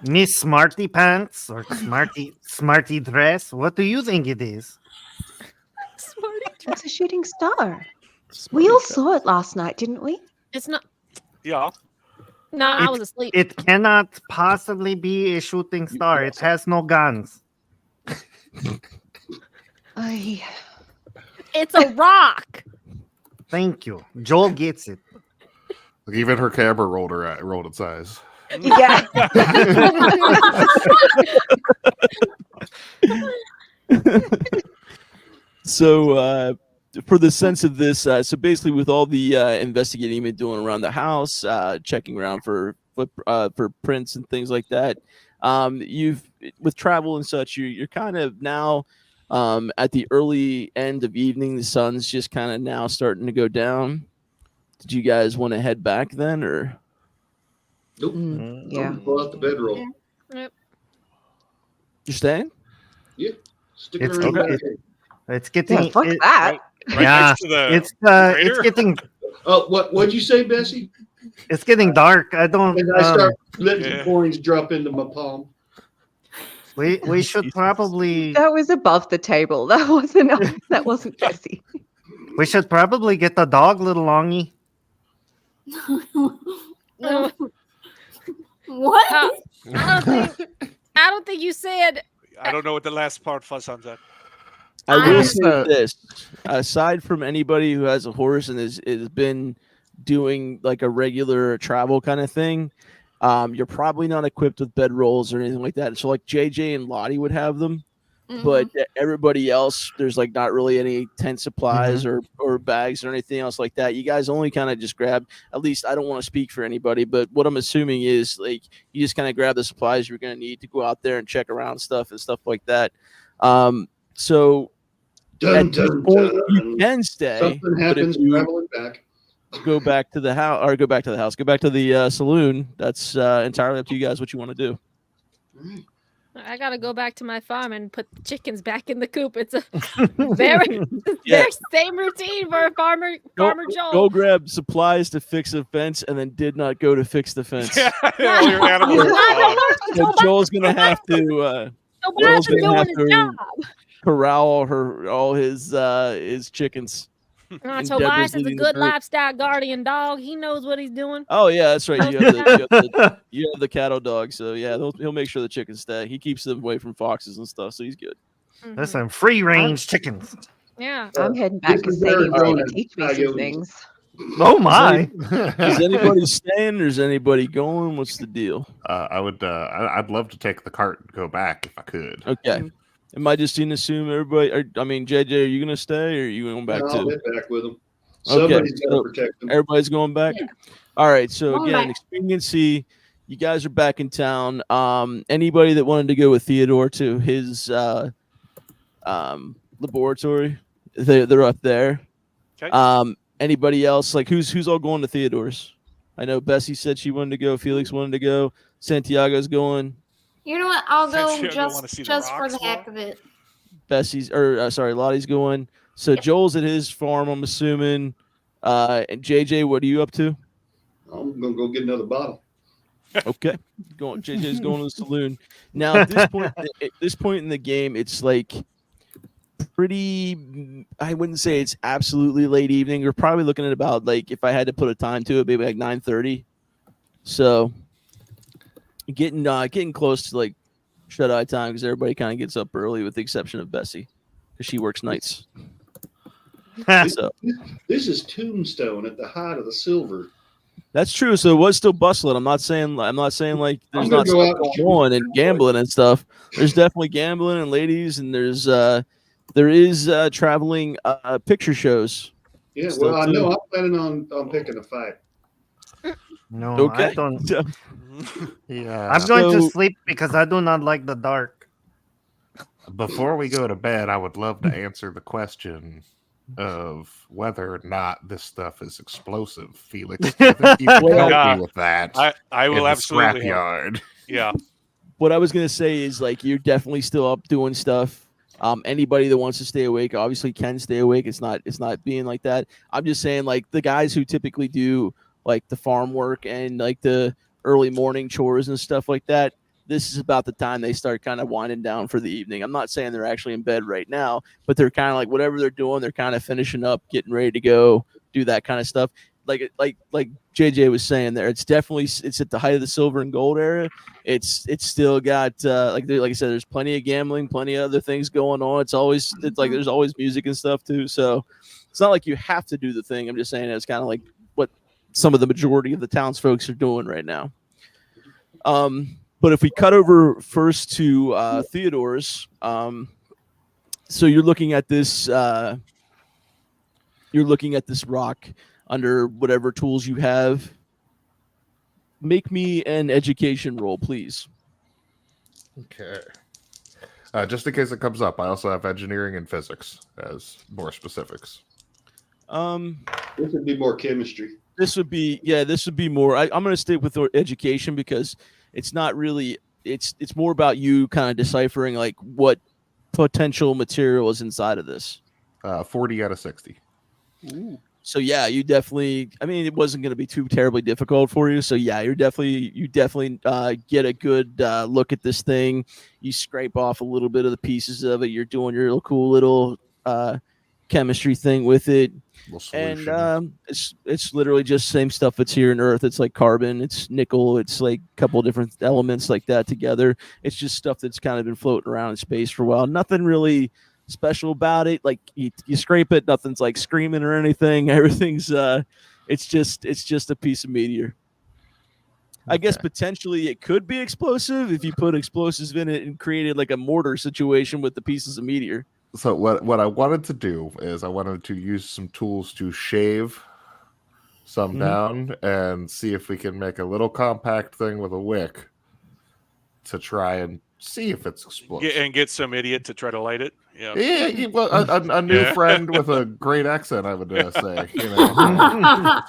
S2: Miss Smarty Pants or Smarty Dress, what do you think it is?
S4: It's a shooting star. We all saw it last night, didn't we?
S7: It's not.
S8: Yeah.
S7: No, I
S2: It-
S7: was asleep.
S2: It cannot possibly be a shooting star. It has no guns.
S4: I
S7: It's a rock.
S2: Thank you. Joel gets it.
S3: Like, even her camera rolled its eyes.
S4: yeah.
S1: So, for the sense of this, so basically, with all the investigating you've been doing around the house, checking around for prints and things like that, you've with travel and such, you're kind of now at the early end of evening. The sun's just kind of now starting to go down. Did you guys want to head back then, or
S5: Nope.
S4: Yeah.
S5: Pull out the bedroll.
S7: Yep.
S1: you're staying?
S5: Stick
S2: It's
S5: around.
S1: okay.
S5: back.
S2: It's getting.
S4: Yeah, fuck
S2: it-
S4: that.
S8: Right
S2: Yeah,
S8: next to the
S2: it's
S8: refrigerator?
S2: getting
S5: Oh, what'd you say, Bessie?
S2: it's getting dark. I don't.
S5: And I start letting
S8: yeah.
S5: the coins drop into my palm.
S2: We should
S1: Jesus.
S2: probably
S4: That was above the table. That wasn't Bessie.
S2: get the dog, little Longy.
S7: No.
S6: What?
S7: I don't think you said.
S8: I don't know what the last part was on that.
S1: I will
S6: I-
S1: say this: aside from anybody who has a horse and has been doing like a regular travel kind of thing, you're probably not equipped with bedrolls or anything like that. So like JJ and Lottie would have them, but everybody else, there's like not really any tent supplies or bags or anything else like that. You guys only kind of just grab. At least I don't want to speak for anybody, but what I'm assuming is like you just kind of grab the supplies you're going to need to go out there and check around stuff and stuff like that. So.
S5: Dun,
S1: At this
S5: dun,
S1: point,
S5: dun.
S1: you can stay,
S5: Something
S1: but if
S5: happens
S1: you
S5: traveling back.
S1: go back to the house, go back to the saloon, that's entirely up to you guys what you want to do.
S7: I gotta go back to my farm and put the chickens back in the coop. It's a very same routine for farmer Joel.
S1: Go grab supplies to fix a fence, and then did not go to fix the fence.
S8: All your animals are gone.
S1: So Joel's gonna have to
S7: Tobias is
S1: gonna
S7: doing
S1: have
S7: his
S1: to-
S7: job.
S1: corral all his chickens. And
S7: Tobias
S1: Deborah's
S7: is a
S1: leading the
S7: good
S1: group.
S7: livestock guardian dog. He knows what he's doing.
S1: Oh yeah, that's right. You have the cattle dog, so yeah, he'll make sure the chickens stay. He keeps them away from foxes and stuff, so he's good.
S7: Mhm.
S2: There's some free range chickens.
S7: Yeah.
S4: I'm heading back because
S5: This is
S4: Sadie
S5: very
S4: was going
S5: good.
S4: to teach me some
S5: Coyotes.
S4: things.
S2: Oh my!
S1: Is anybody staying? Or is anybody going? What's the deal?
S3: I would. I'd love to take the cart and go back if I could.
S1: Okay. Am I just going to assume everybody? JJ, are you going to stay, or are you going back
S5: I'll
S1: too?
S5: head back with them.
S1: Okay,
S5: Somebody's got
S1: so
S5: to protect them.
S1: Everybody's going back.
S6: Yeah.
S1: All right. So
S6: Going
S1: again,
S6: back.
S1: expediency. You guys are back in town. Anybody that wanted to go with Theodore to his laboratory, they're up there.
S8: Okay.
S1: Anybody else? Like who's all going to Theodore's? I know Bessie said she wanted to go. Felix wanted to go. Santiago's going.
S6: You know what? I'll go
S8: Since you wanna see
S6: just
S8: the
S6: for the
S8: rocks
S6: heck
S8: more?
S6: of it.
S1: Lottie's going. So
S6: Yep.
S1: Joel's at his farm, I'm assuming. And JJ, what are you up to?
S5: I'm gonna go get another bottle.
S1: Okay, JJ's going to the saloon. Now at this point in the game, it's like pretty. I wouldn't say it's absolutely late evening. We're probably looking at about like if I had to put a time to it, maybe like 9:30. So getting close to like shut eye time because everybody kind of gets up early with the exception of Bessie because she works nights. So
S5: This is Tombstone at the height of the silver.
S1: that's true. So it was still bustling. I'm not saying like there's
S5: I'm
S1: not
S5: gonna go
S1: stuff
S5: out and shoot
S1: going on and gambling and stuff. There's definitely gambling and ladies, and there is traveling picture shows.
S5: Yeah,
S1: Still
S5: well, I
S1: too.
S5: know I'm planning on picking a fight.
S2: No,
S1: Okay.
S2: I don't.
S3: Yeah.
S2: I'm going
S1: So-
S2: to sleep because I do not like the dark.
S3: Before we go to bed, I would love to answer the question of whether or not this stuff is explosive. Felix, do you think you can
S1: Well,
S3: help me with that?
S8: I
S3: in
S8: will
S3: the
S8: absolutely help.
S3: scrapyard.
S8: Yeah.
S1: What I was gonna say is like you're definitely still up doing stuff. Anybody that wants to stay awake obviously can stay awake. It's not being like that. I'm just saying like the guys who typically do like the farm work and like the early morning chores and stuff like that. This is about the time they start kind of winding down for the evening. I'm not saying they're actually in bed right now, but they're kind of like whatever they're doing, they're kind of finishing up, getting ready to go do that kind of stuff. Like JJ was saying there, it's at the height of the silver and gold era. It's still got like I said, there's plenty of gambling, plenty of other things going on. It's like there's always music and stuff too. So it's not like you have to do the thing. I'm just saying it's kind of like what some of the majority of the townsfolk are doing right now. But if we cut over first to Theodore's, so you're looking at this rock under whatever tools you have. Make me an education roll, please.
S3: Okay. Just in case it comes up, I also have engineering and physics as more specifics.
S5: This would be more chemistry.
S1: This would be more. I'm going to stick with education because it's not really. It's more about you kind of deciphering like what potential material is inside of this.
S3: 40 out of 60.
S1: Ooh. So yeah, you definitely. I mean, it wasn't going to be too terribly difficult for you. So yeah, you definitely get a good look at this thing. You scrape off a little bit of the pieces of it. You're doing your little cool little chemistry thing with it, and it's literally just same stuff that's here in Earth. It's like carbon, it's nickel, it's like a couple of different elements like that together. It's just stuff that's kind of been floating around in space for a while. Nothing really special about it. Like you scrape it, nothing's like screaming or anything. Everything's it's just a piece of meteor. I guess potentially it could be explosive if you put explosives in it and created like a mortar situation with the pieces of meteor.
S3: So what I wanted to do is I wanted to use some tools to shave some down and see if we can make a little compact thing with a wick to try and see if it's explosive.
S8: And get some idiot to try to light it. Yeah.
S3: Yeah, well, a new friend with a great accent, I would say. You know,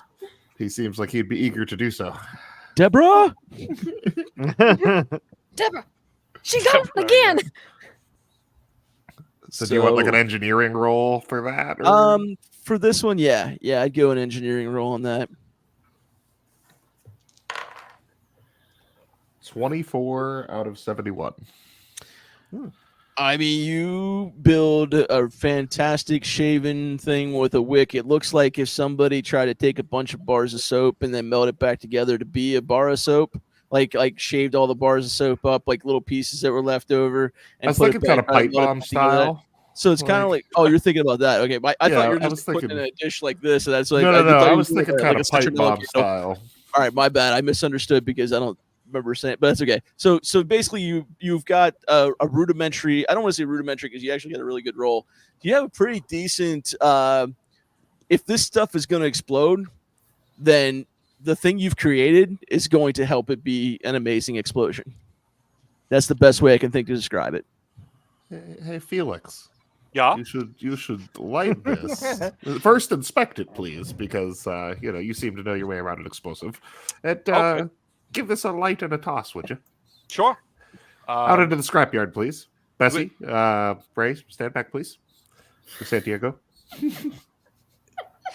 S3: he seems like he'd be eager to do so.
S1: Deborah,
S7: Deborah, she's out again.
S3: So do you want like an engineering role for that?
S1: Or? For this one, yeah, I'd go an engineering role on that.
S3: 24 out of 71.
S1: I mean, you build a fantastic shaven thing with a wick. It looks like if somebody tried to take a bunch of bars of soap and then melt it back together to be a bar of soap, like shaved all the bars of soap up, like little pieces that were left over. And
S3: I was thinking kind of pipe bomb style.
S1: So it's kind of like, oh, you're thinking about that. Okay, I thought you were just putting in a dish like this, and that's like
S3: no. I was thinking kind of pipe bomb style.
S1: All right, my bad. I misunderstood because I don't remember saying it, but that's okay. So basically you've got a rudimentary, I don't want to say rudimentary because you actually got a really good roll. You have a pretty decent if this stuff is going to explode, then the thing you've created is going to help it be an amazing explosion. That's the best way I can think to describe it.
S3: Hey Felix.
S8: Yeah.
S3: You should light this. First inspect it, please, because you seem to know your way around an explosive. And give this a light and a toss, would you?
S8: Sure.
S3: Out into the scrapyard, please. Bessie, Ray, stand back, please. For Santiago.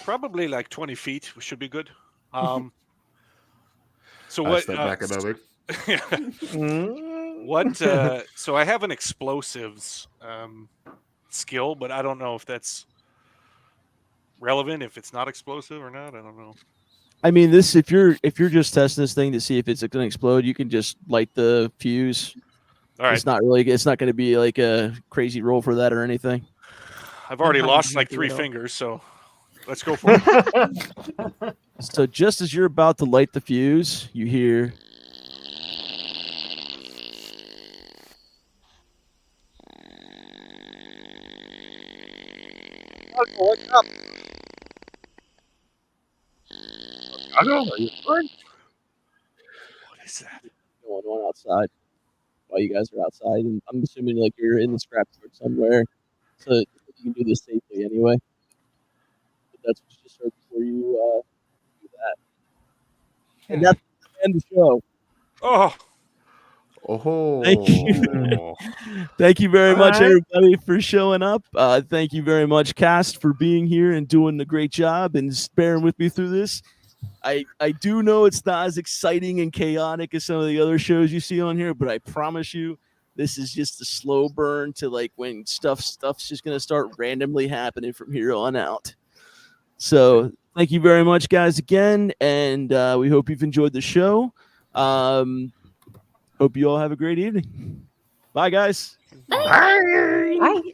S8: Probably like 20 feet should be good. So
S3: what? Step back another.
S8: What? So I have an explosives skill, but I don't know if that's relevant. If it's not explosive or not, I don't know.
S1: I mean, this if you're just testing this thing to see if it's going to explode, you can just light the fuse.
S8: All right.
S1: It's not going to be like a crazy roll for that or anything.
S8: I've already lost like 3 fingers, so let's go for it.
S1: So just as you're about to light the fuse, you hear.
S9: What's up?
S3: I know. Are you fine?
S8: What is that?
S1: Going on outside while you guys are outside, and I'm assuming like you're in the scrapyard somewhere, so you can do this safely anyway. But that's what you just heard before you do that. And that's the end of the show.
S3: Oh,
S1: thank you. Thank you very much, everybody, for showing up. Thank you very much, cast, for being here and doing a great job and bearing with me through this. I do know it's not as exciting and chaotic as some of the other shows you see on here, but I promise you, this is just a slow burn to like when stuff's just going to start randomly happening from here on out. So thank you very much, guys, again, and we hope you've enjoyed the show. Hope you all have a great evening. Bye, guys.
S6: Bye.
S4: Bye.